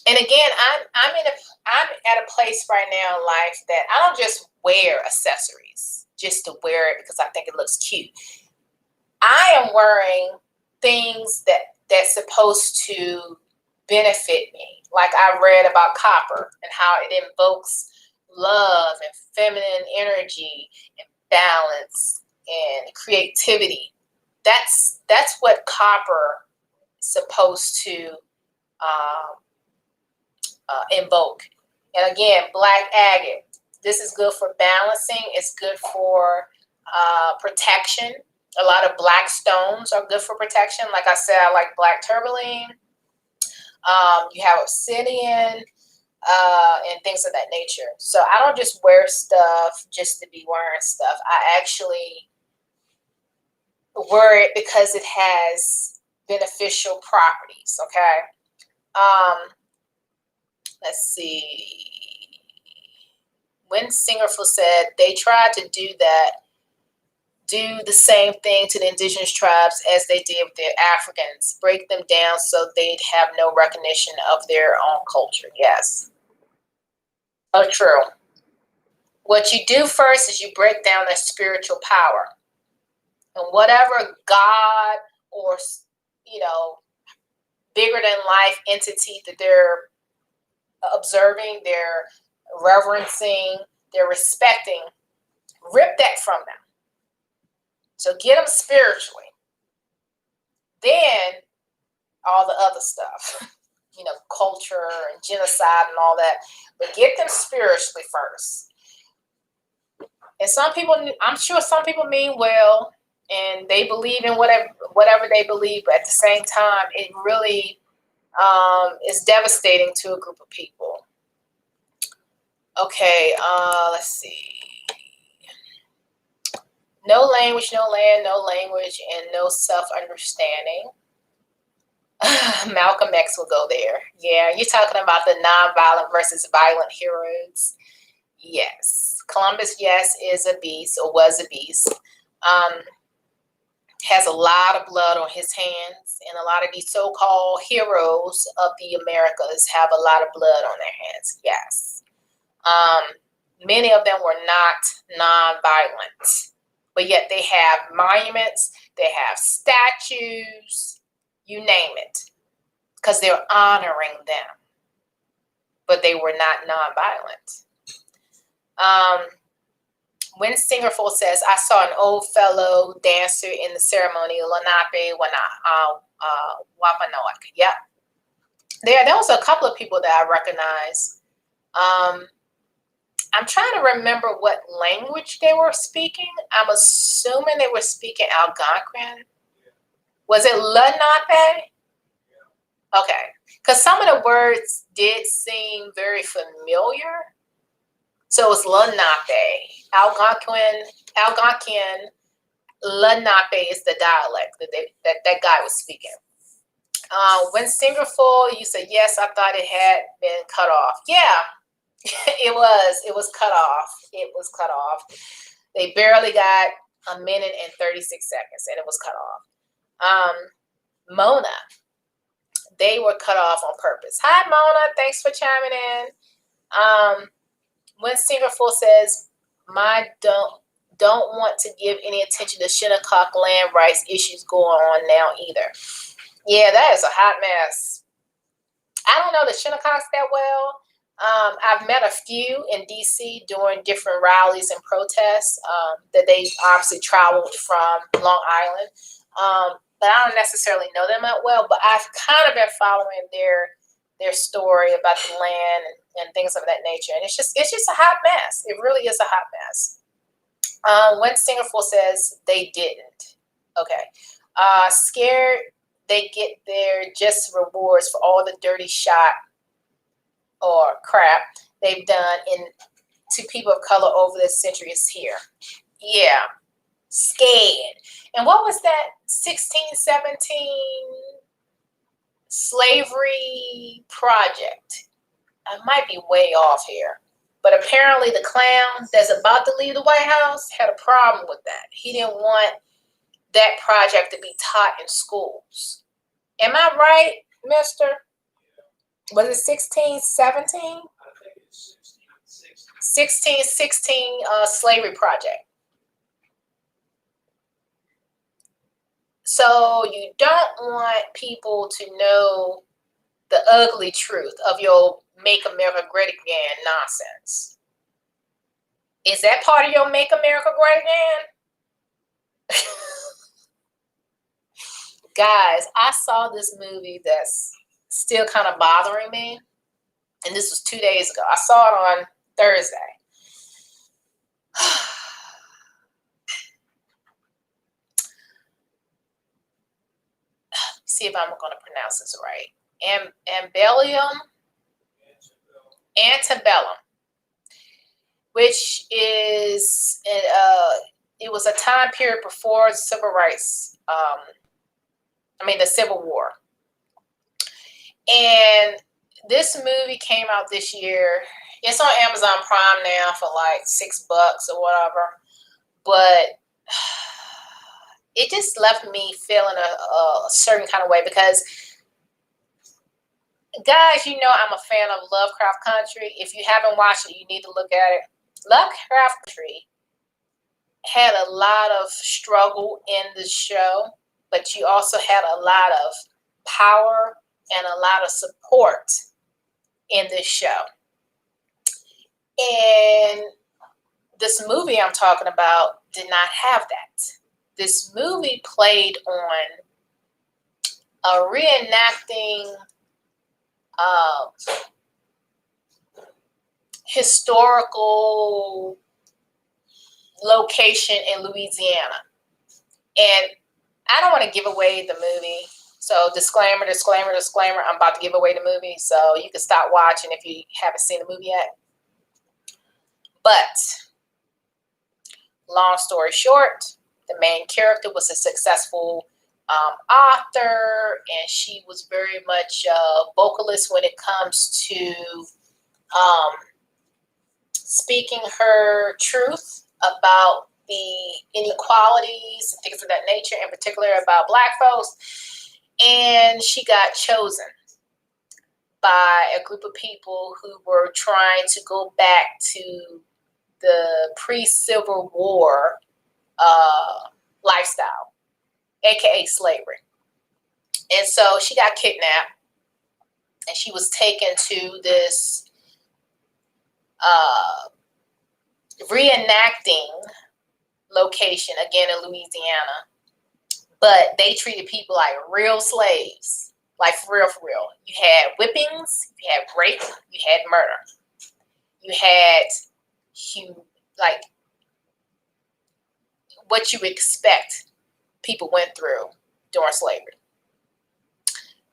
B: And again, I'm at a place right now in life that I don't just wear accessories just to wear it because I think it looks cute. I am wearing things that's supposed to benefit me. Like I read about copper and how it invokes love and feminine energy and balance and creativity. That's what copper is supposed to invoke. And again, black agate. This is good for balancing. It's good for protection. A lot of black stones are good for protection. Like I said, I like black tourmaline. You have obsidian. and things of that nature. So I don't just wear stuff just to be wearing stuff. I actually wear it because it has beneficial properties. Okay. Let's see. When Singerful said they tried to do the same thing to the indigenous tribes as they did with the Africans, break them down so they'd have no recognition of their own culture. Yes. Oh, true. What you do first is you break down their spiritual power. And whatever God or, bigger than life entity that they're observing, they're reverencing, they're respecting, rip that from them. So get them spiritually. Then all the other stuff, culture and genocide and all that. But get them spiritually first. And some people, I'm sure some people mean well and they believe in whatever they believe. But at the same time, it really is devastating to a group of people. Okay, let's see. No language, no land, no language, and no self-understanding. Malcolm X will go there. Yeah, you're talking about the non-violent versus violent heroes. Yes. Columbus, yes, is a beast or was a beast. Has a lot of blood on his hands, and a lot of these so-called heroes of the Americas have a lot of blood on their hands. Yes. Many of them were not non-violent, but yet they have monuments, they have statues, you name it, because they're honoring them, but they were not non-violent. When Singerful says, I saw an old fellow dancer in the ceremony, Lenape Wapanoak. Yep. There was a couple of people that I recognize. I'm trying to remember what language they were speaking. I'm assuming they were speaking Algonquin. Was it Lenape? Okay. Because some of the words did seem very familiar. So it was Lenape, Algonquin, Lenape is the dialect that guy was speaking. When Singerful, you said, yes, I thought it had been cut off. Yeah, it was cut off. It was cut off. They barely got a minute and 36 seconds and it was cut off. Mona, they were cut off on purpose. Hi, Mona. Thanks for chiming in. When Singerful says, don't want to give any attention to Shinnecock land rights issues going on now either. Yeah, that is a hot mess. I don't know the Shinnecocks that well. I've met a few in D.C. during different rallies and protests that they obviously traveled from Long Island. But I don't necessarily know them that well, but I've kind of been following their story about the land and things of that nature. And it's just a hot mess. It really is a hot mess. When Singerful says they didn't. Okay. Scared they get their just rewards for all the dirty shot or crap they've done to people of color over the centuries here. Yeah. Scared. And what was that 1617 slavery project? I might be way off here. But apparently the clown that's about to leave the White House had a problem with that. He didn't want that project to be taught in schools. Am I right, mister? Was it 1617? I think it's 1616 slavery project. So you don't want people to know the ugly truth of your Make America Great Again nonsense. Is that part of your Make America Great Again? Guys, I saw this movie that's still kind of bothering me. And this was 2 days ago. I saw it on Thursday. See if I'm going to pronounce this right. Ambellium.
A: Antebellum, which is it was a time period before the civil rights. The Civil War. And this movie came out this year. It's on Amazon Prime now for like $6 or whatever. But it just left me feeling a certain kind of way because, guys, you know I'm a fan of Lovecraft Country. If you haven't watched it, you need to look at it. Lovecraft Country had a lot of struggle in the show, but you also had a lot of power and a lot of support in this show. And this movie I'm talking about did not have that. This movie played on a reenacting historical location in Louisiana. And I don't want to give away the movie. So disclaimer, I'm about to give away the movie. So you can stop watching if you haven't seen the movie yet. But long story short, the main character was a successful author, and she was very much a vocalist when it comes to speaking her truth about the inequalities and things of that nature, in particular about Black folks. And she got chosen by a group of people who were trying to go back to the pre-Civil War lifestyle, aka slavery. And so she got kidnapped, and she was taken to this reenacting location, again in Louisiana. But they treated people like real slaves, like for real, for real. You had whippings, you had rape, you had murder. You had like what you expect people went through during slavery.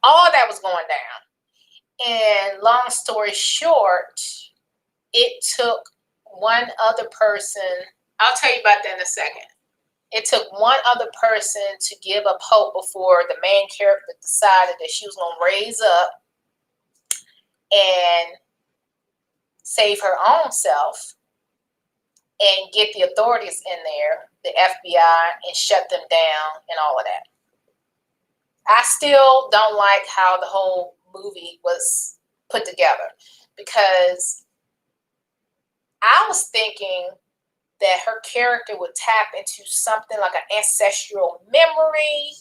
A: All that was going down. And long story short, it took one other person. I'll tell you about that in a second. It took one other person to give up hope before the main character decided that she was going to raise up and save her own self and get the authorities in there, the FBI, and shut them down and all of that. I still don't like how the whole movie was put together, because I was thinking that her character would tap into something like an ancestral memory,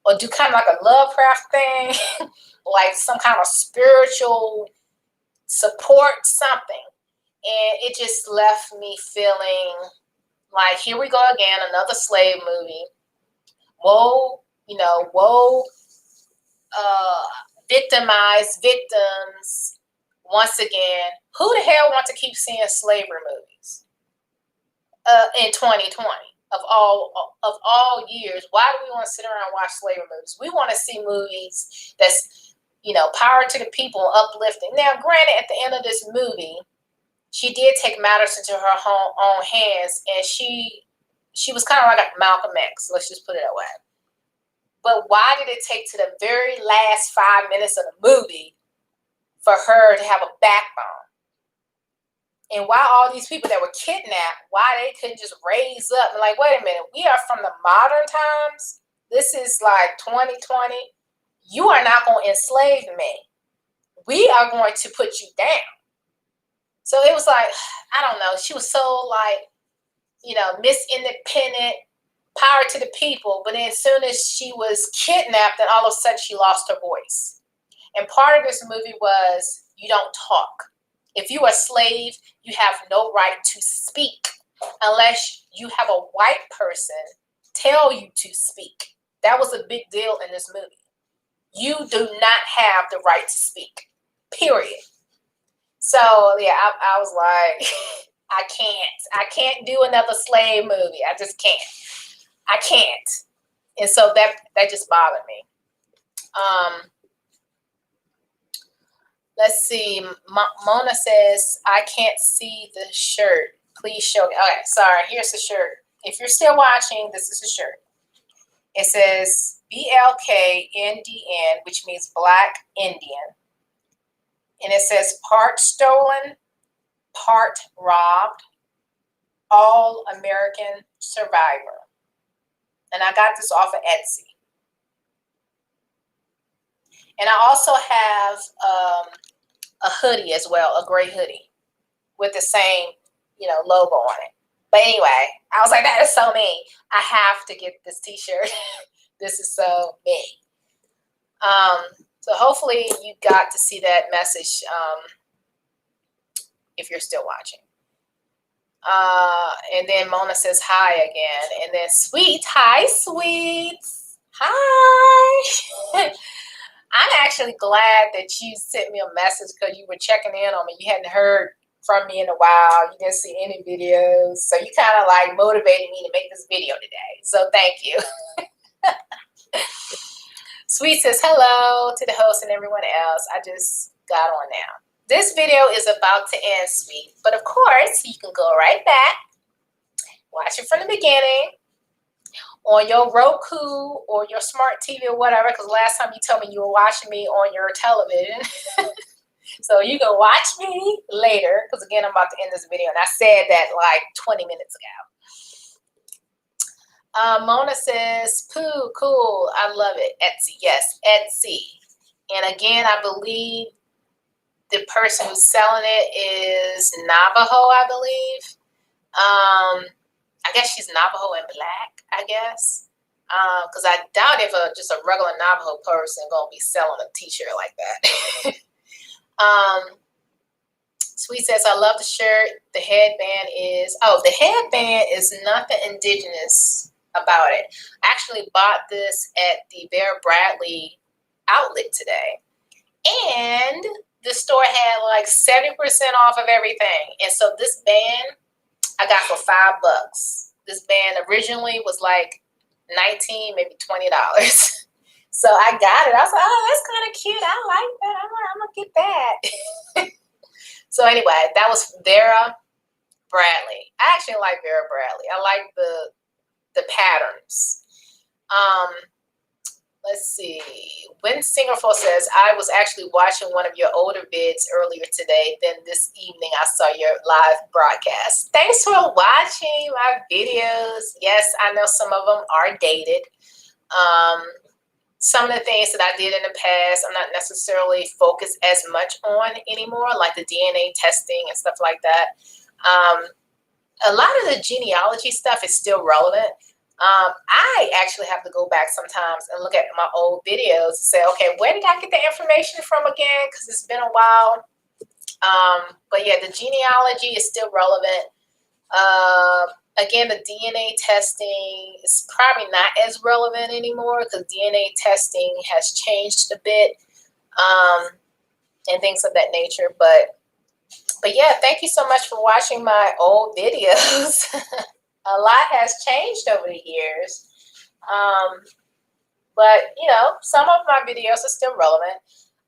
A: or do kind of like a Lovecraft thing, like some kind of spiritual support, something. And it just left me feeling like, here we go again, another slave movie. Woe, victimized victims once again. Who the hell wants to keep seeing slavery movies in 2020? Of all years, why do we want to sit around and watch slavery movies? We want to see movies that's, power to the people, uplifting. Now, granted, at the end of this movie, she did take matters into her own hands, and she was kind of like a Malcolm X. Let's just put it that way. But why did it take to the very last 5 minutes of the movie for her to have a backbone? And why all these people that were kidnapped, why they couldn't just raise up and like, wait a minute, we are from the modern times. This is like 2020. You are not going to enslave me. We are going to put you down. So it was like, I don't know. She was so like, Miss Independent, power to the people. But then as soon as she was kidnapped, then all of a sudden she lost her voice. And part of this movie was, you don't talk. If you are a slave, you have no right to speak unless you have a white person tell you to speak. That was a big deal in this movie. You do not have the right to speak, period. So, yeah, I was like, I can't do another slave movie. I just can't. I can't. And so that just bothered me.
B: Let's see. Mona says, I can't see the shirt. Please show me. Okay, sorry. Here's the shirt. If you're still watching, this is the shirt. It says BLKNDN, which means Black Indian. And it says part stolen, part robbed, all American survivor. And I got this off of Etsy. And I also have a hoodie as well, a gray hoodie with the same, logo on it. But anyway, I was like, that is so me. I have to get this t-shirt. This is so me. So hopefully you got to see that message if you're still watching. And then Mona says hi again. And then Sweet, hi, Sweets. Hi. I'm actually glad that you sent me a message because you were checking in on me. You hadn't heard from me in a while. You didn't see any videos. So you kind of like motivated me to make this video today. So thank you. Sweet says hello to the host and everyone else. I just got on now. This video is about to end, Sweet. But of course, you can go right back. Watch it from the beginning. On your Roku or your smart TV or whatever, because last time you told me you were watching me on your television. So you can watch me later, because again, I'm about to end this video, and I said that like 20 minutes ago. Mona says, poo, cool, I love it. Etsy, yes, Etsy. And again, I believe the person who's selling it is Navajo, I believe. I guess she's Navajo and Black, I guess. Because I doubt if just a regular Navajo person going to be selling a t-shirt like that. Sweet says, I love the shirt. The headband is nothing indigenous about it. I actually bought this at the Vera Bradley outlet today. And the store had like 70% off of everything. And so this band I got for $5. This band originally was like $19, maybe $20. So I got it. I was like, oh, that's kind of cute. I like that. I'm going to get that. So anyway, that was Vera Bradley. I actually like Vera Bradley. I like the patterns. Let's see. When Singerful says, I was actually watching one of your older vids earlier today. Then this evening, I saw your live broadcast. Thanks for watching my videos. Yes, I know some of them are dated. Some of the things that I did in the past, I'm not necessarily focused as much on anymore, like the DNA testing and stuff like that. A lot of the genealogy stuff is still relevant. I actually have to go back sometimes and look at my old videos and say, okay, where did I get the information from again? Because it's been a while. But yeah, the genealogy is still relevant. Again, the DNA testing is probably not as relevant anymore because DNA testing has changed a bit and things of that nature. But yeah, thank you so much for watching my old videos. A lot has changed over the years. But, some of my videos are still relevant.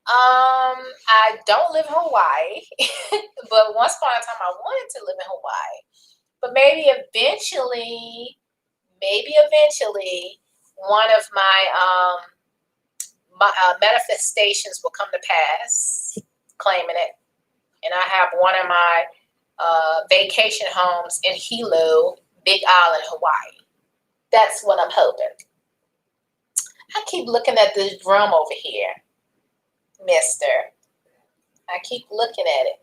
B: I don't live in Hawaii, but once upon a time I wanted to live in Hawaii. But maybe eventually, one of my manifestations will come to pass, claiming it. And I have one of my vacation homes in Hilo, Big Island, Hawaii. That's what I'm hoping. I keep looking at this drum over here, mister. I keep looking at it.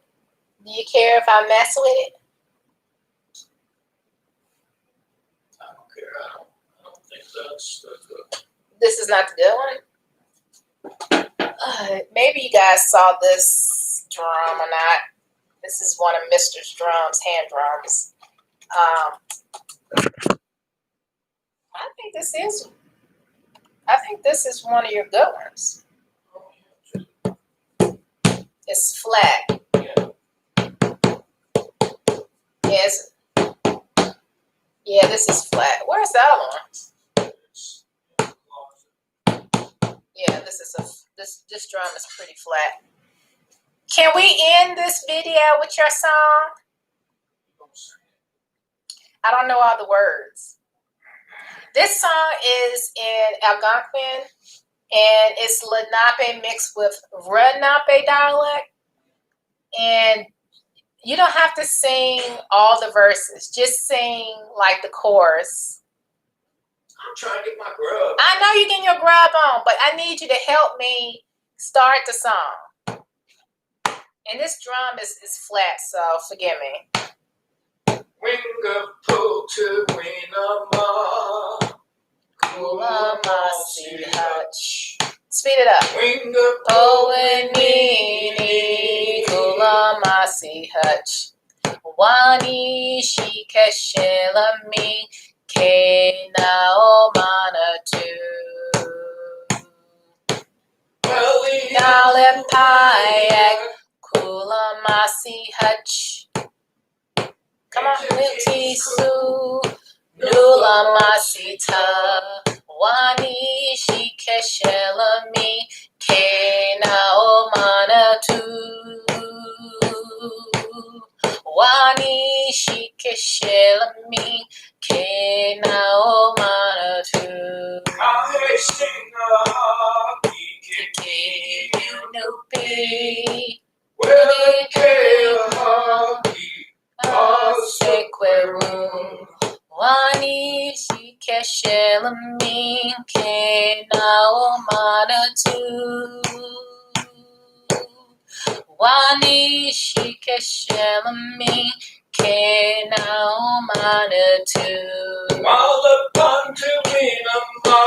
B: Do you care if I mess with it?
D: I don't care. I don't think that's good.
B: This is not the good one. Maybe you guys saw this drum or not. This is one of Mr.'s drums, hand drums. I think this is one of your good ones. It's flat. Yes. Yeah, this is flat. Where's the other one? Yeah, this drum is pretty flat. Can we end this video with your song? I don't know all the words. This song is in Algonquin, and it's Lenape mixed with Rednape dialect. And you don't have to sing all the verses. Just sing like the chorus.
D: I'm trying to get my grub.
B: I know you're getting your grub on, but I need you to help me start the song. And this drum is flat, so forgive me.
D: Winga po to winama.
B: Kulama si hutch. Speed it up.
D: Winga
B: Po and me, kulama si hutch. Wani shi keshela mi ke na o mana tu. Galip payak kulama si hutch. Come on, Milty Sue, Nula Masita, Wani Shikeshela mi, Kena Omana tu. Wani Shikeshela mi, Kena Omana tu.
D: I sing a
B: Kiki Nupi,
D: Well, K-A-H-I.
B: Sekweru Wani Shikeshela mi Kena Omana tu. Wani Shikeshela mi Kena Omana tu.
D: Walla Ponte Winama.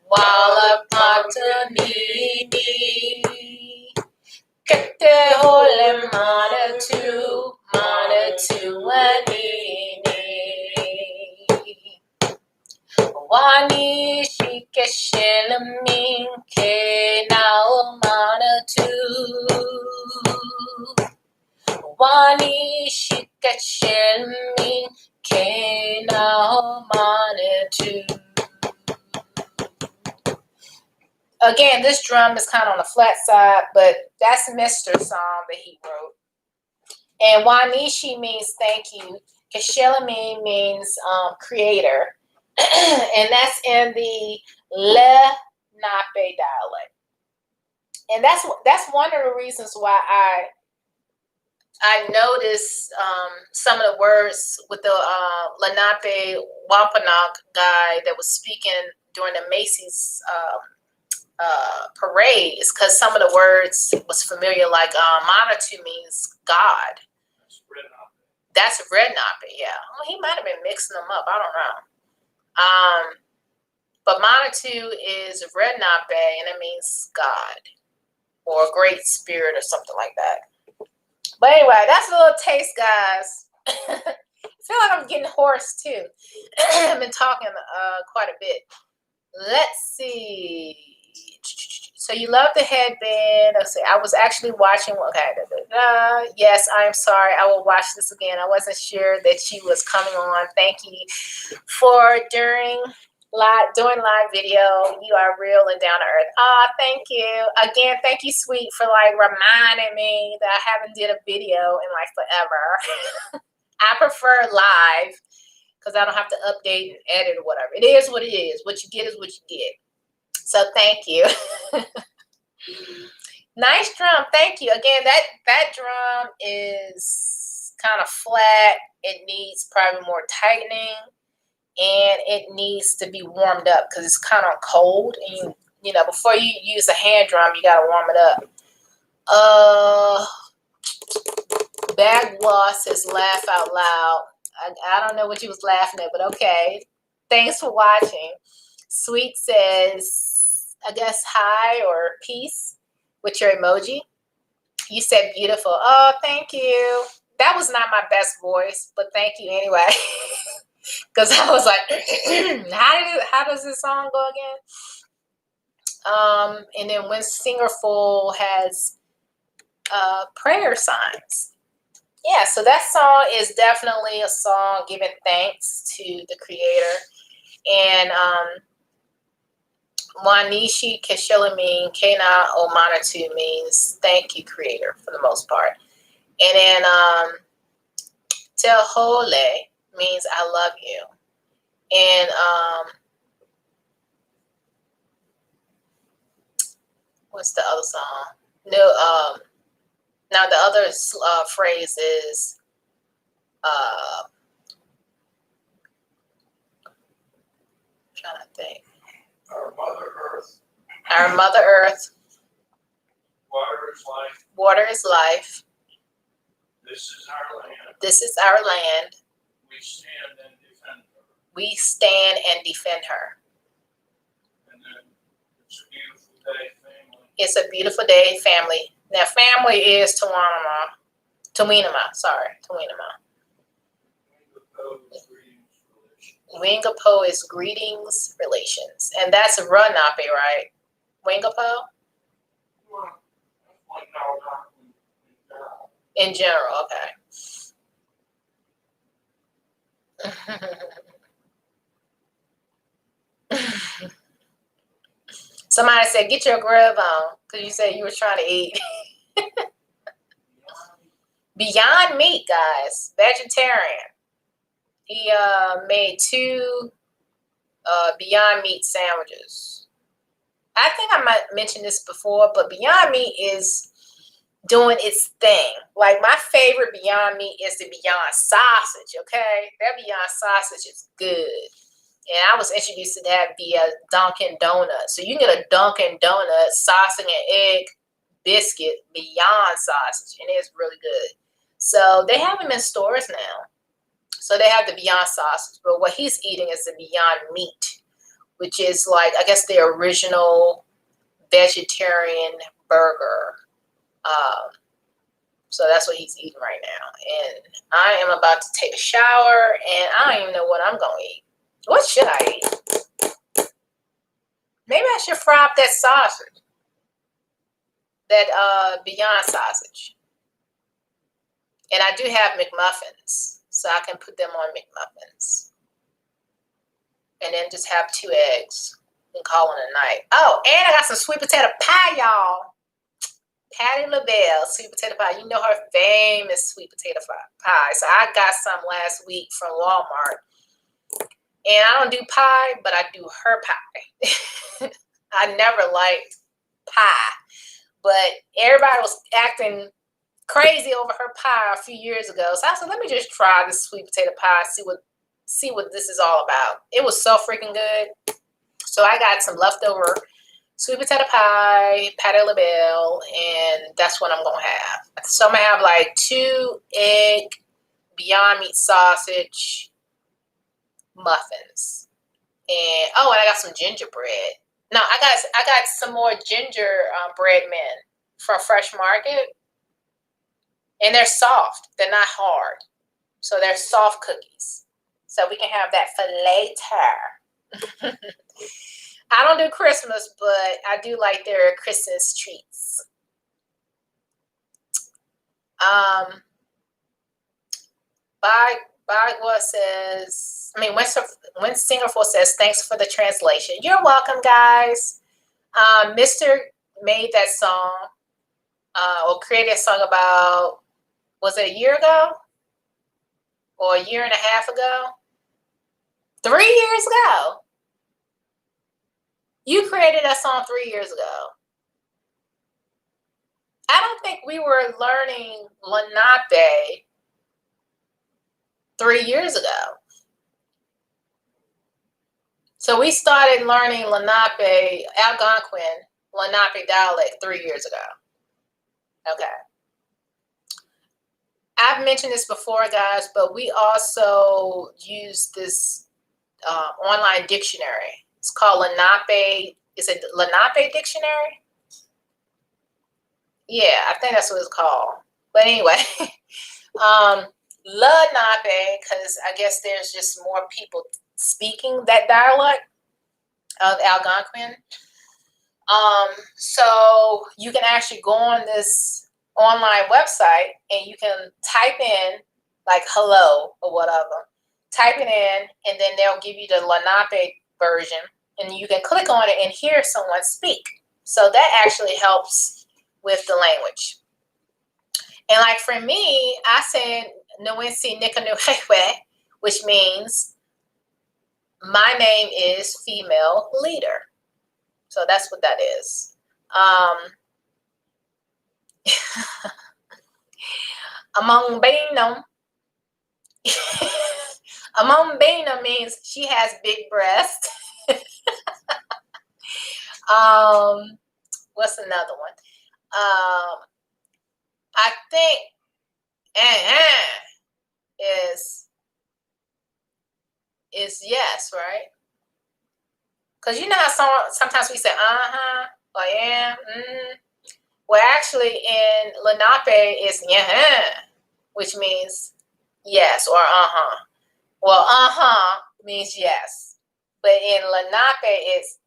B: Wala Pata Nini Kete Hole Mana tu Anini Wani Shikeshela mi Kena Omana tu. Wani Shikeshela mi Kena Omana tu. Again, this drum is kind of on the flat side, but that's Mr. song that he wrote. And Wanishi means thank you. Keshelami means creator. And that's in the Lenape dialect. And that's one of the reasons why I noticed some of the words with the Lenape Wampanoag guy that was speaking during the Macy's parade is because some of the words was familiar, like Manitou means God. That's Rednape, yeah. Well, he might have been mixing them up. I don't know. But Manitou is Rednape, and it means God or Great Spirit or something like that. But anyway, that's a little taste, guys. I feel like I'm getting hoarse too. I've been talking quite a bit. Let's see. So you love the headband. Let's see. I was actually watching. Okay. Yes, I'm sorry. I will watch this again. I wasn't sure that she was coming on. Thank you for doing live video. You are real and down to earth. Thank you again. Thank you, sweet, for like reminding me that I haven't did a video in like forever. I prefer live because I don't have to update and edit or whatever. It is what it is. What you get is what you get. So thank you. Nice drum. Thank you. Again, that drum is kind of flat. It needs probably more tightening, and it needs to be warmed up because it's kind of cold. And you know, before you use a hand drum, you gotta warm it up. Bagwa says laugh out loud. I don't know what you was laughing at, but okay. Thanks for watching. Sweet says, I guess hi or peace with your emoji. You said beautiful. Oh, thank you. That was not my best voice, but thank you anyway. Because I was like, how does this song go again? And then when Singerful has prayer signs. Yeah, so that song is definitely a song giving thanks to the Creator. And
A: Wanishi Keshilamine Kena Omanatu means thank you, Creator, for the most part. And then Tehole means I love you. And what's the other song? No, now the other phrase is I'm trying to think.
D: Our Mother Earth.
A: Our Mother Earth.
D: Water is life.
A: Water is life.
D: This is our land.
A: This is our land.
D: We stand and defend her.
A: We stand and defend her.
D: And then it's a beautiful day, family.
A: It's a beautiful day, family. Now, family is Tawinama. Sorry, Tawinama. Wingapo is greetings, relations. And that's Runape, right? Wingapo? In general, okay. Somebody said, get your grub on, because you said you were trying to eat. Beyond Meat, guys. Vegetarian. He made 2 Beyond Meat sandwiches. I think I might mention this before, but Beyond Meat is doing its thing. Like, my favorite Beyond Meat is the Beyond Sausage, okay? That Beyond Sausage is good. And I was introduced to that via Dunkin' Donuts. So you can get a Dunkin' Donuts sausage and egg biscuit Beyond Sausage, and it's really good. So they have them in stores now. So they have the Beyond Sausage, but what he's eating is the Beyond Meat, which is like, I guess, the original vegetarian burger. So that's what he's eating right now. And I am about to take a shower, and I don't even know what I'm going to eat. What should I eat? Maybe I should fry up that sausage. That Beyond Sausage. And I do have McMuffins, so I can put them on McMuffins. And then just have 2 eggs and call it a night. Oh, and I got some sweet potato pie, y'all. Patti LaBelle, sweet potato pie. You know her famous sweet potato pie. So I got some last week from Walmart. And I don't do pie, but I do her pie. I never liked pie. But everybody was acting crazy over her pie a few years ago. So I said, let me just try this sweet potato pie, see what this is all about. It was so freaking good. So I got some leftover sweet potato pie, Patti LaBelle, and that's what I'm going to have. So I'm going to have like 2 egg Beyond Meat sausage muffins. And I got some gingerbread. No, I got some more gingerbread men from Fresh Market. And they're soft. They're not hard. So they're soft cookies. So we can have that for later. I don't do Christmas, but I do like their Christmas treats. Bagua says, when Singapore says, thanks for the translation. You're welcome, guys. Mr. made that song, or created a song about, was it a year ago? Or a year and a half ago? 3 years ago. You created that song 3 years ago. I don't think we were learning Lenape 3 years ago. So we started learning Lenape, Algonquin, Lenape dialect 3 years ago. Okay. I've mentioned this before, guys, but we also use this online dictionary. It's called Lenape. Is it Lenape Dictionary? Yeah, I think that's what it's called. But anyway, Lenape, because I guess there's just more people speaking that dialect of Algonquin. So you can actually go on this online website and you can type in like hello or whatever. Type it in, and then they'll give you the Lenape version, and you can click on it and hear someone speak. So that actually helps with the language. And like for me, I said Nuensi Nikanuhewe, which means my name is female leader. So that's what that is. Among Bainum, Among Bainum means she has big breasts. What's another one? I think is yes, right? Because you know how sometimes we say or yeah, Well, actually in Lenape it's which means yes or Well, means yes, but in Lenape it's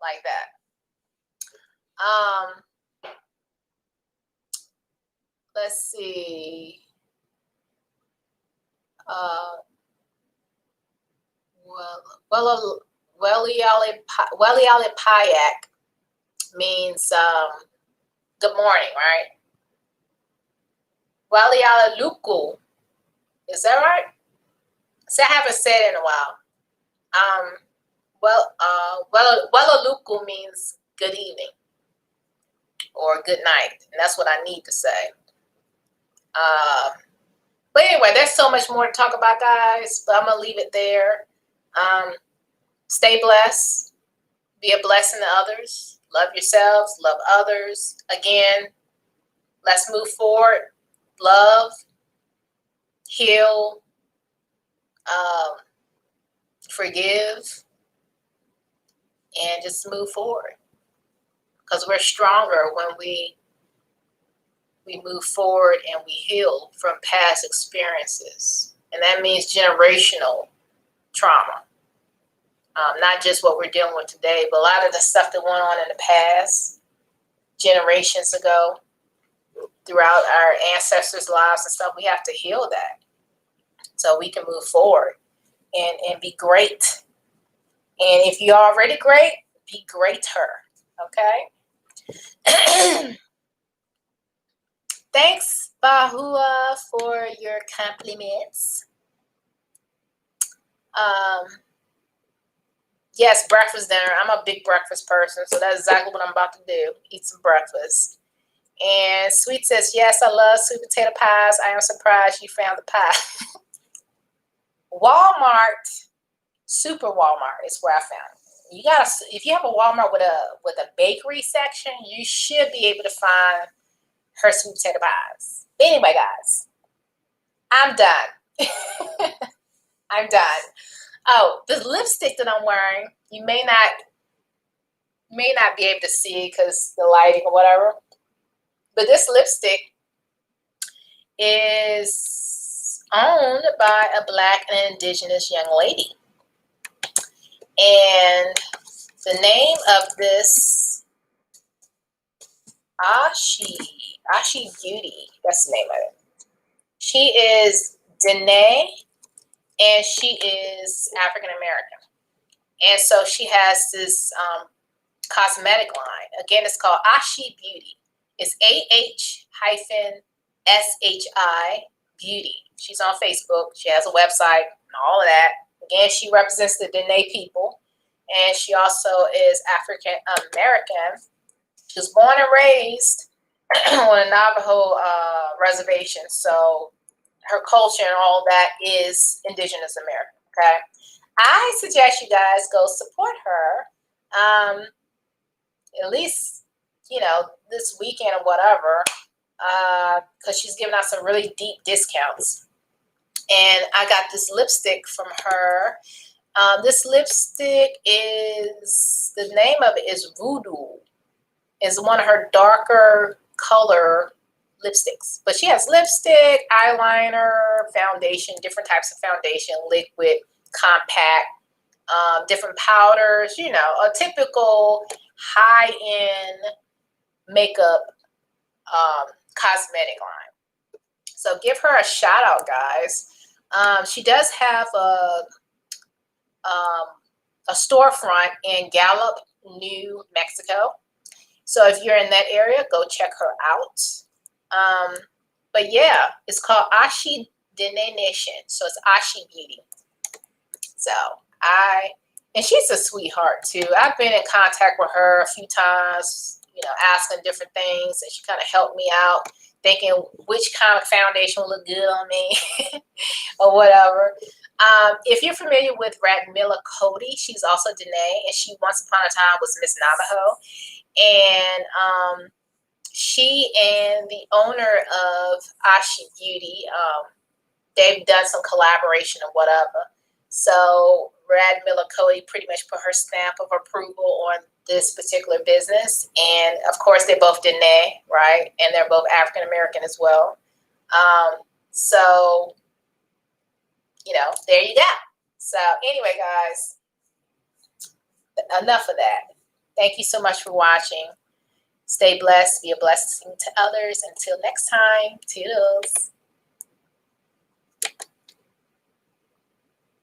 A: like that. Let's see. Weliale Payak means good morning, right? Weliale Luku, is that right? So I haven't said it in a while. Welaluku means good evening or good night, and that's what I need to say. But anyway, there's so much more to talk about, guys, but I'm going to leave it there. Stay blessed. Be a blessing to others. Love yourselves. Love others. Again, let's move forward. Love. Heal. Forgive. And just move forward. Because we're stronger when we move forward and we heal from past experiences. And that means generational trauma. Not just what we're dealing with today, but a lot of the stuff that went on in the past, generations ago, throughout our ancestors' lives and stuff. We have to heal that so we can move forward and be great. And if you're already great, be greater. Okay? Thanks, Bahua, for your compliments. Yes, breakfast dinner. I'm a big breakfast person, so that's exactly what I'm about to do. Eat some breakfast. And Sweet says, yes, I love sweet potato pies. I am surprised you found the pie. Walmart, Super Walmart is where I found it. You gotta, if you have a Walmart with a bakery section, you should be able to find her sweet potato pies. Anyway, guys, I'm done. I'm done. Oh, the lipstick that I'm wearing, you may not be able to see because the lighting or whatever. But this lipstick is owned by a Black and Indigenous young lady. And the name of this, Ashi Beauty, that's the name of it. She is Dene, and she is African American. And so she has this cosmetic line. Again, it's called Ashi Beauty. It's AH-SHI Beauty. She's on Facebook. She has a website and all of that. Again, she represents the Dene people, and she also is African American. She was born and raised on a Navajo reservation, so her culture and all that is Indigenous American. Okay, I suggest you guys go support her. At least, this weekend or whatever, because she's giving out some really deep discounts. And I got this lipstick from her. This lipstick the name of it is Voodoo. It's one of her darker color lipsticks. But she has lipstick, eyeliner, foundation, different types of foundation, liquid, compact, different powders, a typical high-end makeup cosmetic line. So give her a shout out, guys. She does have
B: a storefront in Gallup, New Mexico. So if you're in that area, go check her out. But yeah, it's called Ashi Dene Nation. So it's Ashi Beauty. So and she's a sweetheart too. I've been in contact with her a few times, asking different things, and she kind of helped me out, thinking which kind of foundation will look good on me or whatever. If you're familiar with Radmilla Cody, she's also Dene, and she once upon a time was Miss Navajo. And she and the owner of Ashi Beauty, they've done some collaboration or whatever. So Radmilla Cody pretty much put her stamp of approval on this particular business. And of course, they're both Dene, right? And they're both African American as well. So, there you go. So anyway, guys, enough of that. Thank you so much for watching. Stay blessed, be a blessing to others. Until next time, toodles.